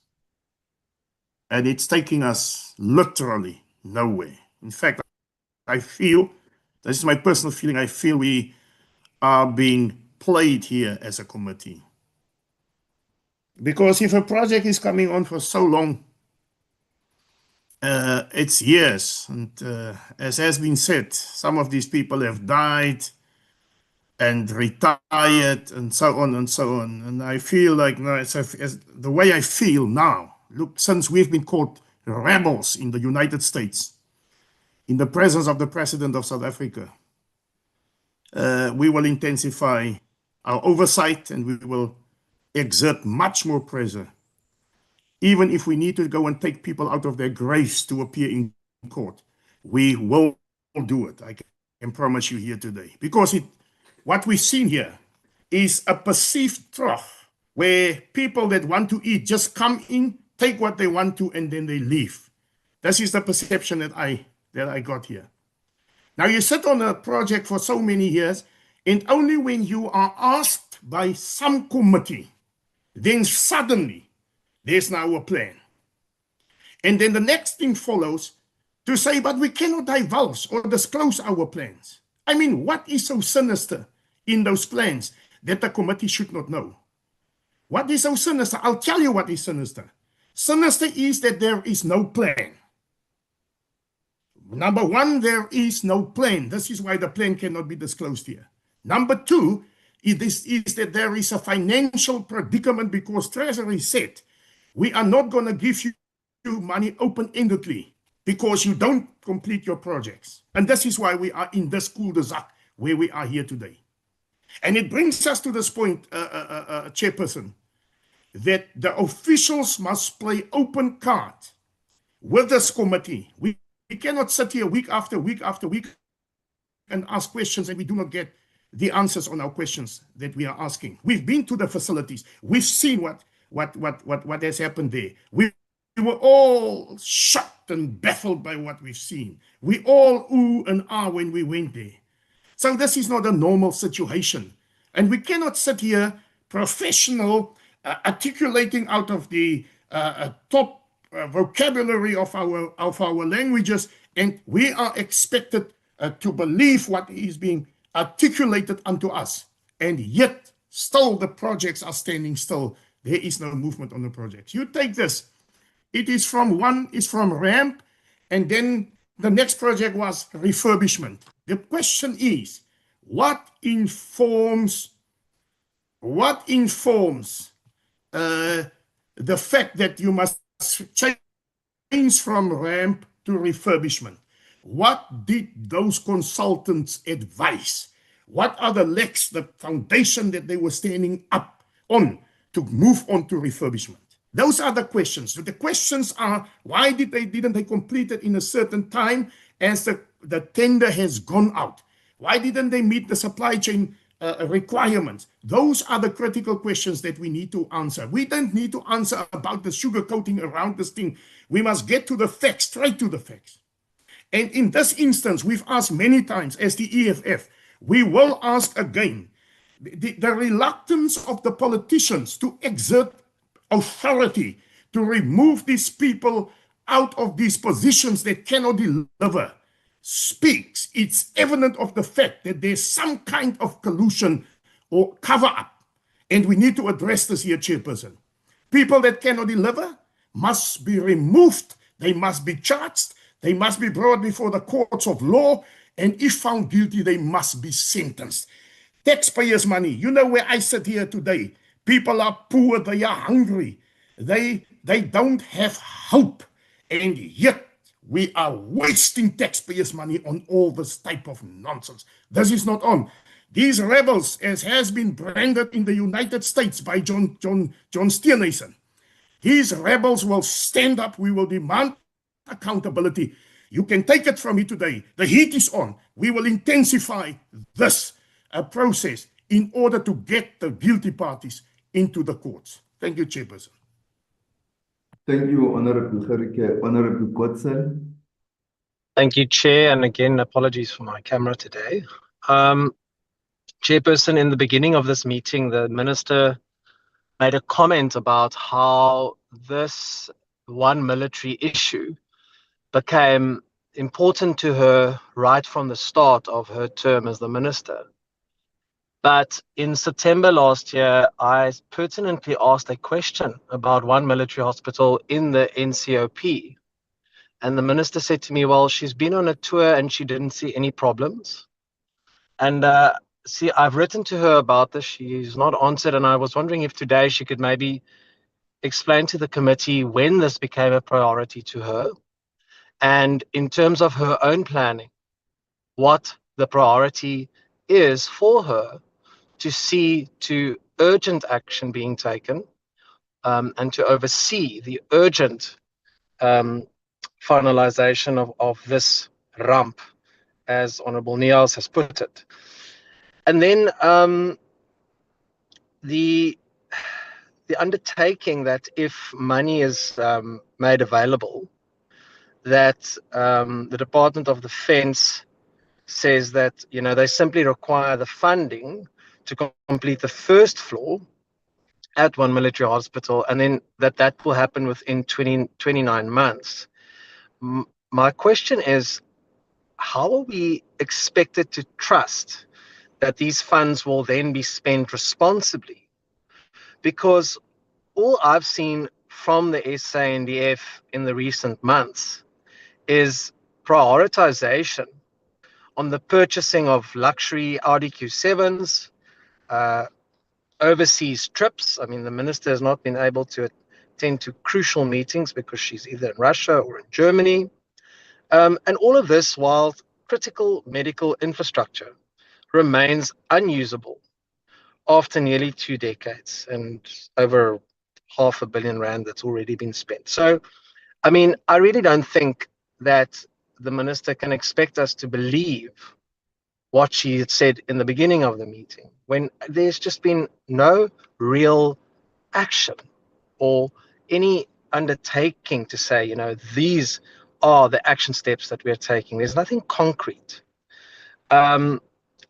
And it's taking us literally nowhere. In fact, I feel, this is my personal feeling, I feel we are being played here as a committee. Because if a project is coming on for so long, it's years. And as has been said, some of these people have died and retired and so on and so on. And I feel like now, the way I feel now, look, since we've been called rebels in the United States, in the presence of the President of South Africa, we will intensify our oversight and we will exert much more pressure. Even if we need to go and take people out of their graves to appear in court, we will do it. I can promise you here today. Because what we've seen here is a perceived trough where people that want to eat just come in, take what they want to, and then they leave. This is the perception that I got here. Now, you sit on a project for so many years, and only when you are asked by some committee, then suddenly there's now a plan. And then the next thing follows to say, but we cannot divulge or disclose our plans. I mean, what is so sinister in those plans that the committee should not know? What is so sinister? I'll tell you what is sinister. Sinister is that there is no plan. Number one, there is no plan. This is why the plan cannot be disclosed here. Number two, is that there is a financial predicament because Treasury said, we are not going to give you money open-endedly because you don't complete your projects. And this is why we are in this cul-de-sac where we are here today. And it brings us to this point, Chairperson, that the officials must play open card with this committee. We cannot sit here week after week after week and ask questions and we do not get the answers on our questions that we are asking. We've been to the facilities. We've seen what has happened there. We were all shocked and baffled by what we've seen. We all ooh and ah when we went there. So this is not a normal situation. And we cannot sit here professional, articulating out of the top vocabulary of our languages, and we are expected to believe what is being articulated unto us, and yet still the projects are standing still. There is no movement on the projects. You take this, it is from ramp, and then the next project was refurbishment. The question is, what informs the fact that you must change from ramp to refurbishment? What did those consultants advise? What are the legs, the foundation that they were standing up on to move on to refurbishment? Those are the questions. So the questions are, why didn't they complete it in a certain time as the tender has gone out? Why didn't they meet the supply chain requirements? Those are the critical questions that we need to answer. We don't need to answer about the sugar coating around this thing. We must get to the facts, straight to the facts. And in this instance, we've asked many times as the EFF, we will ask again, the reluctance of the politicians to exert authority to remove these people out of these positions that cannot deliver speaks. It's evident of the fact that there's some kind of collusion or cover up. And we need to address this here, Chairperson. People that cannot deliver must be removed. They must be charged. They must be brought before the courts of law, and if found guilty, they must be sentenced. Taxpayers' money. You know where I sit here today. People are poor, they are hungry. They don't have hope, and yet we are wasting taxpayers' money on all this type of nonsense. This is not on. These rebels, as has been branded in the United States by John Steenhuisen, these rebels will stand up. We will demand accountability. You can take it from me today. The heat is on. We will intensify this process in order to get the guilty parties into the courts. Thank you, Chairperson. Thank you, Honorable Gerike. Honorable Godson. Thank you, Chair, and again, apologies for my camera today. Chairperson, in the beginning of this meeting, the Minister made a comment about how this one military issue became important to her right from the start of her term as the minister. But in September last year, I pertinently asked a question about one military hospital in the NCOP. And the minister said to me, well, she's been on a tour and she didn't see any problems. And see, I've written to her about this. She's not answered. And I was wondering if today she could maybe explain to the committee when this became a priority to her. And in terms of her own planning, what the priority is for her to see to urgent action being taken and to oversee the urgent finalization of this ramp, as Honorable Niels has put it. And then the undertaking that if money is made available, that the Department of Defense says that, you know, they simply require the funding to complete the first floor at one military hospital, and then that will happen within 29 months. My question is, how are we expected to trust that these funds will then be spent responsibly? Because all I've seen from the SANDF in the recent months is prioritization on the purchasing of luxury Audi Q7s, overseas trips. I mean, the minister has not been able to attend to crucial meetings because she's either in Russia or in Germany. And all of this while critical medical infrastructure remains unusable after nearly 2 decades and over R500 million that's already been spent. So, I mean, I really don't think that the minister can expect us to believe what she had said in the beginning of the meeting, when there's just been no real action or any undertaking to say, you know, these are the action steps that we're taking. There's nothing concrete. And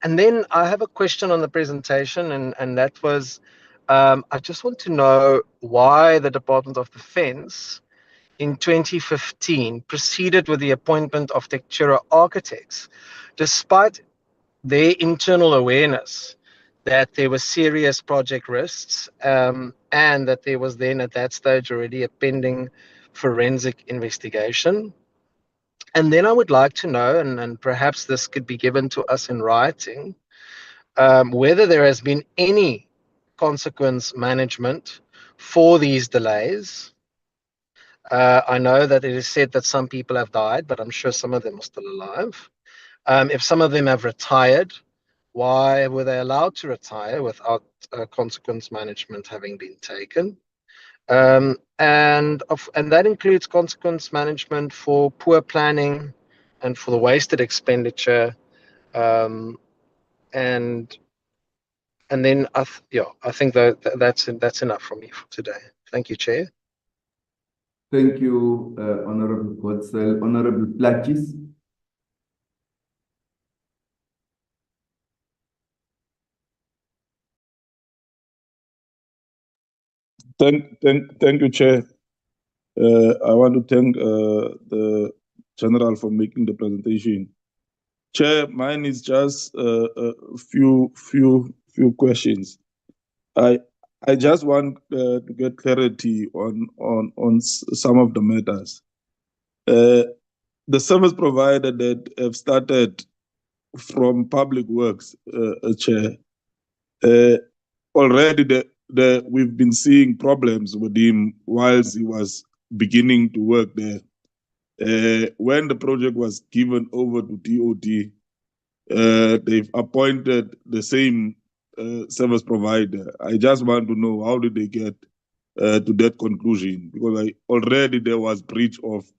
then I have a question on the presentation, and that was, I just want to know why the Department of Defense in 2015 proceeded with the appointment of Tektura architects, despite their internal awareness that there were serious project risks and that there was then at that stage already a pending forensic investigation. And then I would like to know, and perhaps this could be given to us in writing, whether there has been any consequence management for these delays. I know that it is said that some people have died, but I'm sure some of them are still alive. If some of them have retired, why were they allowed to retire without consequence management having been taken? And that includes consequence management for poor planning and for the wasted expenditure. And then I think that's enough from me for today. Thank you, Chair. Thank you, Honorable Godsell. Honorable Plakis. Thank you, Chair. I want to thank the General for making the presentation. Chair, mine is just a few questions. I just want to get clarity on some of the matters. The service provider that have started from Public Works, Chair, already we've been seeing problems with him whilst he was beginning to work there. When the project was given over to DOD, they've appointed the same service provider. I just want to know, how did they get to that conclusion? Because already there was breach of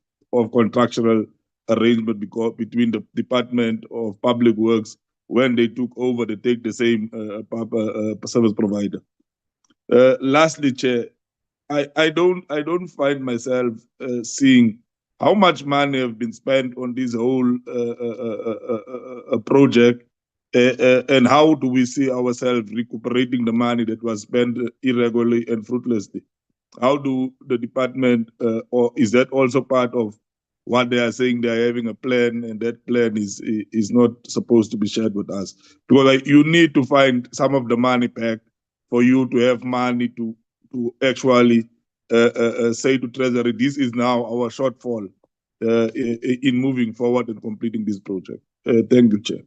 contractual arrangement between the Department of Public Works. When they took over, they take the same service provider. Lastly, Chair, I don't find myself seeing how much money have been spent on this whole project, And how do we see ourselves recuperating the money that was spent irregularly and fruitlessly? How do the department, or is that also part of what they are saying? They are having a plan, and that plan is not supposed to be shared with us, because you need to find some of the money back for you to have money to actually say to Treasury, this is now our shortfall in moving forward and completing this project. Thank you, Chair.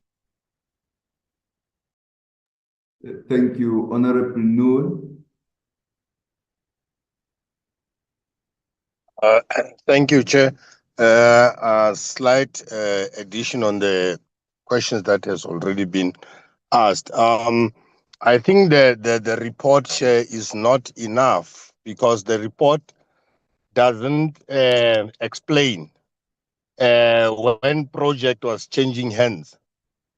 Thank you, Honorable Noor. Thank you, Chair. A slight addition on the questions that has already been asked. I think the report, Chair, is not enough because the report doesn't explain when project was changing hands,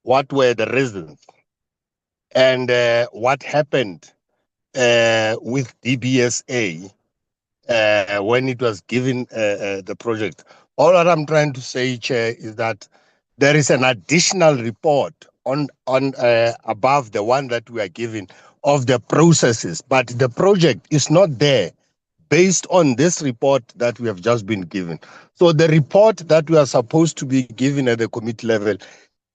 what were the reasons, and what happened with DBSA when it was given the project. All that I'm trying to say, Chair, is that there is an additional report on above the one that we are given of the processes, but the project is not there based on this report that we have just been given. So the report that we are supposed to be given at the committee level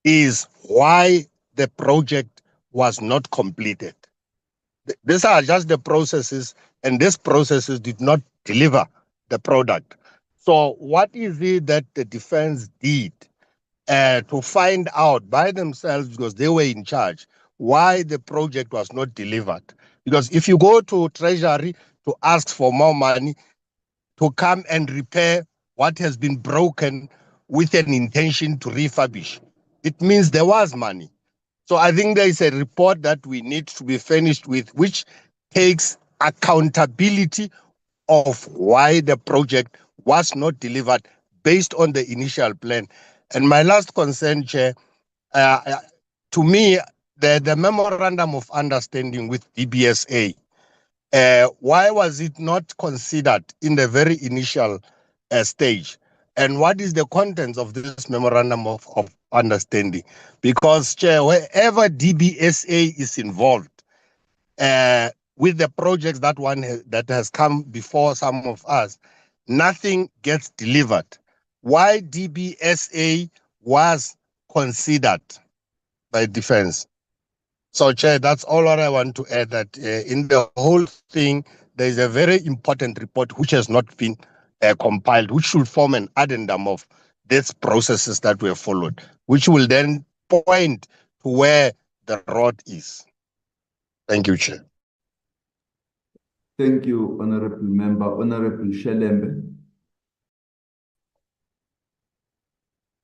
is why the project was not completed. These are just the processes, and these processes did not deliver the product. So what is it that the defense did to find out by themselves, because they were in charge, why the project was not delivered? Because if you go to Treasury to ask for more money to come and repair what has been broken with an intention to refurbish, it means there was money. So I think there is a report that we need to be finished with, which takes accountability of why the project was not delivered based on the initial plan. And my last concern, Chair, to me, the memorandum of understanding with DBSA, why was it not considered in the very initial stage? And what is the contents of this memorandum of understanding? Because, Chair, wherever DBSA is involved with the projects that has come before some of us, nothing gets delivered. Why DBSA was considered by defense? So, Chair, that's all what I want to add, that in the whole thing, there is a very important report which has not been compiled, which should form an addendum of these processes that were followed, which will then point to where the road is. Thank you, Chair. Thank you, Honorable Member. Honorable Shelembe.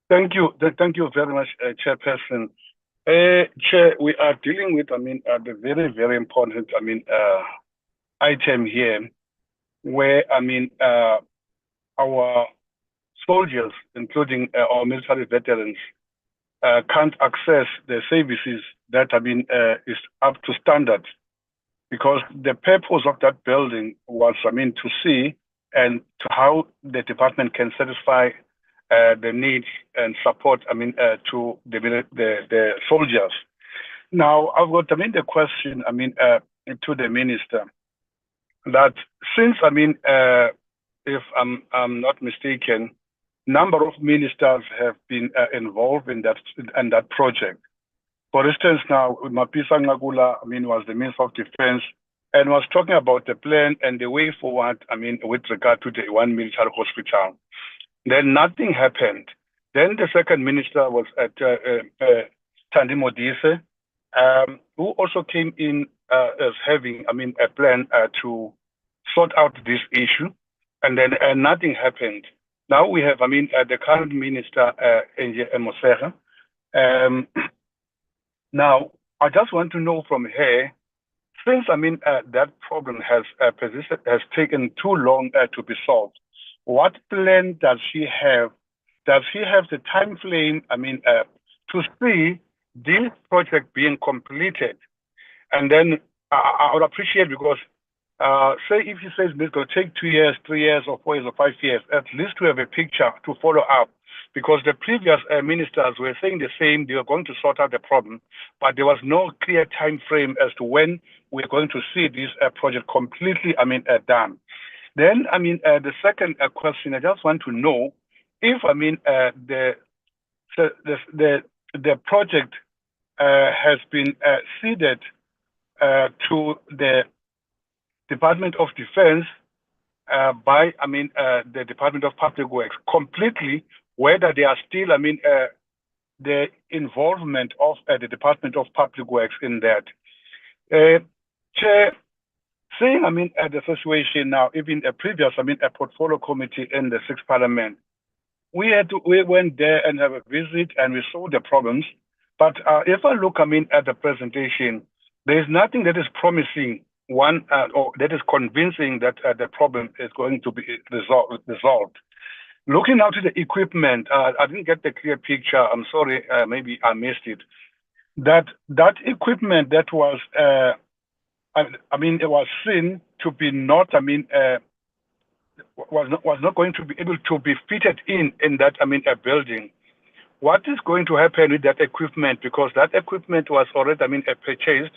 Thank you very much, Chairperson. Chair, we are dealing with, the very, very important, item here, where, our soldiers, including our military veterans, can't access the services that, is up to standard, because the purpose of that building was, to see and to how the department can satisfy the needs and support, to the soldiers. Now, I've got, the question, to the minister, that since, if I'm not mistaken, number of ministers have been involved in that project. For instance, now, Mapisa Ngagula, was the Minister of Defense and was talking about the plan and the way forward, with regard to the one military hospital. Then nothing happened. Then the second minister was at Thandi Modise, who also came in as having, a plan to sort out this issue, and then nothing happened. Now we have, the current minister, Enje Mosera. Now, I just want to know from her, since, that problem has persisted, has taken too long to be solved, what plan does she have? Does she have the time frame, to see this project being completed? And then I would appreciate, because say if she says this will take 2 years, 3 years, or 4 years, or 5 years, at least to have a picture to follow up. because the previous ministers were saying the same, they were going to sort out the problem, but there was no clear time frame as to when we're going to see this project completely, done. Then, the second question, I just want to know if, the project has been ceded to the Department of Defense by, the Department of Public Works completely, whether they are still, the involvement of the Department of Public Works in that. Chair, seeing, the situation now, even a previous, a portfolio committee in the 6th Parliament, we went there and have a visit and we saw the problems. But if I look, at the presentation, there is nothing that is promising or that is convincing that the problem is going to be resolved. Looking now to the equipment, I didn't get the clear picture. I'm sorry, maybe I missed it. That equipment that was, it was seen to be not, was not going to be able to be fitted in that, a building. What is going to happen with that equipment? Because that equipment was already, purchased.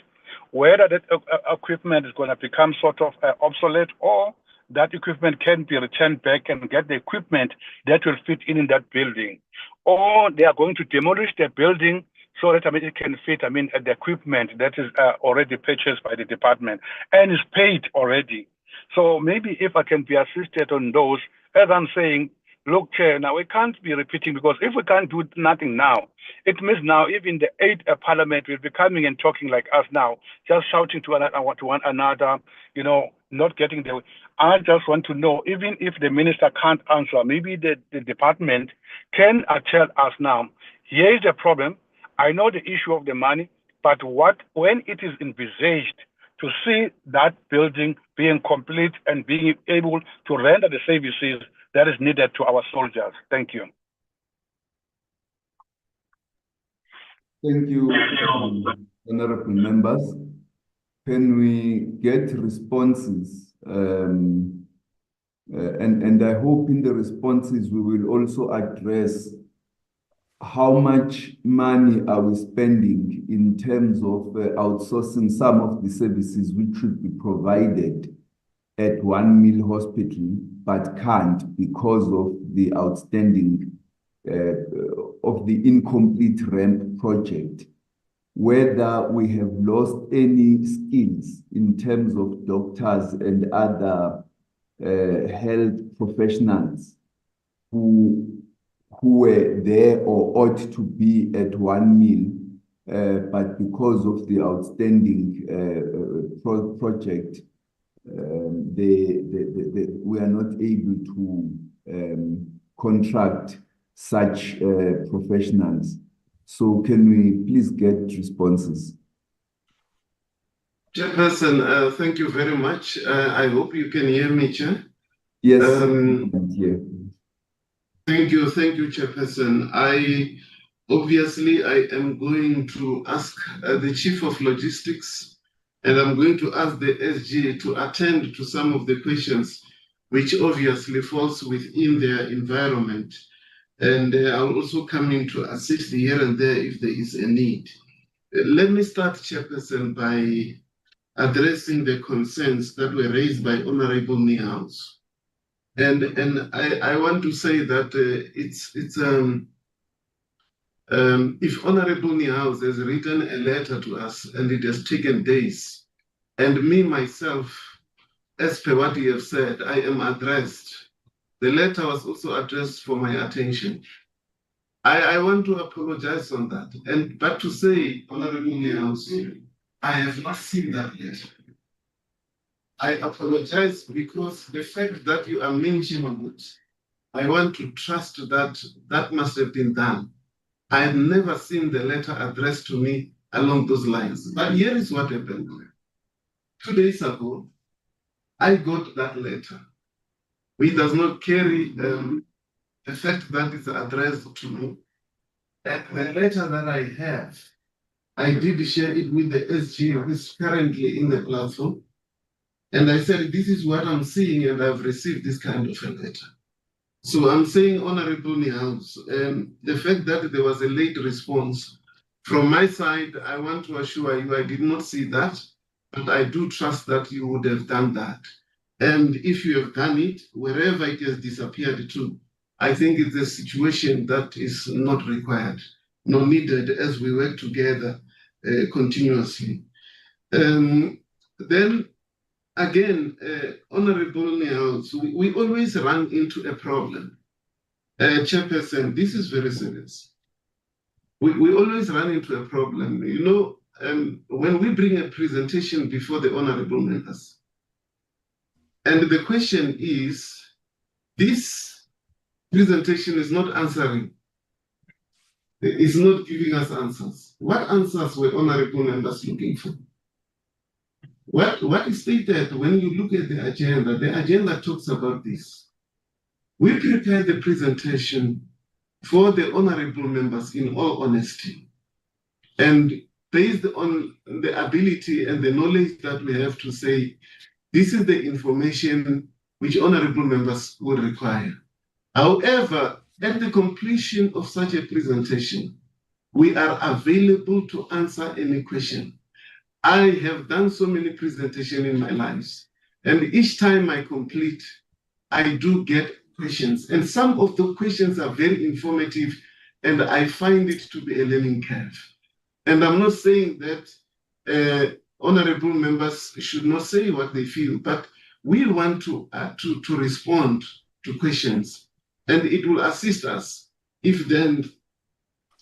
Whether that equipment is going to become sort of obsolete, or that equipment can be returned back and get the equipment that will fit in that building, or they are going to demolish the building so that it can fit the equipment that is already purchased by the department and is paid already. So maybe if I can be assisted on those, as I'm saying, look, Chair, now we can't be repeating, because if we can't do nothing now, it means now even the 8th Parliament will be coming and talking like us now, just shouting to one another, not getting the. I just want to know, even if the minister can't answer, maybe the department can tell us now, here is the problem. I know the issue of the money, but when it is envisaged to see that building being complete and being able to render the services that is needed to our soldiers. Thank you. Thank you, honorable members. Can we get responses? And I hope in the responses we will also address how much money are we spending in terms of outsourcing some of the services which should be provided at 1 Mill Hospital, but can't because of the outstanding of the incomplete ramp project. Whether we have lost any skills in terms of doctors and other health professionals who were there or ought to be at 1 Mill, but because of the outstanding project, we are not able to contract such professionals. So can we please get responses? Chairperson, thank you very much. I hope you can hear me, Chair. Yes. Thank you, Chairperson. I am going to ask the Chief of Logistics, and I'm going to ask the SG to attend to some of the questions which obviously falls within their environment. And I'm also coming to assist here and there if there is a need. Let me start, Chairperson, by addressing the concerns that were raised by Honorable Niehaus. And I want to say that if Honorable Niehaus has written a letter to us and it has taken days, and me myself, as per what you have said, I am addressed. The letter was also addressed for my attention. I want to apologize on that. But to say, Honorable Niehaus, I have not seen that letter. I apologize because the fact that you are mentioning it, I want to trust that that must have been done. I have never seen the letter addressed to me along those lines. But here is what happened. 2 days ago, I got that letter, which does not carry the fact that it's addressed to me. And the letter that I have, I did share it with the SG, who is currently in the platform. And I said, this is what I'm seeing, and I've received this kind of a letter. So I'm saying, Honorable Nihouse, the fact that there was a late response, from my side, I want to assure you I did not see that, but I do trust that you would have done that. And if you have done it, wherever it has disappeared to, I think it's a situation that is not required, nor needed as we work together continuously. Then again, Honorable Nihouse, we always run into a problem. Chairperson, this is very serious. We always run into a problem. You know, when we bring a presentation before the honorable members, and the question is, this presentation is not answering, it's not giving us answers. What answers were honorable members looking for? What is stated when you look at the agenda talks about this. We prepared the presentation for the honorable members in all honesty, and based on the ability and the knowledge that we have to say, this is the information which honorable members would require. However, at the completion of such a presentation, we are available to answer any question. I have done so many presentations in my life, and each time I complete, I do get questions, and some of the questions are very informative, and I find it to be a learning curve. And I'm not saying that honorable members should not say what they feel, but we want to respond to questions, and it will assist us if then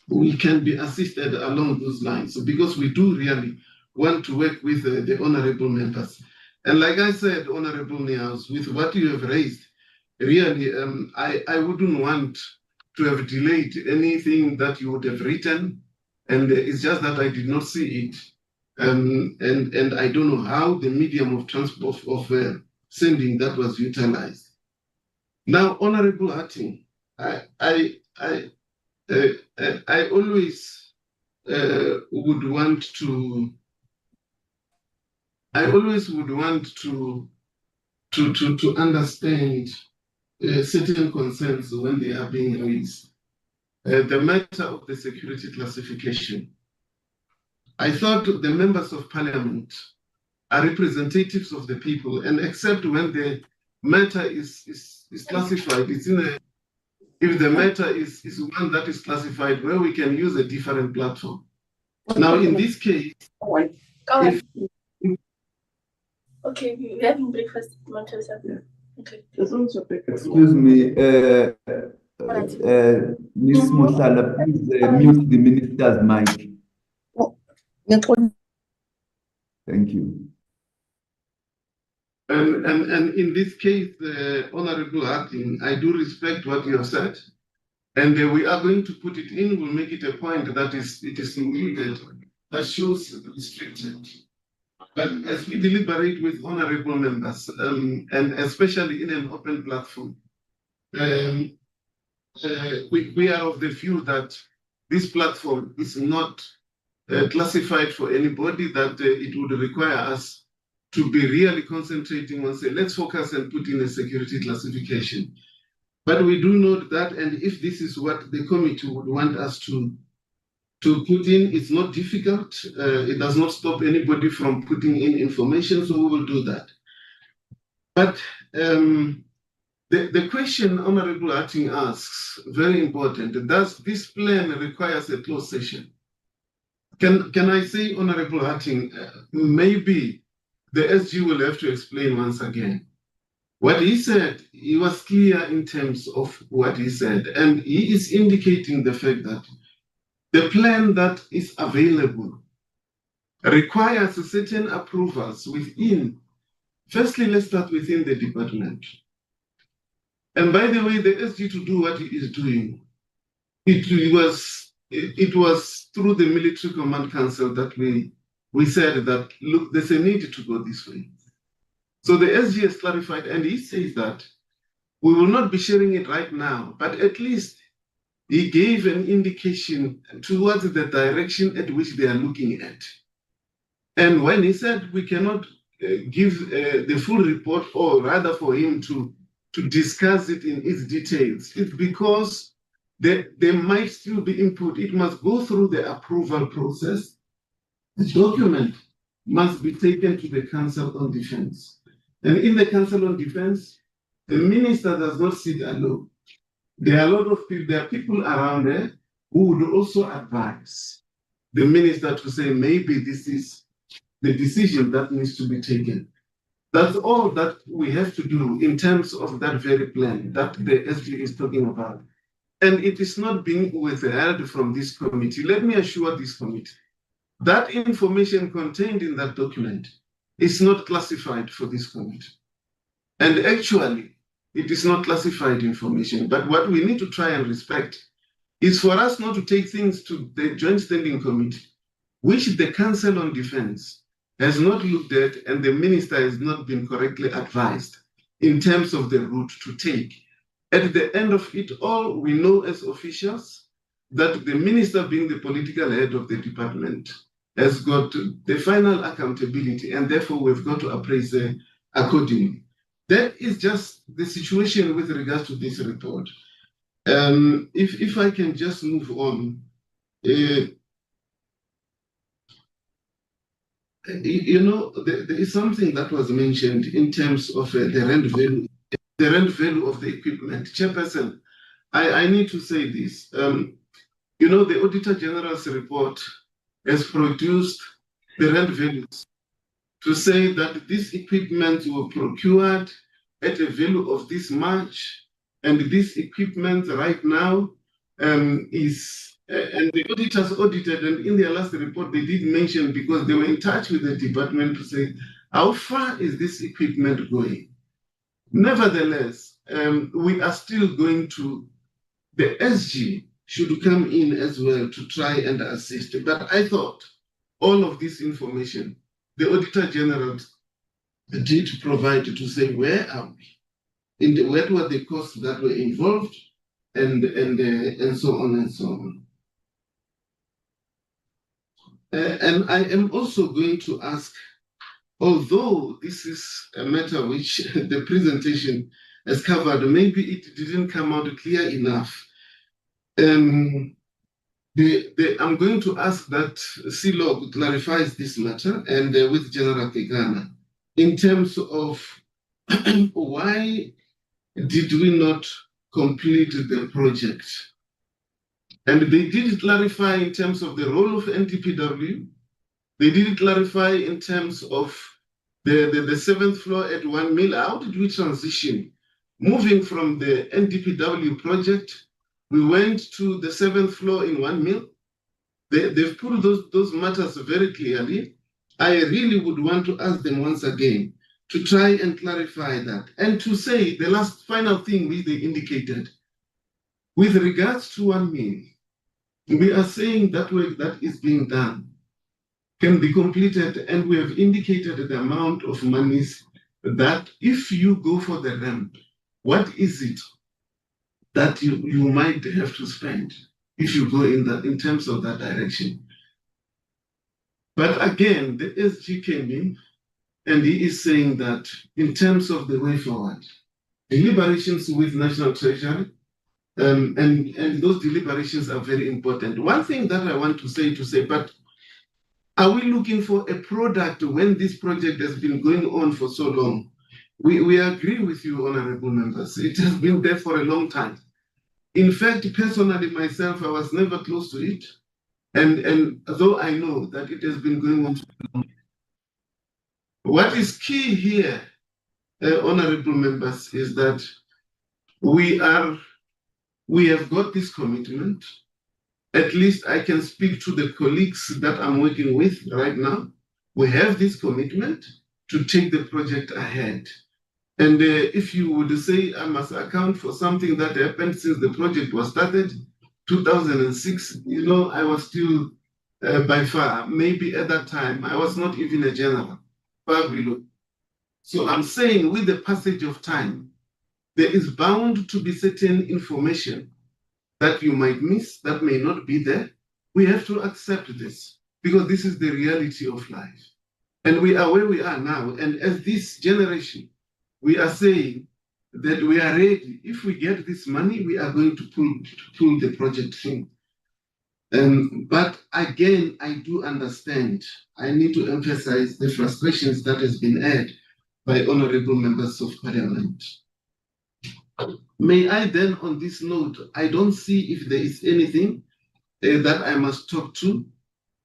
we can be assisted along those lines. So because we do really want to work with the honorable members. And like I said, Honorable Nihouse, with what you have raised, really, I wouldn't want to have delayed anything that you would have written, and it's just that I did not see it, and I don't know how the medium of transport of sending that was utilized. Now, Honorable Acting, I always would want to. I always would want to understand certain concerns when they are being raised. The matter of the security classification. I thought the members of parliament are representatives of the people, and except when the matter is classified, it's in a, if the matter is one that is classified where we can use a different platform. Now, in this case, okay, we're having breakfast. Okay. Excuse me, Ms. Musala, please mute the minister's mic. Thank you. And in this case, Honorable Acting, I do respect what you have said, and we are going to put it in. We'll make it a point that it is included, that shows restricted. But as we deliberate with honorable members, and especially in an open platform, we are of the view that this platform is not classified for anybody, that it would require us to be really concentrating on, say, let's focus and put in a security classification. But we do note that, and if this is what the committee would want us to put in, it's not difficult. It does not stop anybody from putting in information, so we will do that. But the question Honorable Acting asks, very important, does this plan requires a closed session? Can I say, Honorable Acting, maybe the SG will have to explain once again. What he said, he was clear in terms of what he said, and he is indicating the fact that the plan that is available requires certain approvals within, firstly, let's start within the department. And by the way, the SG to do what he is doing, it was through the Military Command Council that we said that, look, there's a need to go this way. So the SG has clarified, and he says that we will not be sharing it right now, but at least he gave an indication towards the direction at which they are looking at. And when he said we cannot give the full report, or rather for him to to discuss it in its details. It's because there might still be input. It must go through the approval process. The document must be taken to the Council on Defense. And in the Council on Defense, the minister does not sit alone. There are a lot of people, there are people around there who would also advise the minister to say, maybe this is the decision that needs to be taken. That's all that we have to do in terms of that very plan that the SG is talking about. And it is not being withheld from this committee. Let me assure this committee, that information contained in that document is not classified for this committee. And actually, it is not classified information. But what we need to try and respect is for us not to take things to the Joint Standing Committee, which the Council on Defense has not looked at and the minister has not been correctly advised in terms of the route to take. At the end of it all, we know as officials that the minister, being the political head of the department, has got the final accountability, and therefore we've got to appraise accordingly. That is just the situation with regards to this report. If I can just move on, you know, there is something that was mentioned in terms of the rent value of the equipment. Chairperson, I need to say this. You know, the Auditor General's report has produced the rent values to say that this equipment were procured at a value of this much, and this equipment right now is and the auditors audited, and in their last report, they did mention, because they were in touch with the department to say, how far is this equipment going? Nevertheless, we are still going to, the SG should come in as well to try and assist. But I thought all of this information, the Auditor General did provide to say, where are we? What were the costs that were involved? And so on and so on. And I am also going to ask, although this is a matter which the presentation has covered, maybe it didn't come out clear enough. I'm going to ask that CLOG clarifies this matter, and with General Kegana, in terms of why did we not complete the project? And they did clarify in terms of the role of NTPW. They did clarify in terms of the seventh floor at 1 mil. How did we transition? Moving from the NTPW project, we went to the seventh floor in 1 mil. They've put those matters very clearly. I really would want to ask them once again to try and clarify that. And to say the last final thing which they indicated, with regards to 1 mil, we are saying that work that is being done can be completed, and we have indicated the amount of monies that if you go for the ramp, what is it that you might have to spend if you go in terms of that direction. But again, the SG came in and he is saying that in terms of the way forward, deliberations with National Treasury, and those deliberations are very important. One thing that I want to say, but are we looking for a product when this project has been going on for so long? We agree with you, honorable members. It has been there for a long time. In fact, personally, myself, I was never close to it. And though I know that it has been going on for long. What is key here, honorable members, is that we have got this commitment. At least I can speak to the colleagues that I'm working with right now. We have this commitment to take the project ahead. And if you would say I must account for something that happened since the project was started, 2006, you know, I was still by far, maybe at that time, I was not even a general, far below. So I'm saying with the passage of time, there is bound to be certain information that you might miss, that may not be there. We have to accept this because this is the reality of life. And we are where we are now. And as this generation, we are saying that we are ready. If we get this money, we are going to pull the project through. But again, I do understand. I need to emphasize the frustrations that has been had by honorable members of parliament. May I then, on this note, I don't see if there is anything that I must talk to.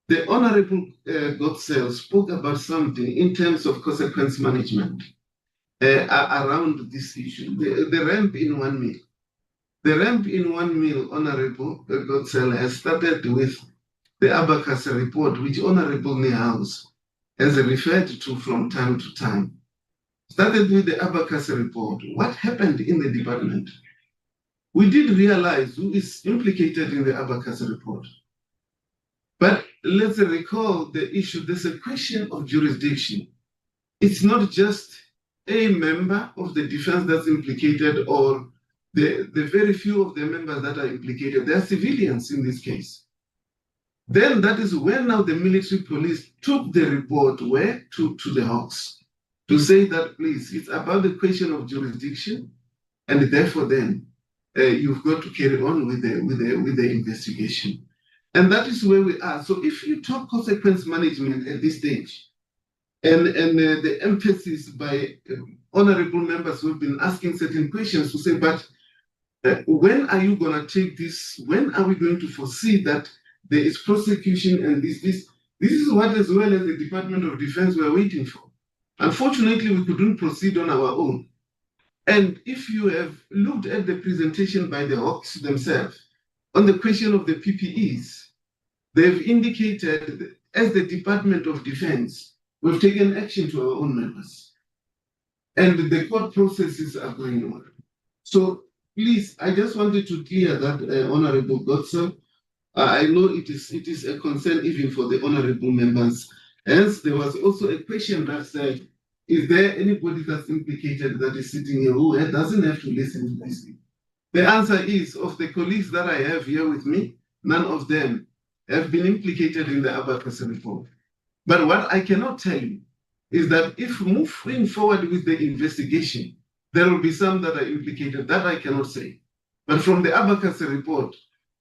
The honorable Godsell spoke about something in terms of consequence management around this issue. The ramp in 1 mil. The ramp in 1 mil, Honorable Godsell, has started with the Abacus report, which Honorable Niehaus has referred to from time to time. Started with the Abacus report. What happened in the department? We did realize who is implicated in the Abacus report. But let's recall the issue. There's a question of jurisdiction. It's not just a member of the defense that's implicated or the very few of the members that are implicated. They are civilians in this case. Then that is when now the military police took the report where to the Hawks to say that, please, it's about the question of jurisdiction, and therefore then you've got to carry on with the investigation. And that is where we are. So if you talk consequence management at this stage, and the emphasis by honorable members who have been asking certain questions to say, but when are you going to take this? When are we going to foresee that there is prosecution and this is what, as well as the Department of Defense, were waiting for. Unfortunately, we couldn't proceed on our own. And if you have looked at the presentation by the Hawks themselves on the question of the PPEs, they've indicated, as the Department of Defense, we've taken action to our own members. And the court processes are going on. So please, I just wanted to clear that, Honorable Godsell. I know it is a concern even for the honorable members. Hence, there was also a question that said, is there anybody that's implicated that is sitting here who doesn't have to listen to this? The answer is, of the colleagues that I have here with me, none of them have been implicated in the Abacus report. But what I cannot tell you is that if moving forward with the investigation, there will be some that are implicated. That I cannot say. But from the Abacus report,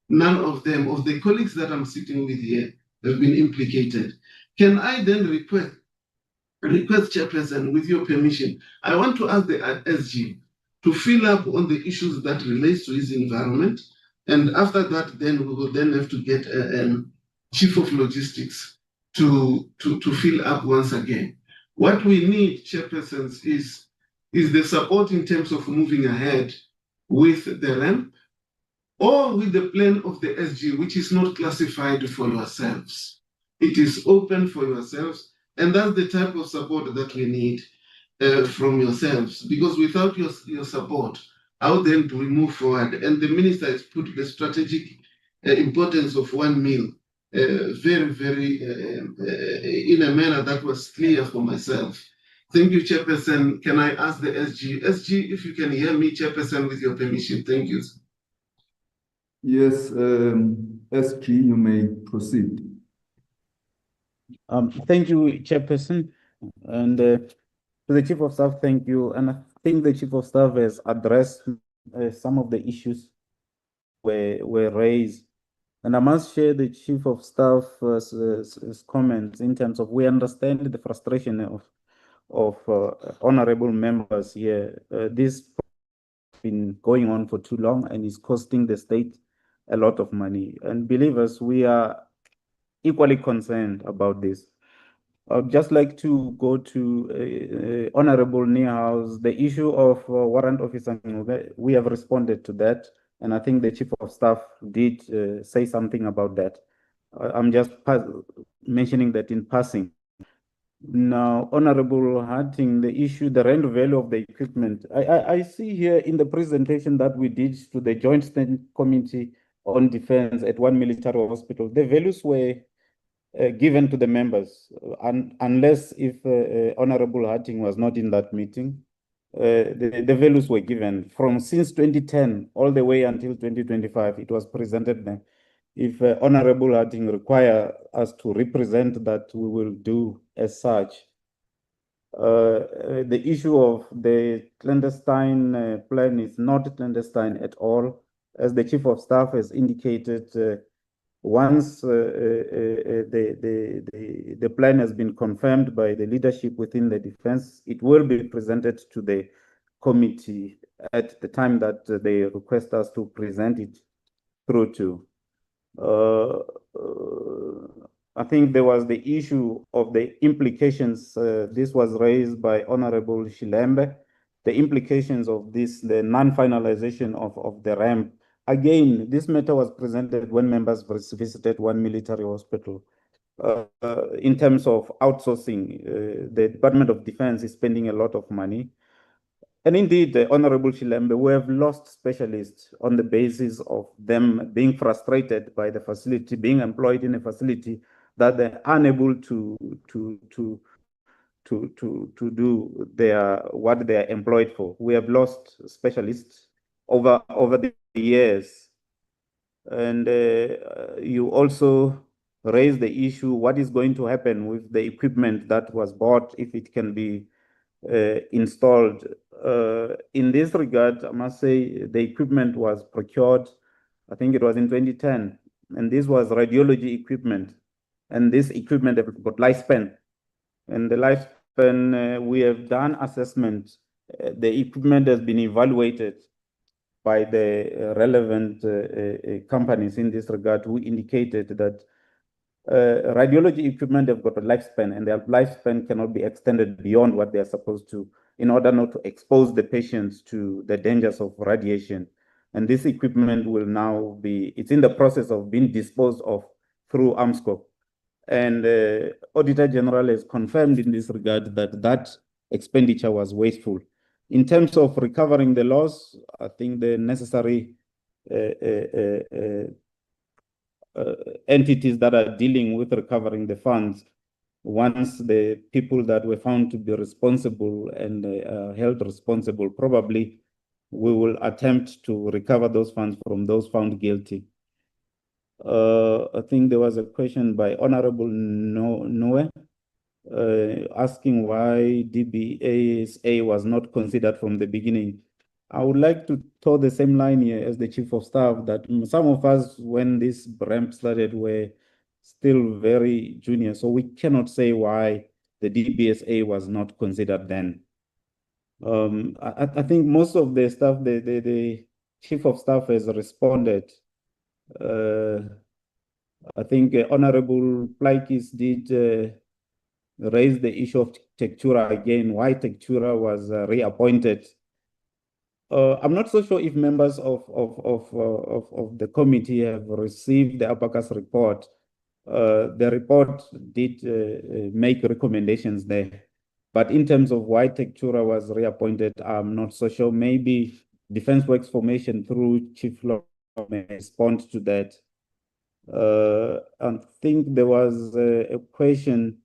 none of them, of the colleagues that I'm sitting with here, have been implicated. Can I then request, Chairperson, with your permission, I want to ask the SG to fill up on the issues that relates to his environment. And after that, then we will then have to get a Chief of Logistics to fill up once again. What we need, Chairpersons, is the support in terms of moving ahead with the ramp, or with the plan of the SG, which is not classified for yourselves. It is open for yourselves, and that's the type of support that we need from yourselves, because without your support, how then do we move forward? And the minister has put the strategic importance of 1 mil very, very in a manner that was clear for myself. Thank you, Chairperson. Can I ask the SG? SG, if you can hear me, Chairperson, with your permission. Thank you. Yes, SG, you may proceed. Thank you, Chairperson. And to the Chief of Staff, thank you. And I think the Chief of Staff has addressed some of the issues were raised. And I must share the Chief of Staff's comments in terms of, we understand the frustration of honorable members here. This has been going on for too long and is costing the state a lot of money. And believe us, we are equally concerned about this. I'd just like to go to Honorable Niehaus, the issue of warrant officer. We have responded to that, and I think the Chief of Staff did say something about that. I'm just mentioning that in passing. Now, Honorable Harting, the issue, the rent value of the equipment. I see here in the presentation that we did to the Joint Standing Committee on Defense at one military hospital, the values were given to the members, unless if Honorable Harting was not in that meeting. The values were given from since 2010 all the way until 2025. It was presented there. If Honorable Harting require us to represent that, we will do as such. The issue of the clandestine plan is not clandestine at all. As the Chief of Staff has indicated, once the plan has been confirmed by the leadership within the defense, it will be presented to the committee at the time that they request us to present it through to. I think there was the issue of the implications. This was raised by Honorable Shilembe. The implications of this, the non-finalization of the ramp. Again, this matter was presented when members visited one military hospital. In terms of outsourcing, the Department of Defense is spending a lot of money. And indeed, Honorable Shilembe, we have lost specialists on the basis of them being frustrated by the facility, being employed in a facility that they're unable to do what they are employed for. We have lost specialists over the years. And you also raised the issue, what is going to happen with the equipment that was bought, if it can be installed. In this regard, I must say the equipment was procured, I think it was in 2010, and this was radiology equipment. And this equipment has got lifespan. And the lifespan, we have done assessment. The equipment has been evaluated by the relevant companies in this regard, who indicated that radiology equipment have got a lifespan, and their lifespan cannot be extended beyond what they are supposed to, in order not to expose the patients to the dangers of radiation. And this equipment will now be, it's in the process of being disposed of through AMSCO. And Auditor General has confirmed in this regard that that expenditure was wasteful. In terms of recovering the loss, I think the necessary entities that are dealing with recovering the funds, once the people that were found to be responsible and held responsible, probably we will attempt to recover those funds from those found guilty. I think there was a question by Honorable Noe asking why DBSA was not considered from the beginning. I would like to toe the same line here as the Chief of Staff, that some of us, when this ramp started, were still very junior. So we cannot say why the DBSA was not considered then. I think most of the stuff, the Chief of Staff has responded. I think Honorable Plaikis did raise the issue of Tektura again, why Tektura was reappointed. I'm not so sure if members of the committee have received the APACAS report. The report did make recommendations there. But in terms of why Tektura was reappointed, I'm not so sure. Maybe Defense Works Formation through Chief Law may respond to that. I think there was a question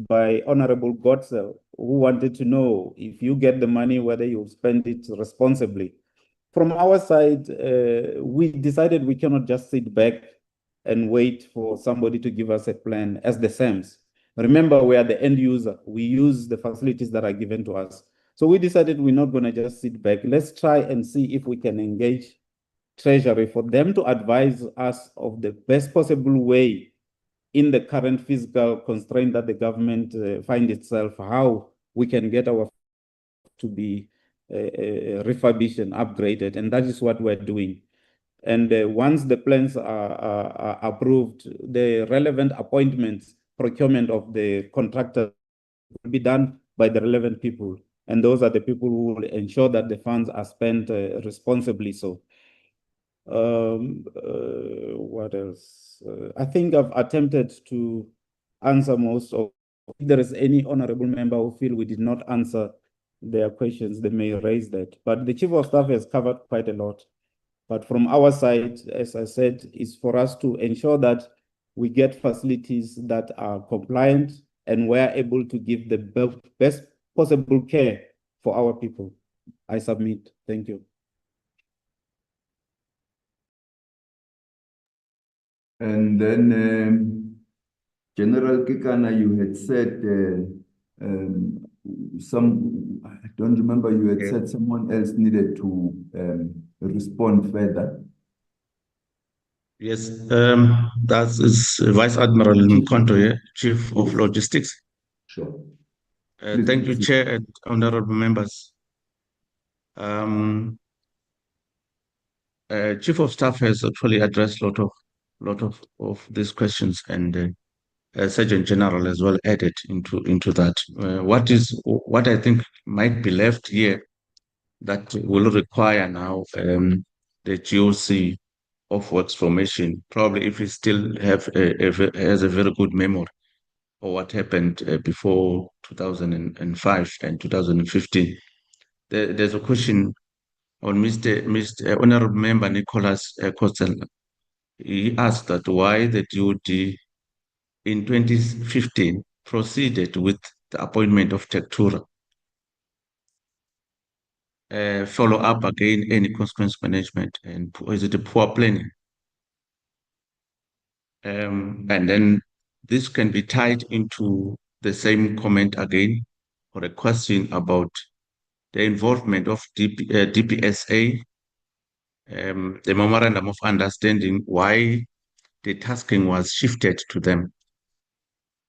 by Honorable Gotzel, who wanted to know if you get the money, whether you spend it responsibly. From our side, we decided we cannot just sit back and wait for somebody to give us a plan as the SAMs. Remember, we are the end user. We use the facilities that are given to us. So we decided we're not going to just sit back. Let's try and see if we can engage Treasury for them to advise us of the best possible way in the current fiscal constraint that the government finds itself, how we can get our to be refurbished and upgraded. And that is what we're doing. And once the plans are approved, the relevant appointments, procurement of the contractor will be done by the relevant people. And those are the people who will ensure that the funds are spent responsibly. So what else? I think I've attempted to answer most of. If there is any honorable member who feel we did not answer their questions, they may raise that. But the Chief of Staff has covered quite a lot. But from our side, as I said, is for us to ensure that we get facilities that are compliant and we're able to give the best possible care for our people. I submit. Thank you. And then General Kikana, you had said I don't remember, you had said someone else needed to respond further. Yes, that is Vice Admiral Nkonto, Chief of Logistics. Sure. Thank you, Chair and honorable members. Chief of Staff has actually addressed a lot of these questions, and Surgeon General as well added into that. What I think might be left here that will require now the GOC of works formation, probably if we still has a very good memory of what happened before 2005 and 2015. There's a question on Mr. Honorable Member Nicholas Kostel. He asked that why the DOD in 2015 proceeded with the appointment of Tektura. Follow up again any consequence management, and is it a poor planning? And then this can be tied into the same comment again, or a question about the involvement of DPSA, the memorandum of understanding, why the tasking was shifted to them,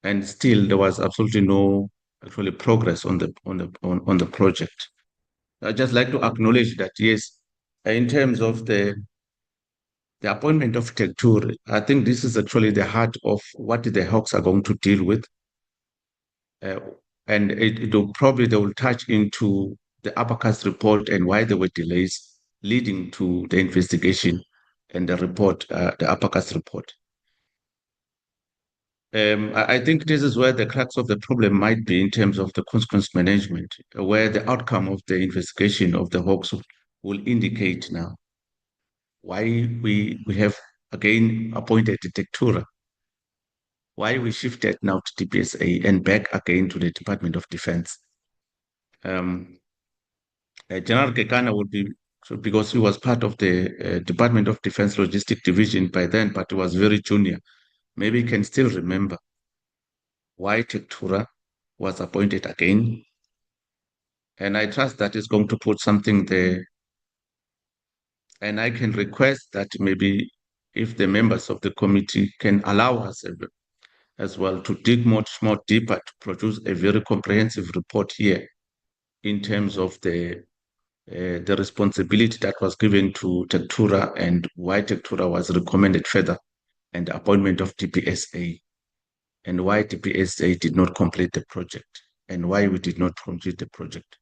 and still there was absolutely no actually progress on the project. I'd just like to acknowledge that yes, in terms of the appointment of Tektura, I think this is actually the heart of what the Hawks are going to deal with. And they will touch into the Abacus report and why there were delays leading to the investigation and the report, the Abacus report. I think this is where the crux of the problem might be in terms of the consequence management, where the outcome of the investigation of the Hawks will indicate now why we have again appointed the Tektura, why we shifted now to DPSA and back again to the Department of Defense. General Kekana would be, because he was part of the Department of Defense Logistic Division by then, but he was very junior. Maybe he can still remember why Tektura was appointed again. And I trust that is going to put something there. And I can request that maybe if the members of the committee can allow us as well to dig much more deeper to produce a very comprehensive report here in terms of the responsibility that was given to Tektura and why Tektura was recommended further, and the appointment of DPSA, and why DPSA did not complete the project, and why we did not complete the project.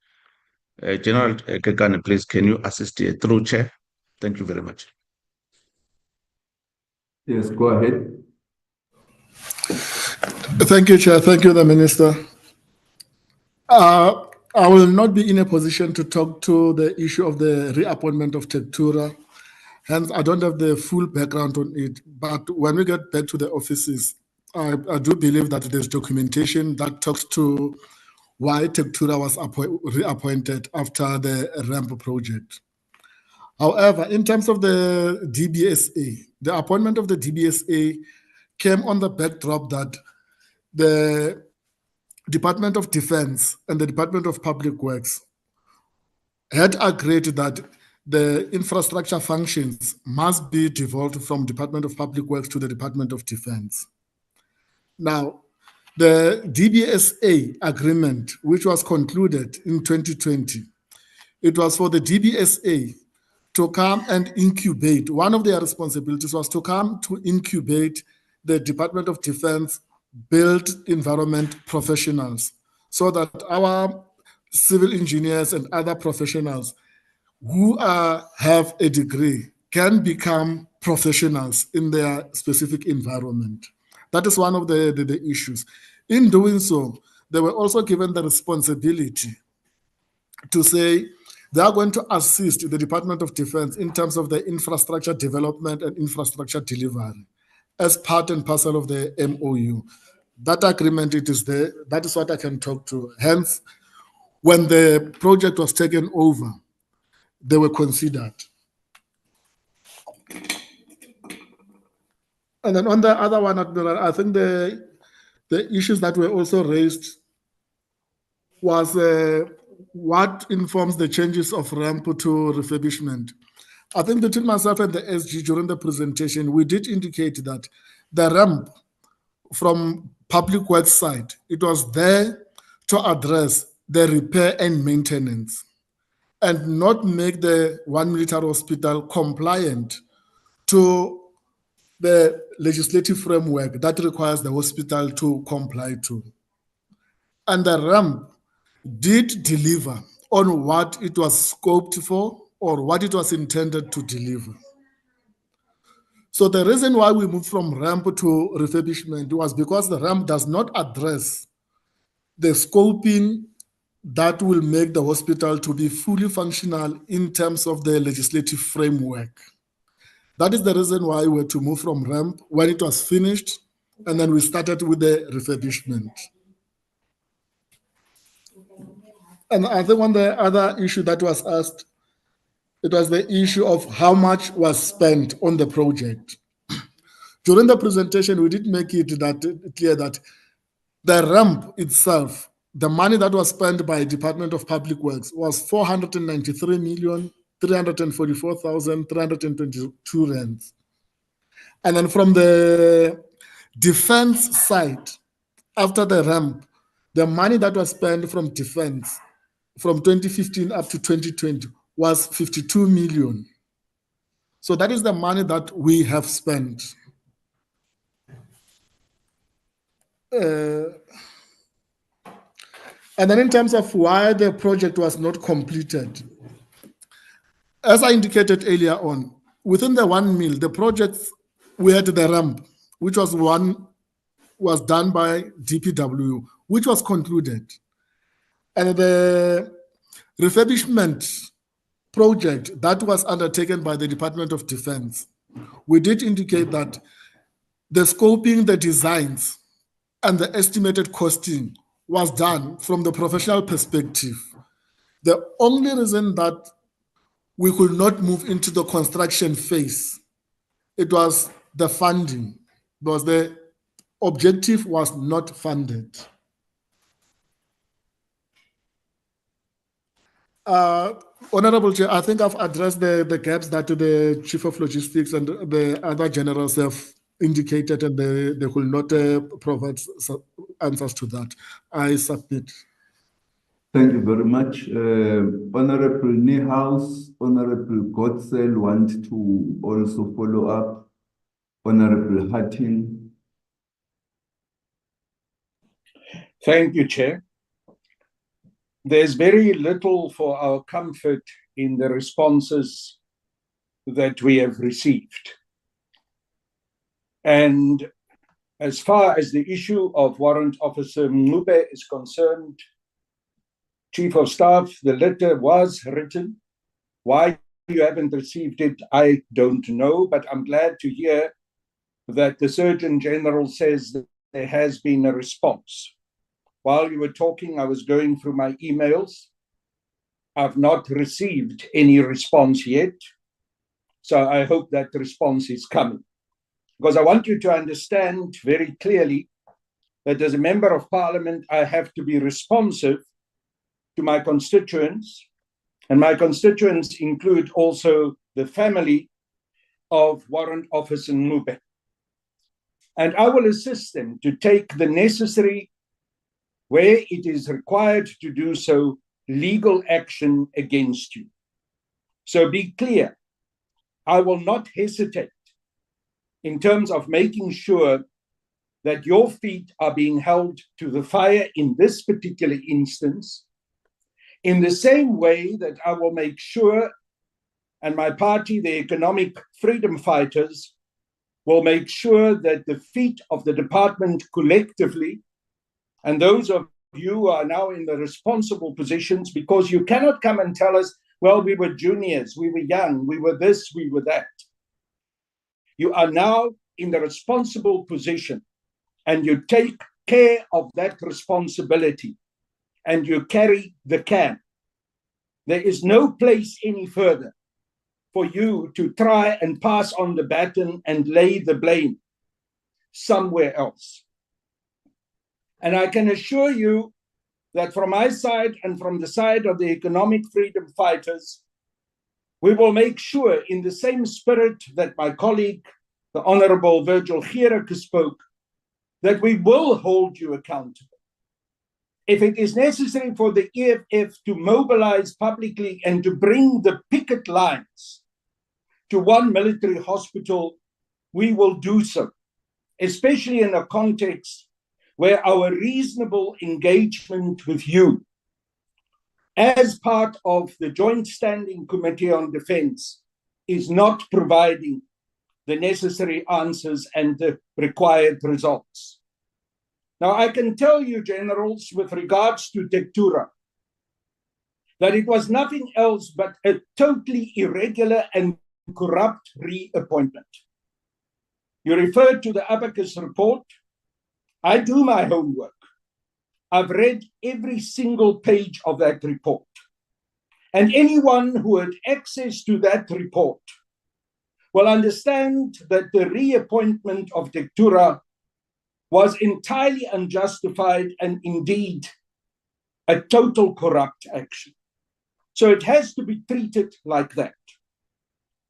General Kekana, please, can you assist here through Chair? Thank you very much. Yes, go ahead. Thank you, Chair. Thank you, the Minister. I will not be in a position to talk to the issue of the reappointment of Tektura. Hence, I don't have the full background on it. But when we get back to the offices, I do believe that there's documentation that talks to why Tektura was reappointed after the RAMP project. However, in terms of the DBSA, the appointment of the DBSA came on the backdrop that the Department of Defense and the Department of Public Works had agreed that the infrastructure functions must be devolved from Department of Public Works to the Department of Defense. Now, the DBSA agreement, which was concluded in 2020, it was for the DBSA to come and incubate. One of their responsibilities was to come to incubate the Department of Defense built environment professionals, so that our civil engineers and other professionals who have a degree can become professionals in their specific environment. That is one of the issues. In doing so, they were also given the responsibility to say they are going to assist the Department of Defense in terms of the infrastructure development and infrastructure delivery as part and parcel of the MOU. That agreement, it is there. That is what I can talk to. Hence, when the project was taken over, they were considered. And then on the other one, Admiral, I think the issues that were also raised was what informs the changes of ramp to refurbishment. I think between myself and the SG during the presentation, we did indicate that the ramp from public works side, it was there to address the repair and maintenance and not make the one military hospital compliant to the legislative framework that requires the hospital to comply to. And the ramp did deliver on what it was scoped for or what it was intended to deliver. So the reason why we moved from ramp to refurbishment was because the ramp does not address the scoping that will make the hospital to be fully functional in terms of the legislative framework. That is the reason why we had to move from ramp when it was finished, and then we started with the refurbishment. And I think on the other issue that was asked, it was the issue of how much was spent on the project. During the presentation, we did make it clear that the ramp itself, the money that was spent by Department of Public Works was 493,344,322 rands. And then from the defense side, after the ramp, the money that was spent from defense from 2015 up to 2020 was 52 million. So that is the money that we have spent. And then in terms of why the project was not completed, as I indicated earlier on, within the 1 mil, the project, we had the ramp, which was done by DPW, which was concluded. And the refurbishment project that was undertaken by the Department of Defense, we did indicate that the scoping, the designs, and the estimated costing was done from the professional perspective. The only reason that we could not move into the construction phase, it was the funding, because the objective was not funded. Honorable Chair, I think I've addressed the gaps that the Chief of Logistics and the other generals have indicated, and they will not provide answers to that. I submit. Thank you very much. Honorable Niehaus, Honorable Gotzel want to also follow up. Honorable Hattin. Thank you, Chair. There's very little for our comfort in the responses that we have received. And as far as the issue of Warrant Officer Mncube is concerned, Chief of Staff, the letter was written. Why you haven't received it, I don't know, but I'm glad to hear that the Surgeon General says that there has been a response. While you were talking, I was going through my emails. I've not received any response yet, so I hope that response is coming. Because I want you to understand very clearly that as a member of parliament, I have to be responsive to my constituents, and my constituents include also the family of Warrant Officer Mncube. And I will assist them to take the necessary, where it is required to do so, legal action against you. So be clear, I will not hesitate in terms of making sure that your feet are being held to the fire in this particular instance, in the same way that I will make sure, and my party, the Economic Freedom Fighters, will make sure that the feet of the department collectively, and those of you who are now in the responsible positions, because you cannot come and tell us, well, we were juniors, we were young, we were this, we were that. You are now in the responsible position, and you take care of that responsibility, and you carry the can. There is no place any further for you to try and pass on the baton and lay the blame somewhere else. And I can assure you that from my side and from the side of the economic freedom fighters, we will make sure, in the same spirit that my colleague, the Honorable Virgil Giereke, spoke, that we will hold you accountable. If it is necessary for the EFF to mobilize publicly and to bring the picket lines to one military hospital, we will do so, especially in a context where our reasonable engagement with you as part of the Joint Standing Committee on Defense is not providing the necessary answers and the required results. Now, I can tell you, generals, with regards to Tektura, that it was nothing else but a totally irregular and corrupt reappointment. You referred to the Abacus report. I do my homework. I've read every single page of that report. And anyone who had access to that report will understand that the reappointment of Tektura was entirely unjustified and indeed a total corrupt action. So it has to be treated like that.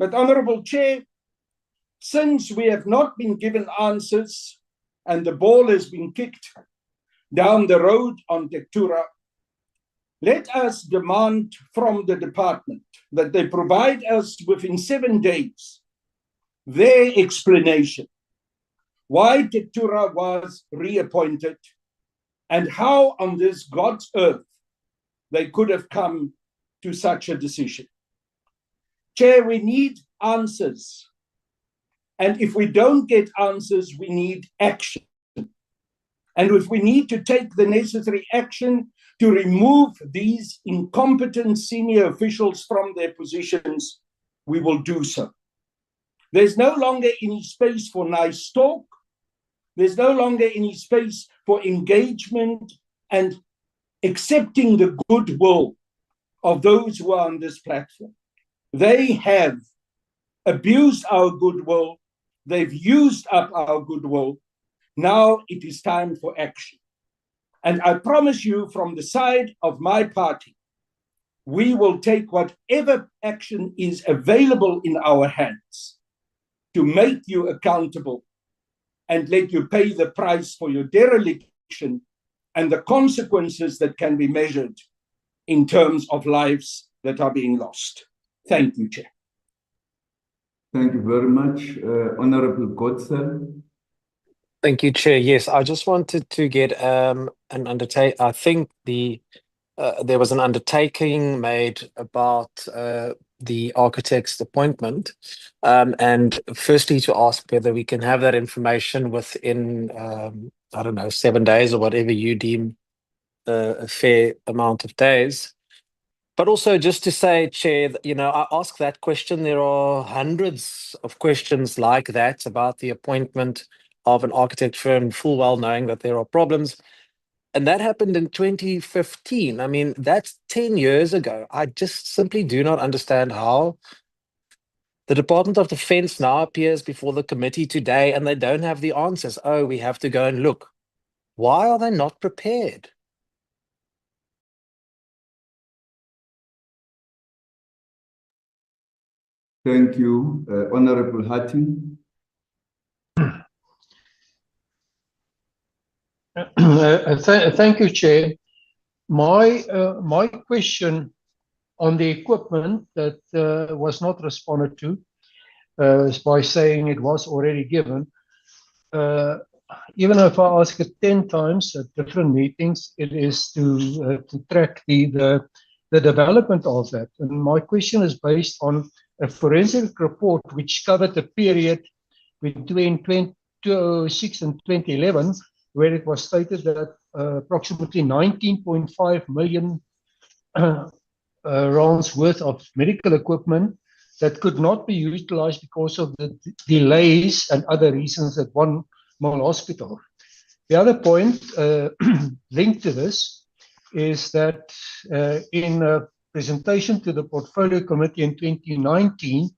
But, Honorable Chair, since we have not been given answers and the ball has been kicked down the road on Tektura, let us demand from the department that they provide us within 7 days their explanation why Tektura was reappointed and how on this God's earth they could have come to such a decision. Chair, we need answers. And if we don't get answers, we need action. And if we need to take the necessary action to remove these incompetent senior officials from their positions, we will do so. There's no longer any space for nice talk. There's no longer any space for engagement and accepting the goodwill of those who are on this platform. They have abused our goodwill. They've used up our goodwill. Now it is time for action. And I promise you, from the side of my party, we will take whatever action is available in our hands to make you accountable and let you pay the price for your dereliction and the consequences that can be measured in terms of lives that are being lost. Thank you, Chair. Thank you very much. Honorable Godson. Thank you, Chair. Yes, I just wanted to get an undertake. I think there was an undertaking made about the architect's appointment, and firstly to ask whether we can have that information within, I don't know, 7 days or whatever you deem a fair amount of days. But also just to say, Chair, you know, I ask that question. There are hundreds of questions like that about the appointment of an architect firm, full well knowing that there are problems. And that happened in 2015. I mean, that's 10 years ago. I just simply do not understand how the Department of Defense now appears before the committee today and they don't have the answers. Oh, we have to go and look. Why are they not prepared? Thank you. Honorable Hatting. Thank you, Chair. My question on the equipment that was not responded to is by saying it was already given. Even if I ask it 10 times at different meetings, it is to track the development of that. And my question is based on a forensic report which covered the period between 2006 and 2011, where it was stated that approximately 19.5 million rands worth of medical equipment that could not be utilized because of the delays and other reasons at one small hospital. The other point linked to this is that in a presentation to the Portfolio Committee in 2019,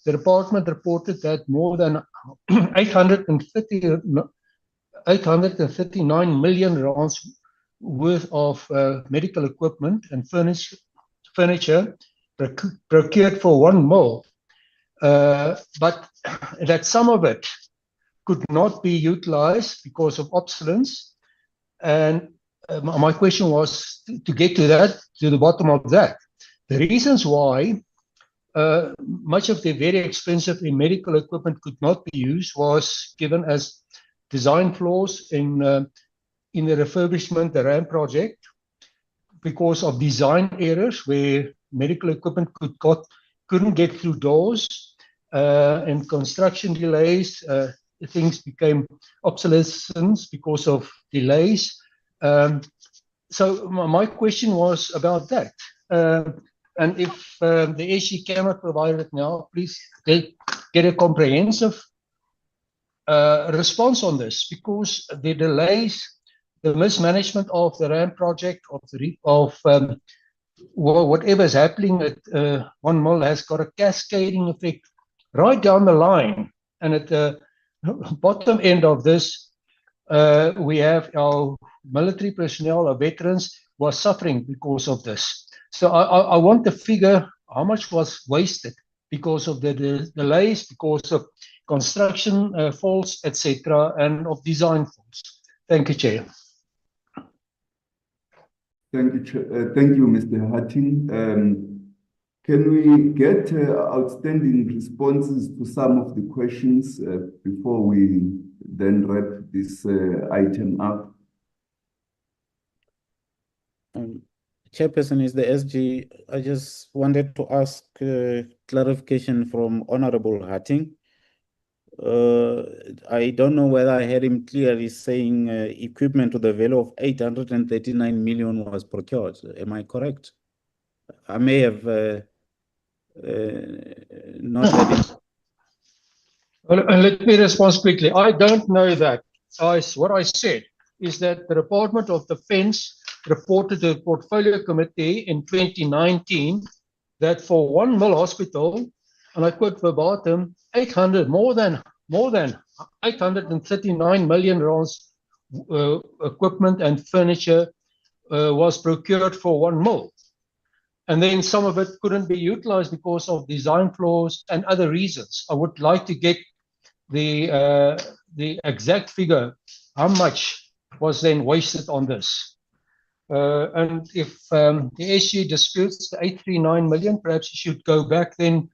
the department reported that more than 839 million rands worth of medical equipment and furniture procured for 1 mil, but that some of it could not be utilized because of obsolescence. And my question was to get to the bottom of that. The reasons why much of the very expensive medical equipment could not be used was given as design flaws in the refurbishment, the RAM project, because of design errors where medical equipment couldn't get through doors, and construction delays. Things became obsolescence because of delays. So my question was about that. And if the SG cannot provide it now, please get a comprehensive response on this, because the delays, the mismanagement of the RAM project, of whatever is happening at 1 mil has got a cascading effect right down the line. And at the bottom end of this, we have our military personnel, our veterans, who are suffering because of this. So I want to figure how much was wasted because of the delays, because of construction faults, etc., and of design faults. Thank you, Chair. Thank you, Mr. Hatting. Can we get outstanding responses to some of the questions before we then wrap this item up? Chairperson, is the SG. I just wanted to ask clarification from Honorable Hatting. I don't know whether I heard him clearly saying equipment to the value of 839 million was procured. Am I correct? I may have not heard him. Well, let me respond quickly. I don't know that. What I said is that the Department of Defense reported to the Portfolio Committee in 2019 that for 1 mil hospital, and I quote verbatim, more than 839 million rands equipment and furniture was procured for 1 mil. And then some of it couldn't be utilized because of design flaws and other reasons. I would like to get the exact figure, how much was then wasted on this. And if the SG disputes the 839 million, perhaps you should go back then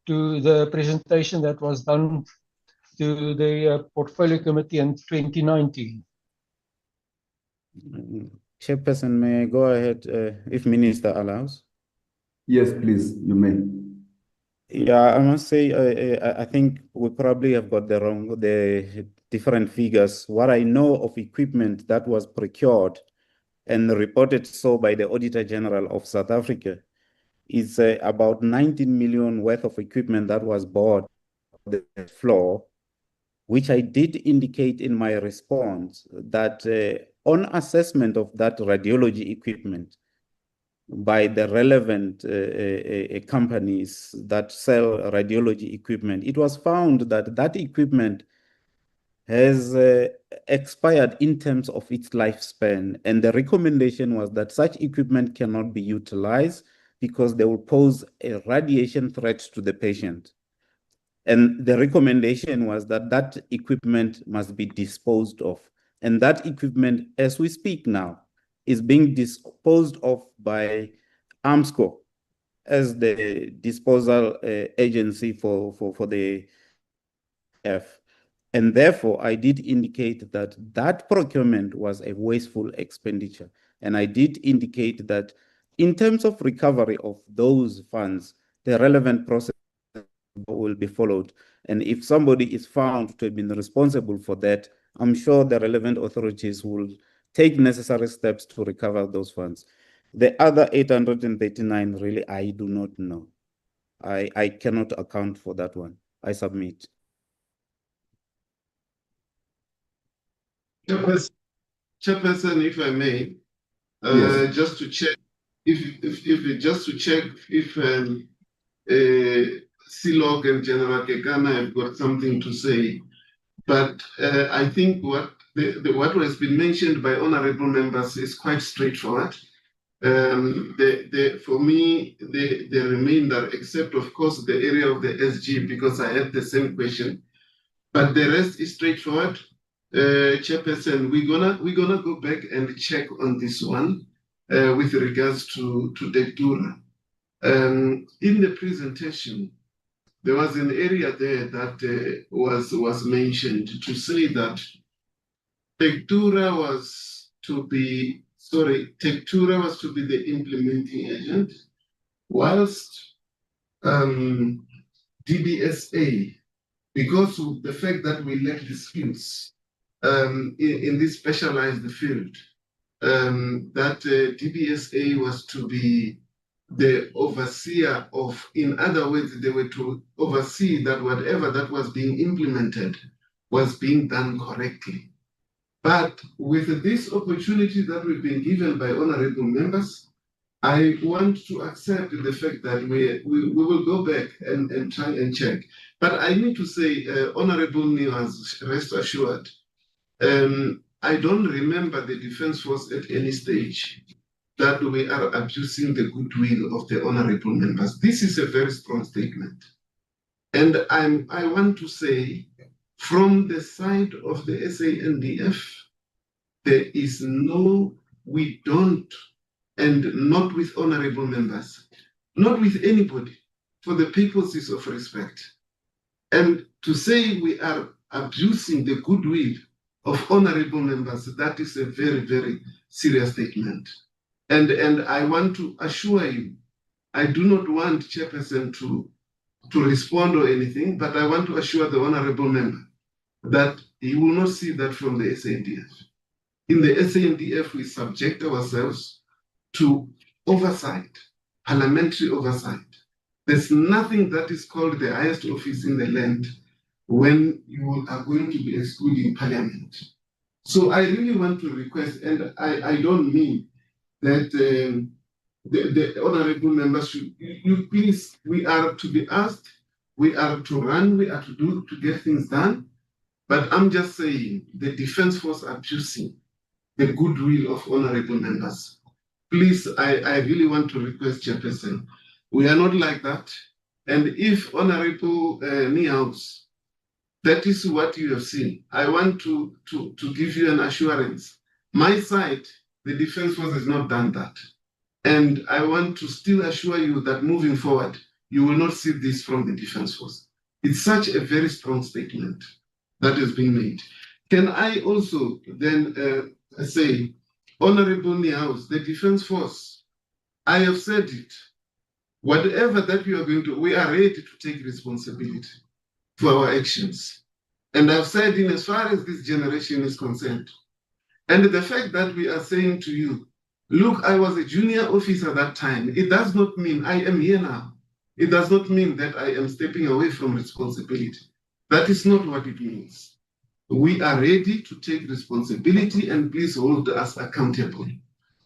to the presentation that was done to the Portfolio Committee in 2019. Chairperson, may I go ahead if Minister allows? Yes, please, you may. Yeah, I must say, I think we probably have got the different figures. What I know of equipment that was procured and reported so by the Auditor General of South Africa is about 19 million worth of equipment that was bought on the floor, which I did indicate in my response that on assessment of that radiology equipment by the relevant companies that sell radiology equipment, it was found that that equipment has expired in terms of its lifespan. And the recommendation was that such equipment cannot be utilized because they will pose a radiation threat to the patient. And the recommendation was that that equipment must be disposed of. And that equipment, as we speak now, is being disposed of by AMSCO as the disposal agency for the F. And therefore, I did indicate that that procurement was a wasteful expenditure. And I did indicate that in terms of recovery of those funds, the relevant process will be followed. And if somebody is found to have been responsible for that, I'm sure the relevant authorities will take necessary steps to recover those funds. The other 839, really, I do not know. I cannot account for that one. I submit. Chairperson, if I may, Yes. just to check if Silog and General Kekana have got something to say. But I think what what has been mentioned by honorable members is quite straightforward. For me, the remainder, except of course the area of the SG, because I had the same question, but the rest is straightforward. Chairperson, we're gonna go back and check on this one with regards to Tektura. In the presentation, there was an area there that was mentioned to say that Tektura was to be the implementing agent, whilst DBSA, because of the fact that we lack the skills in this specialized field, that DBSA was to be the overseer of, in other words, they were to oversee that whatever that was being implemented was being done correctly. But with this opportunity that we've been given by honorable members, I want to accept the fact that we will go back and try and check. But I need to say, Honorable Niwas, rest assured, I don't remember the Defense Force at any stage that we are abusing the goodwill of the honorable members. This is a very strong statement. And I want to say, from the side of the SANDF, there is no, we don't, and not with honorable members, not with anybody, for the purposes of respect. And to say we are abusing the goodwill of honorable members, that is a very, very serious statement. And I want to assure you, I do not want Chairperson to respond or anything, but I want to assure the honorable member that he will not see that from the SANDF. In the SANDF, we subject ourselves to oversight, parliamentary oversight. There's nothing that is called the highest office in the land when you are going to be excluding parliament. So I really want to request, and I don't mean that the honorable members should, you please, we are to be asked, we are to run, we are to do, to get things done. But I'm just saying, the Defense Force abusing the goodwill of honorable members. Please, I really want to request, Chairperson, we are not like that. And if Honorable Niaus, that is what you have seen, I want to give you an assurance. My side, the Defense Force has not done that. And I want to still assure you that moving forward, you will not see this from the Defense Force. It's such a very strong statement that has been made. Can I also then say, Honorable Niaus, the Defense Force, I have said it, whatever that you are going to, we are ready to take responsibility for our actions. And I've said in as far as this generation is concerned, and the fact that we are saying to you, look, I was a junior officer that time, it does not mean I am here now. It does not mean that I am stepping away from responsibility. That is not what it means. We are ready to take responsibility, and please hold us accountable.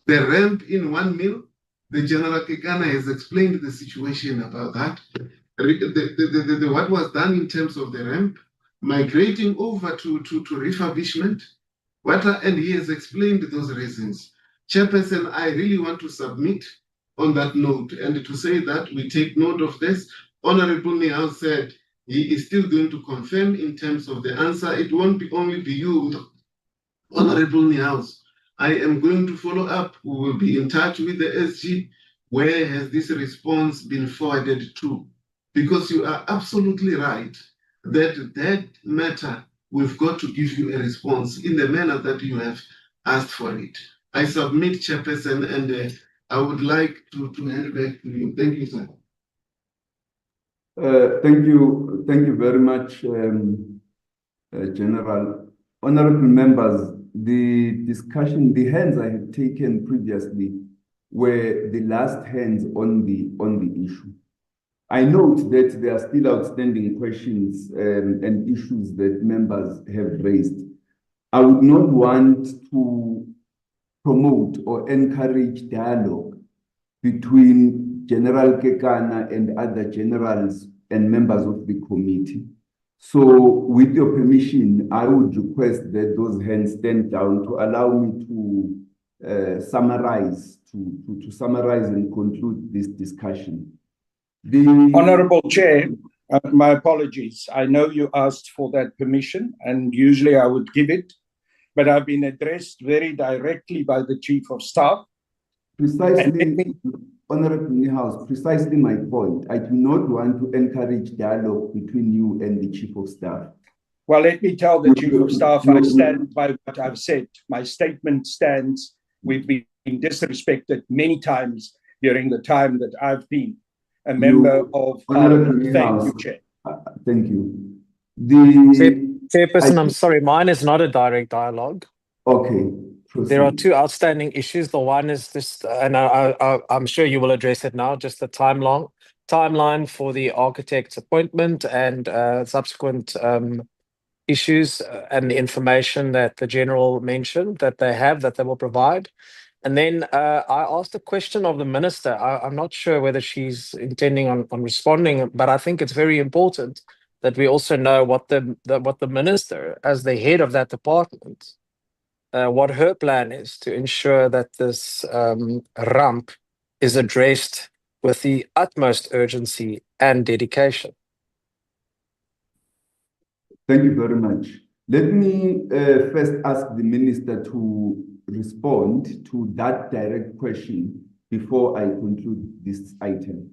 The ramp in 1 mil, the General Kekana has explained the situation about that. What was done in terms of the ramp, migrating over to refurbishment, and he has explained those reasons. Chairperson, I really want to submit on that note and to say that we take note of this. Honorable Nial said he is still going to confirm in terms of the answer. It won't be only be you, Honorable Nials. I am going to follow up. We will be in touch with the SG. Where has this response been forwarded to? Because you are absolutely right that matter, we've got to give you a response in the manner that you have asked for it. I submit, Chairperson, and I would like to hand back to you. Thank you, sir. Thank you very much, General. Honorable members, the discussion, the hands I had taken previously were the last hands on the issue. I note that there are still outstanding questions and issues that members have raised. I would not want to promote or encourage dialogue between General Kekana and other generals and members of the committee. So with your permission, I would request that those hands stand down to allow me to summarize and conclude this discussion. Honorable Chair, my apologies. I know you asked for that permission, and usually I would give it, but I've been addressed very directly by the Chief of Staff. Precisely, Honorable Niehaus, precisely my point. I do not want to encourage dialogue between you and the Chief of Staff. Well, let me tell the Chief of Staff I stand by what I've said. My statement stands. We've been disrespected many times during the time that I've been a member of Parliament. Thank you, Chair. Thank you. Chairperson, I'm sorry, mine is not a direct dialogue. Okay. Proceed. There are two outstanding issues. The one is this, and I'm sure you will address it now, just the timeline for the architect's appointment and subsequent issues and the information that the General mentioned that they will provide. And then I asked a question of the Minister. I'm not sure whether she's intending on responding, but I think it's very important that we also know what the Minister, as the head of that department, what her plan is to ensure that this ramp is addressed with the utmost urgency and dedication. Thank you very much. Let me first ask the Minister to respond to that direct question before I conclude this item.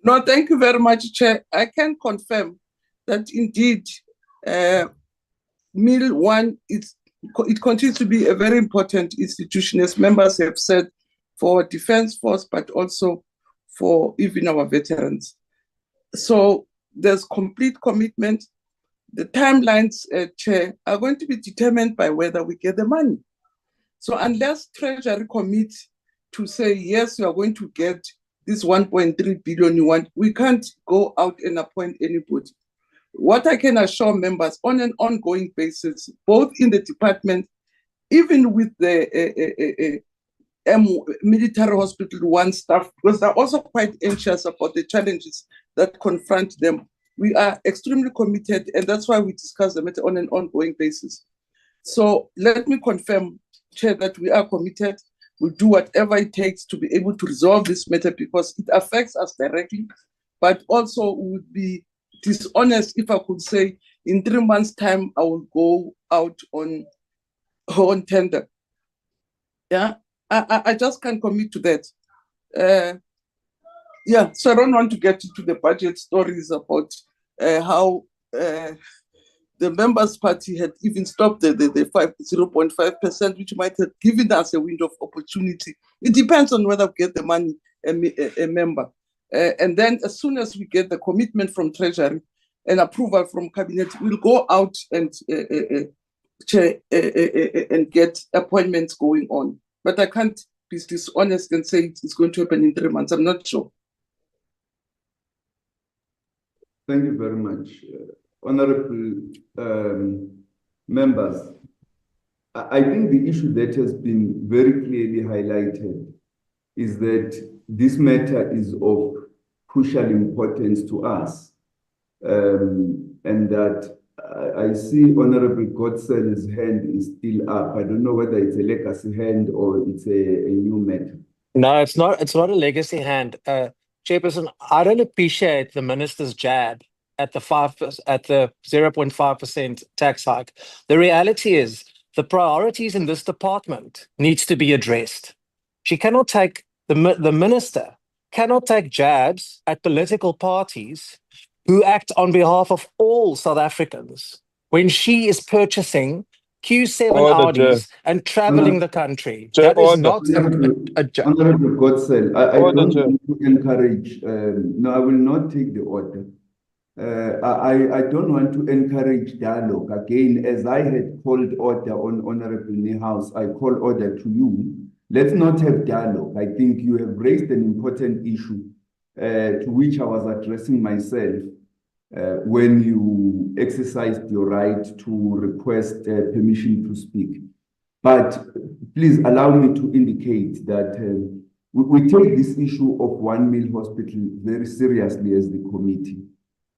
No, thank you very much, Chair. I can confirm that indeed Mill 1 it continues to be a very important institution, as members have said, for our Defence Force, but also for even our veterans. So there's complete commitment. The timelines, Chair, are going to be determined by whether we get the money. So unless Treasury commits to say, yes, we are going to get this 1.3 billion you want, we can't go out and appoint anybody. What I can assure members on an ongoing basis, both in the department, even with the military hospital 1 staff, because they're also quite anxious about the challenges that confront them. We are extremely committed, and that's why we discuss the matter on an ongoing basis. So let me confirm, Chair, that we are committed. We'll do whatever it takes to be able to resolve this matter because it affects us directly, but also would be dishonest if I could say in 3 months' time I will go out on tender. Yeah, I just can't commit to that. Yeah, so I don't want to get into the budget stories about how the Members' Party had even stopped the 0.5%, which might have given us a window of opportunity. It depends on whether we get the money, a member. And then as soon as we get the commitment from Treasury and approval from Cabinet, we'll go out and get appointments going on. But I can't be dishonest and say it's going to happen in 3 months. I'm not sure. Thank you very much. Honorable members, I think the issue that has been very clearly highlighted is that this matter is of crucial importance to us, and that I see Honorable Godsell's hand is still up. I don't know whether it's a legacy hand or it's a new matter. No, it's not. It's not a legacy hand. Chairperson, I don't appreciate the minister's jab at the 0.5% tax hike. The reality is the priorities in this department needs to be addressed. She cannot take the minister cannot take jabs at political parties who act on behalf of all South Africans when she is purchasing Q7 Audis and traveling the country. That is not a job. Honorable Godsell, I don't want to encourage, no, I will not take the order. I don't want to encourage dialogue. Again, as I had called order on Honorable Niehaus, I call order to you. Let's not have dialogue. I think you have raised an important issue to which I was addressing myself when you exercised your right to request permission to speak. But please allow me to indicate that we take this issue of 1 Mill Hospital very seriously as the committee.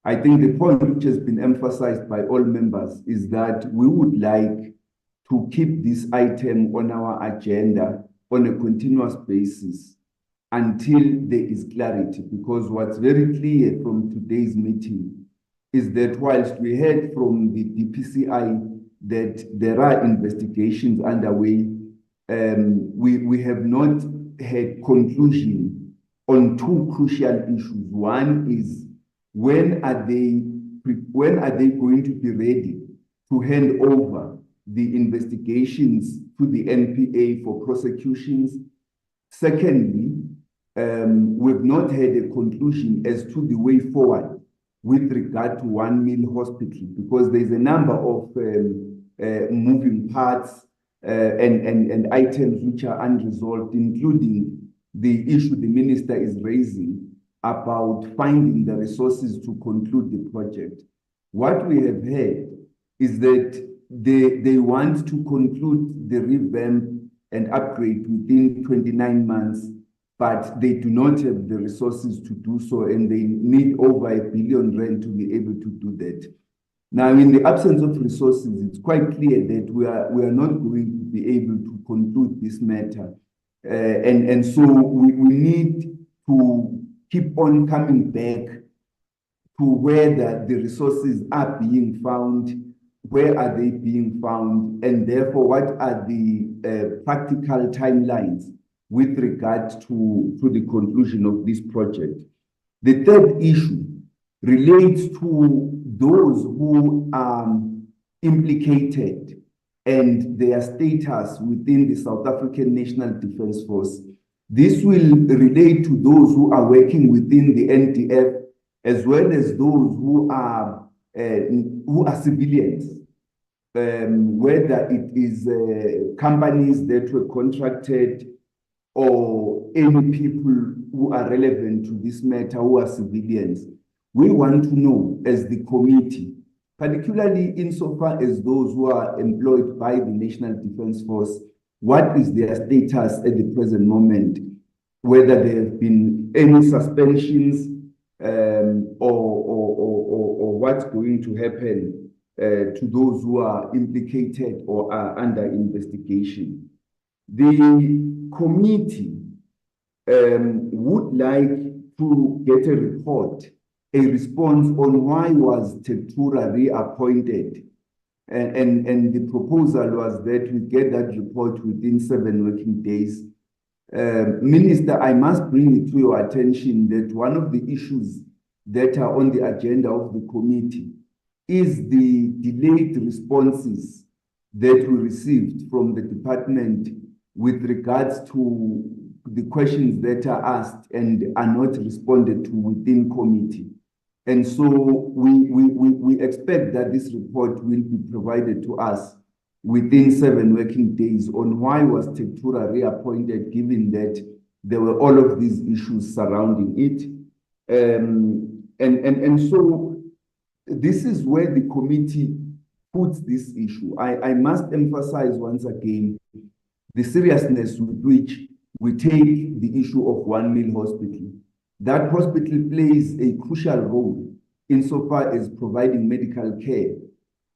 I think the point which has been emphasized by all members is that we would like to keep this item on our agenda on a continuous basis until there is clarity, because what's very clear from today's meeting is that whilst we heard from the DPCI that there are investigations underway, we have not had conclusion on two crucial issues. One is when are they going to be ready to hand over the investigations to the NPA for prosecutions? Secondly, we've not had a conclusion as to the way forward with regard to 1 Mill Hospital, because there's a number of moving parts and items which are unresolved, including the issue the minister is raising about finding the resources to conclude the project. What we have heard is that they want to conclude the revamp and upgrade within 29 months, but they do not have the resources to do so, and they need over R1 billion to be able to do that. Now, in the absence of resources, it's quite clear that we are not going to be able to conclude this matter. And so we need to keep on coming back to whether the resources are being found, where are they being found, and therefore what are the practical timelines with regard to the conclusion of this project. The third issue relates to those who are implicated and their status within the South African National Defence Force. This will relate to those who are working within the NDF, as well as those who are civilians, whether it is companies that were contracted or any people who are relevant to this matter who are civilians. We want to know as the committee, particularly insofar as those who are employed by the National Defence Force, what is their status at the present moment, whether there have been any suspensions or what's going to happen to those who are implicated or are under investigation. The committee would like to get a report, a response on why was Tektura reappointed. And the proposal was that we get that report within 7 working days. Minister, I must bring it to your attention that one of the issues that are on the agenda of the committee is the delayed responses that we received from the department with regards to the questions that are asked and are not responded to within committee. And so we expect that this report will be provided to us within 7 working days on why was Tektura reappointed, given that there were all of these issues surrounding it. And so this is where the committee puts this issue. I must emphasize once again the seriousness with which we take the issue of 1 Mill Hospital. That hospital plays a crucial role insofar as providing medical care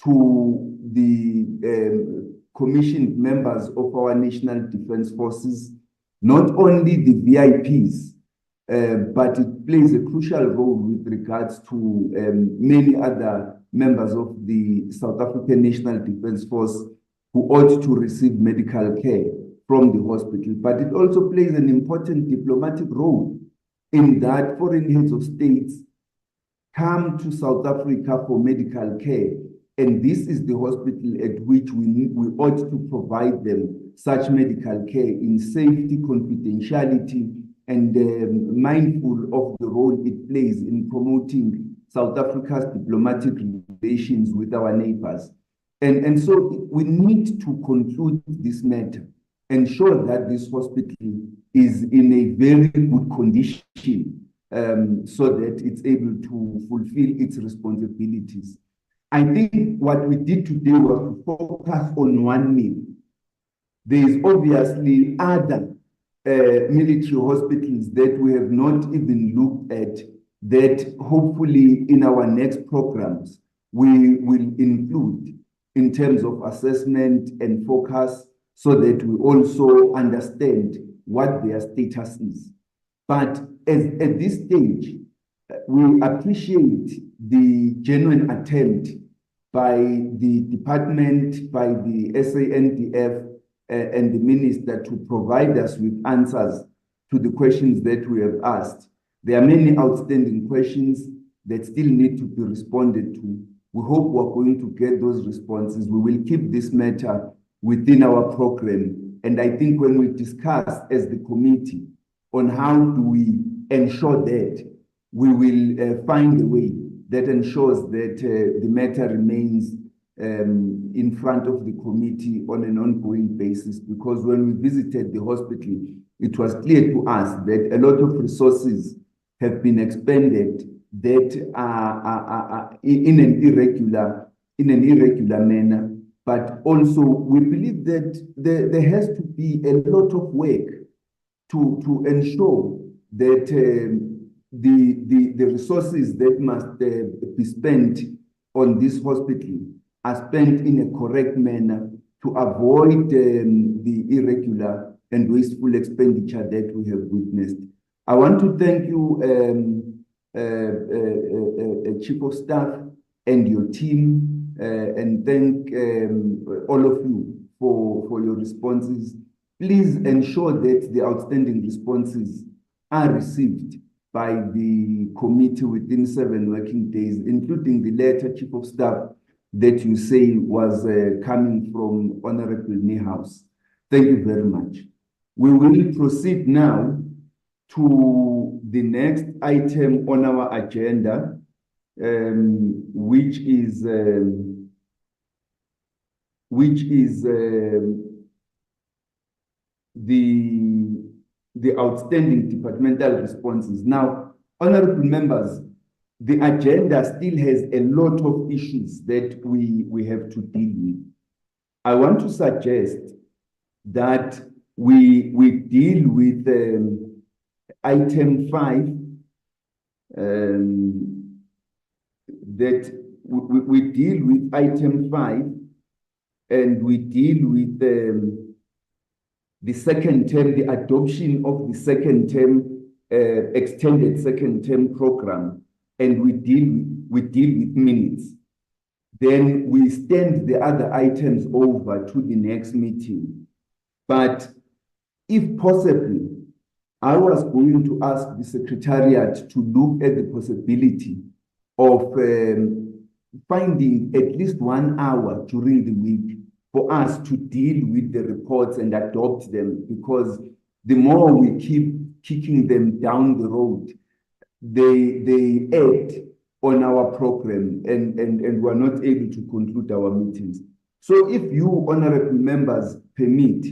to the commissioned members of our National Defence Forces, not only the VIPs, but it plays a crucial role with regards to many other members of the South African National Defence Force who ought to receive medical care from the hospital. But it also plays an important diplomatic role in that foreign heads of states come to South Africa for medical care. And this is the hospital at which we ought to provide them such medical care in safety, confidentiality, and mindful of the role it plays in promoting South Africa's diplomatic relations with our neighbors. And so we need to conclude this matter, ensure that this hospital is in a very good condition so that it's able to fulfill its responsibilities. I think what we did today was to focus on 1 Mill. There is obviously other military hospitals that we have not even looked at that hopefully in our next programs, we will include in terms of assessment and focus so that we also understand what their status is. But at this stage, we appreciate the genuine attempt by the department, by the SANDF, and the minister to provide us with answers to the questions that we have asked. There are many outstanding questions that still need to be responded to. We hope we're going to get those responses. We will keep this matter within our program. And I think when we discuss as the committee on how do we ensure that, we will find a way that ensures that the matter remains in front of the committee on an ongoing basis. Because when we visited the hospital, it was clear to us that a lot of resources have been expended that are in an irregular manner. But also we believe that there has to be a lot of work to ensure that the resources that must be spent on this hospital are spent in a correct manner to avoid the irregular and wasteful expenditure that we have witnessed. I want to thank you, Chief of Staff and your team, and thank all of you for your responses. Please ensure that the outstanding responses are received by the committee within 7 working days, including the letter, Chief of Staff, that you say was coming from Honorable Niehaus. Thank you very much. We will proceed now to the next item on our agenda, which is the outstanding departmental responses. Now, honorable members, the agenda still has a lot of issues that we have to deal with. I want to suggest that we deal with item 5, that we deal with item 5, and we deal with the second term, the adoption of the second term, extended second term program, and we deal with minutes. Then we stand the other items over to the next meeting. But if possible, I was going to ask the Secretariat to look at the possibility of finding at least 1 hour during the week for us to deal with the reports and adopt them, because the more we keep kicking them down the road, they add on our program and we're not able to conclude our meetings. So if you, honorable members, permit,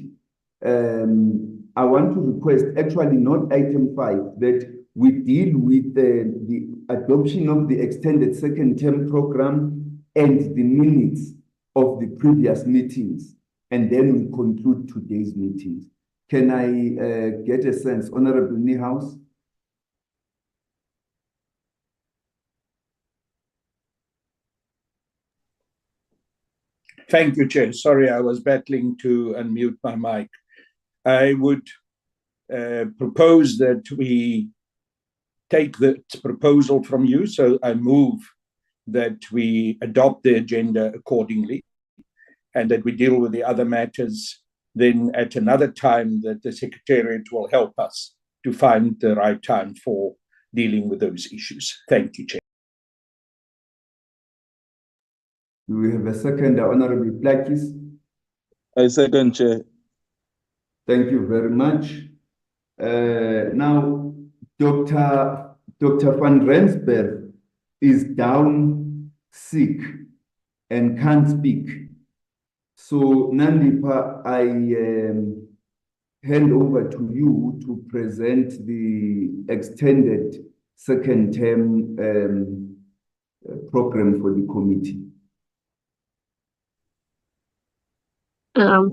I want to request, actually not item 5, that we deal with the adoption of the extended second term program and the minutes of the previous meetings, and then we conclude today's meetings. Can I get a sense, Honorable Niehaus? Thank you, Chair. Sorry, I was battling to unmute my mic. I would propose that we take the proposal from you, so I move that we adopt the agenda accordingly and that we deal with the other matters then at another time, that the Secretariat will help us to find the right time for dealing with those issues. Thank you, Chair. Do we have a second, Honorable Plakis? I second, Chair. Thank you very much. Now, Dr. Van Rensburg is down sick and can't speak. So, Nandipa, I hand over to you to present the extended second term program for the committee.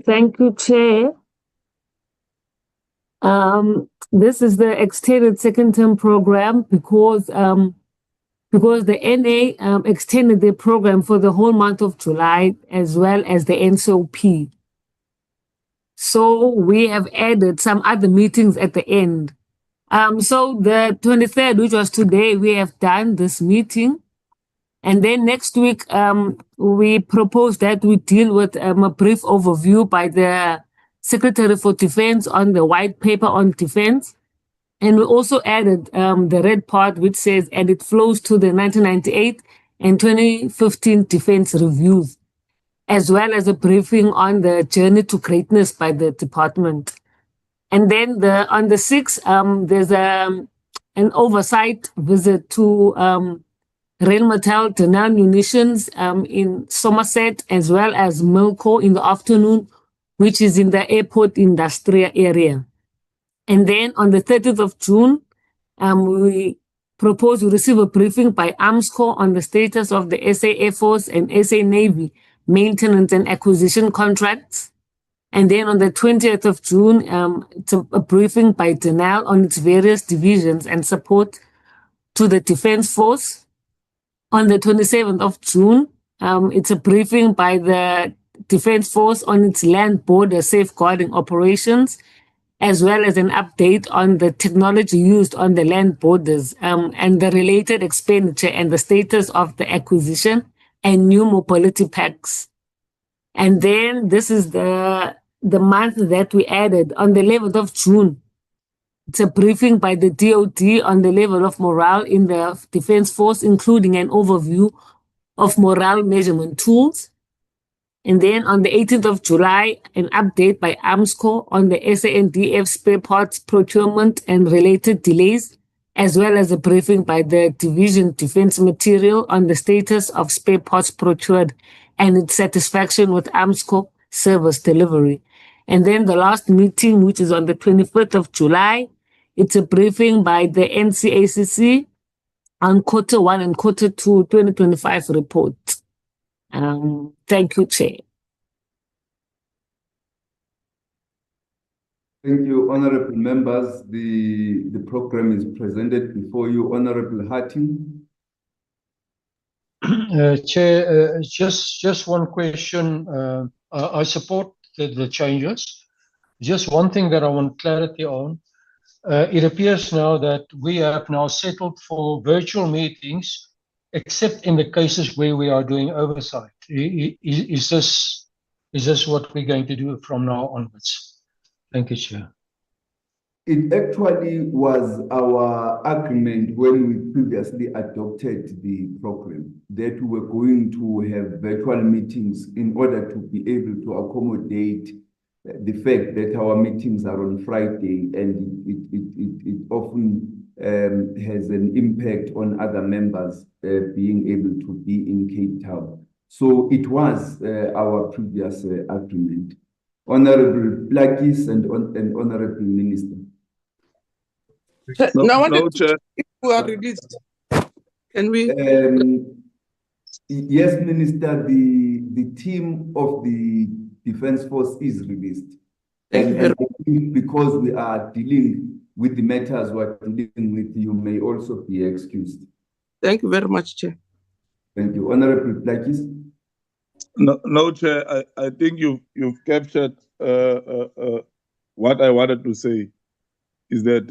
Thank you, Chair. This is the extended second term program because the NA extended the program for the whole month of July as well as the NCOP. So we have added some other meetings at the end. So the 23rd, which was today, we have done this meeting. And then next week, we propose that we deal with a brief overview by the Secretary for Defense on the white paper on defense. And we also added the red part, which says, and it flows to the 1998 and 2015 defense reviews, as well as a briefing on the journey to greatness by the department. And then on the 6th, there's an oversight visit to Rheinmetall Denel Munitions in Somerset, as well as Milco in the afternoon, which is in the airport industrial area. And then on the 30th of June, we propose to receive a briefing by AMSCO on the status of the SA Air Force and SA Navy maintenance and acquisition contracts. And then on the 20th of June, it's a briefing by Denel on its various divisions and support to the Defense Force. On the 27th of June, it's a briefing by the Defense Force on its land border safeguarding operations, as well as an update on the technology used on the land borders and the related expenditure and the status of the acquisition and new mobility packs. And then this is the month that we added on the 11th of June. It's a briefing by the DOD on the level of morale in the Defense Force, including an overview of morale measurement tools. And then on the 18th of July, an update by AMSCO on the SANDF spare parts procurement and related delays, as well as a briefing by the Division Defense Material on the status of spare parts procured and its satisfaction with AMSCO service delivery. And then the last meeting, which is on the 25th of July, it's a briefing by the NCACC on Quarter 1 and Quarter 2 2025 report. Thank you, Chair. Thank you, honorable members. The program is presented before you, Honorable Hatting. Chair, just one question. I support the changes. Just one thing that I want clarity on. It appears now that we have now settled for virtual meetings, except in the cases where we are doing oversight. Is this what we're going to do from now onwards? Thank you, Chair. It actually was our agreement when we previously adopted the program that we were going to have virtual meetings in order to be able to accommodate the fact that our meetings are on Friday, and it often has an impact on other members being able to be in Cape Town. So it was our previous agreement. Honorable Plakis and Honorable Minister. No, Chair. If we are released, can we? Yes, Minister, the team of the Defense Force is released. And because we are dealing with the matters we're dealing with, you may also be excused. Thank you very much, Chair. Thank you. Honorable Plakis. No, Chair, I think you've captured what I wanted to say, is that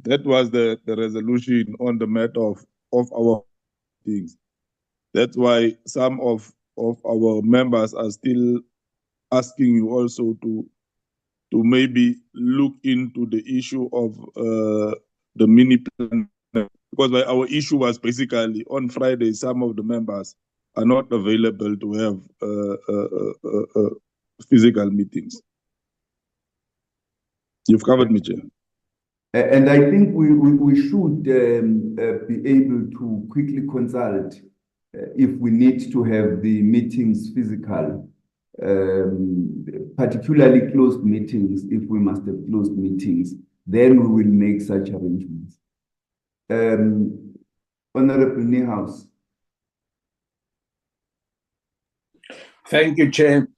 that was the resolution on the matter of our things. That's why some of our members are still asking you also to maybe look into the issue of the mini plan, because our issue was basically on Friday, some of the members are not available to have physical meetings. You've covered me, Chair. And I think we should be able to quickly consult if we need to have the meetings physical, particularly closed meetings. If we must have closed meetings, then we will make such arrangements. Honorable Niehaus. Thank you, Chair.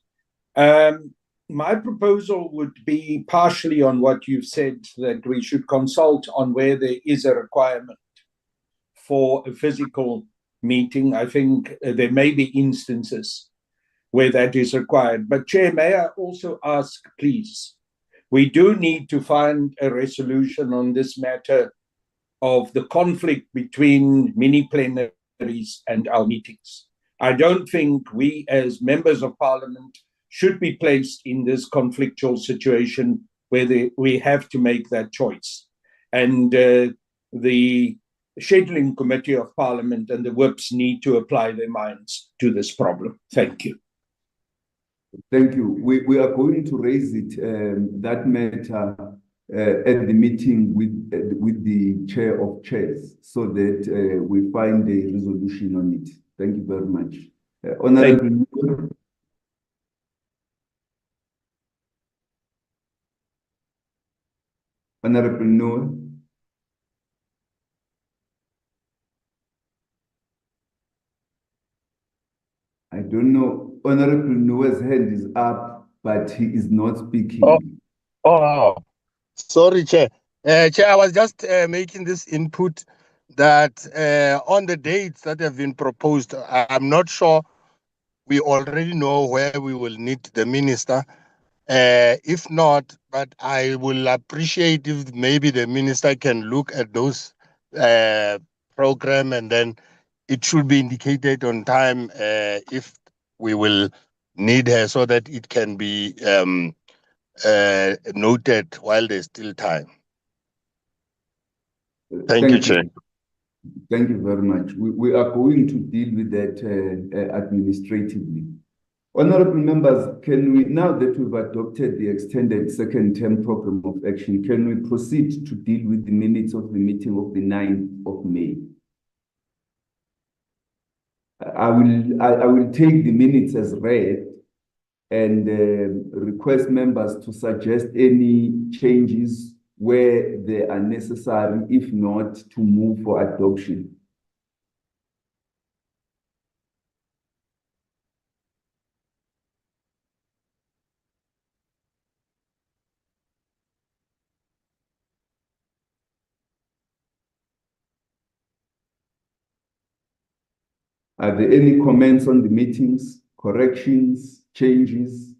My proposal would be partially on what you've said, that we should consult on where there is a requirement for a physical meeting. I think there may be instances where that is required. But Chair, may I also ask, please, we do need to find a resolution on this matter of the conflict between mini plenaries and our meetings. I don't think we as members of parliament should be placed in this conflictual situation where we have to make that choice. And the scheduling committee of parliament and the whips need to apply their minds to this problem. Thank you. Thank you. We are going to raise it, that matter, at the meeting with the chair of chairs, so that we find a resolution on it. Thank you very much. Honorable Honorable Noor. I don't know. Honorable Noor's hand is up, but he is not speaking. Oh, sorry, Chair. Chair, I was just making this input that on the dates that have been proposed, I'm not sure we already know where we will need the minister. If not, but I will appreciate if maybe the minister can look at those program, and then it should be indicated on time if we will need her, so that it can be noted while there's still time. Thank you, Chair. Thank you very much. We are going to deal with that administratively. Honorable members, can we, now that we've adopted the extended second term program of action, can we proceed to deal with the minutes of the meeting of the 9th of May? I will take the minutes as read and request members to suggest any changes where they are necessary, if not, to move for adoption. Are there any comments on the meetings, corrections, changes?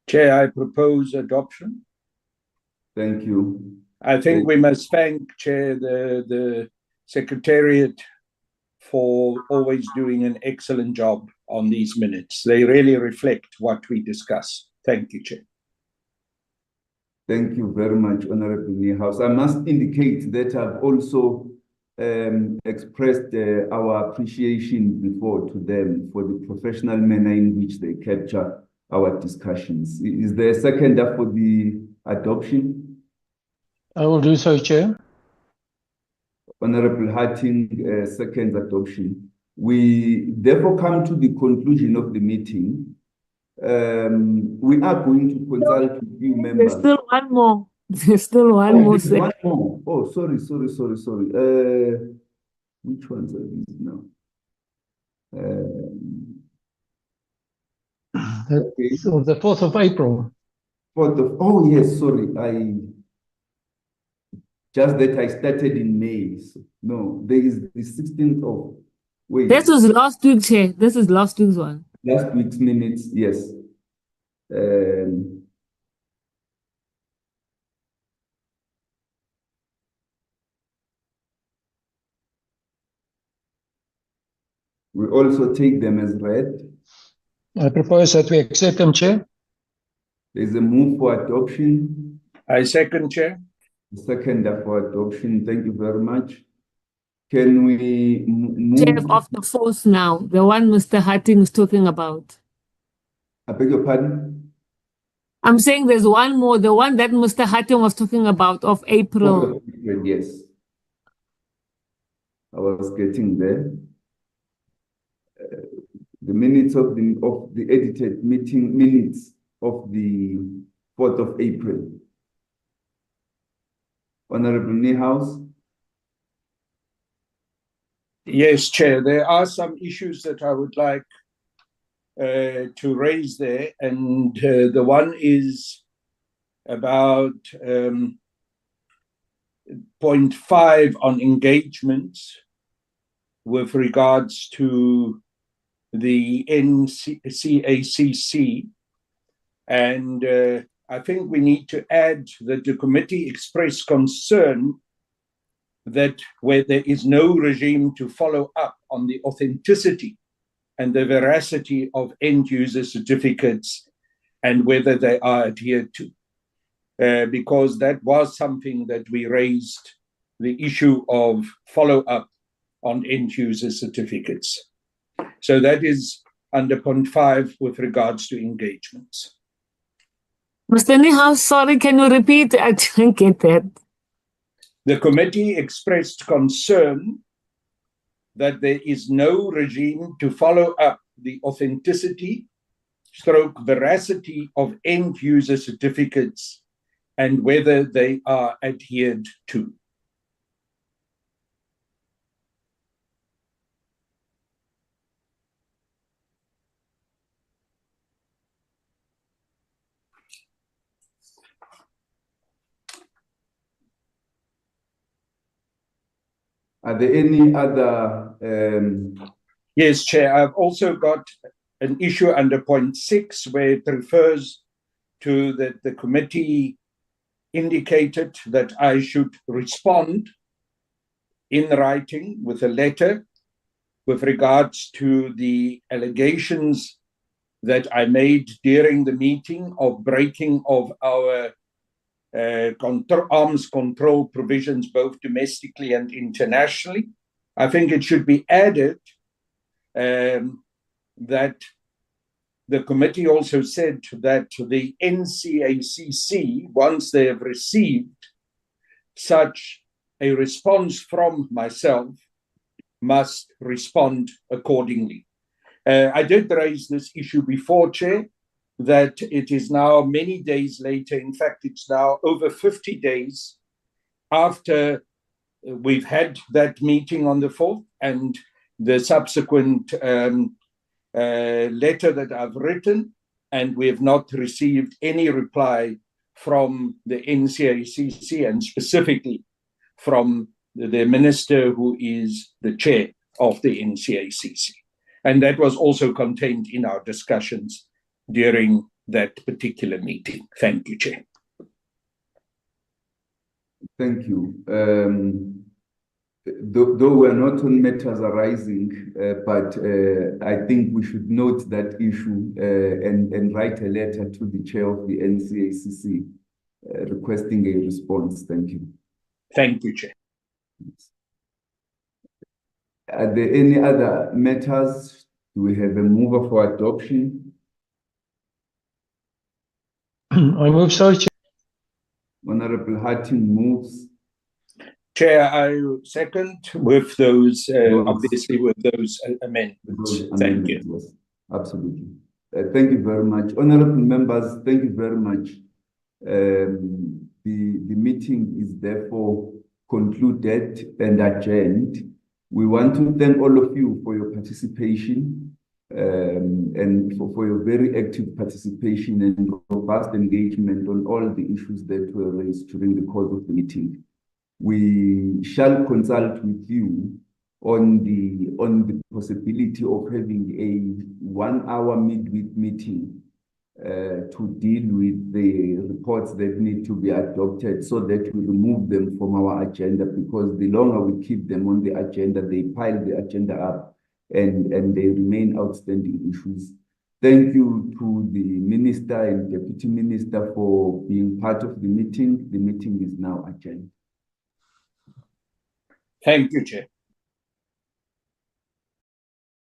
Chair, I propose adoption. Thank you. I think we must thank, Chair, the Secretariat for always doing an excellent job on these minutes. They really reflect what we discuss. Thank you, Chair. Thank you very much, Honorable Niehaus. I must indicate that I've also expressed our appreciation before to them for the professional manner in which they capture our discussions. Is there a seconder for the adoption? I will do so, Chair. Honorable Harting, second adoption. We therefore come to the conclusion of the meeting. We are going to consult with you members. There's still one more. There's still one more. One more. Oh, sorry. Which ones are these now? Okay. So the 4th of April. Oh, yes, sorry. Just that I started in May. So, no, there is the 16th of, wait. This was last week, Chair. This is last week's one. Last week's minutes, yes. We also take them as read. I propose that we accept them, Chair. There's a move for adoption. I second, Chair. Seconder for adoption. Thank you very much. Can we move? Chair of the 4th now, the one Mr. Harting is talking about. I beg your pardon? I'm saying there's one more, the one that Mr. Harting was talking about of April. Yes. I was getting there. The minutes of the edited meeting minutes of the 4th of April. Honorable Niehaus. Yes, Chair. There are some issues that I would like to raise there, and the one is about point 5 on engagements with regards to the NCACC, and I think we need to add that the committee expressed concern that where there is no regime to follow up on the authenticity and the veracity of end-user certificates and whether they are adhered to. Because that was something that we raised, the issue of follow-up on end-user certificates. So that is under point 5 with regards to engagements. Mr. Niehaus, sorry, can you repeat? I didn't get that. The committee expressed concern that there is no regime to follow up the authenticity / veracity of end-user certificates and whether they are adhered to. Are there any other? Yes, Chair. I've also got an issue under point 6 where it refers to that the committee indicated that I should respond in writing with a letter with regards to the allegations that I made during the meeting of breaking of our arms control provisions, both domestically and internationally. I think it should be added that the committee also said that the NCACC, once they have received such a response from myself, must respond accordingly. I did raise this issue before, Chair, that it is now many days later. In fact, it's now over 50 days after we've had that meeting on the 4th and the subsequent letter that I've written, and we have not received any reply from the NCACC and specifically from the minister who is the chair of the NCACC. And that was also contained in our discussions during that particular meeting. Thank you, Chair. Thank you. Though we're not on matters arising, but I think we should note that issue and write a letter to the chair of the NCACC requesting a response. Thank you. Thank you, Chair. Are there any other matters? Do we have a mover for adoption? I move so, Chair. Honorable Harting moves. Chair, I second with those, obviously with those amendments. Thank you. Yes, absolutely. Thank you very much. Honorable members, thank you very much. The meeting is therefore concluded and adjourned. We want to thank all of you for your participation and for your very active participation and robust engagement on all the issues that were raised during the course of the meeting. We shall consult with you on the possibility of having a 1-hour midweek meeting to deal with the reports that need to be adopted so that we remove them from our agenda, because the longer we keep them on the agenda, they pile the agenda up and they remain outstanding issues. Thank you to the Minister and Deputy Minister for being part of the meeting. The meeting is now adjourned. Thank you, Chair.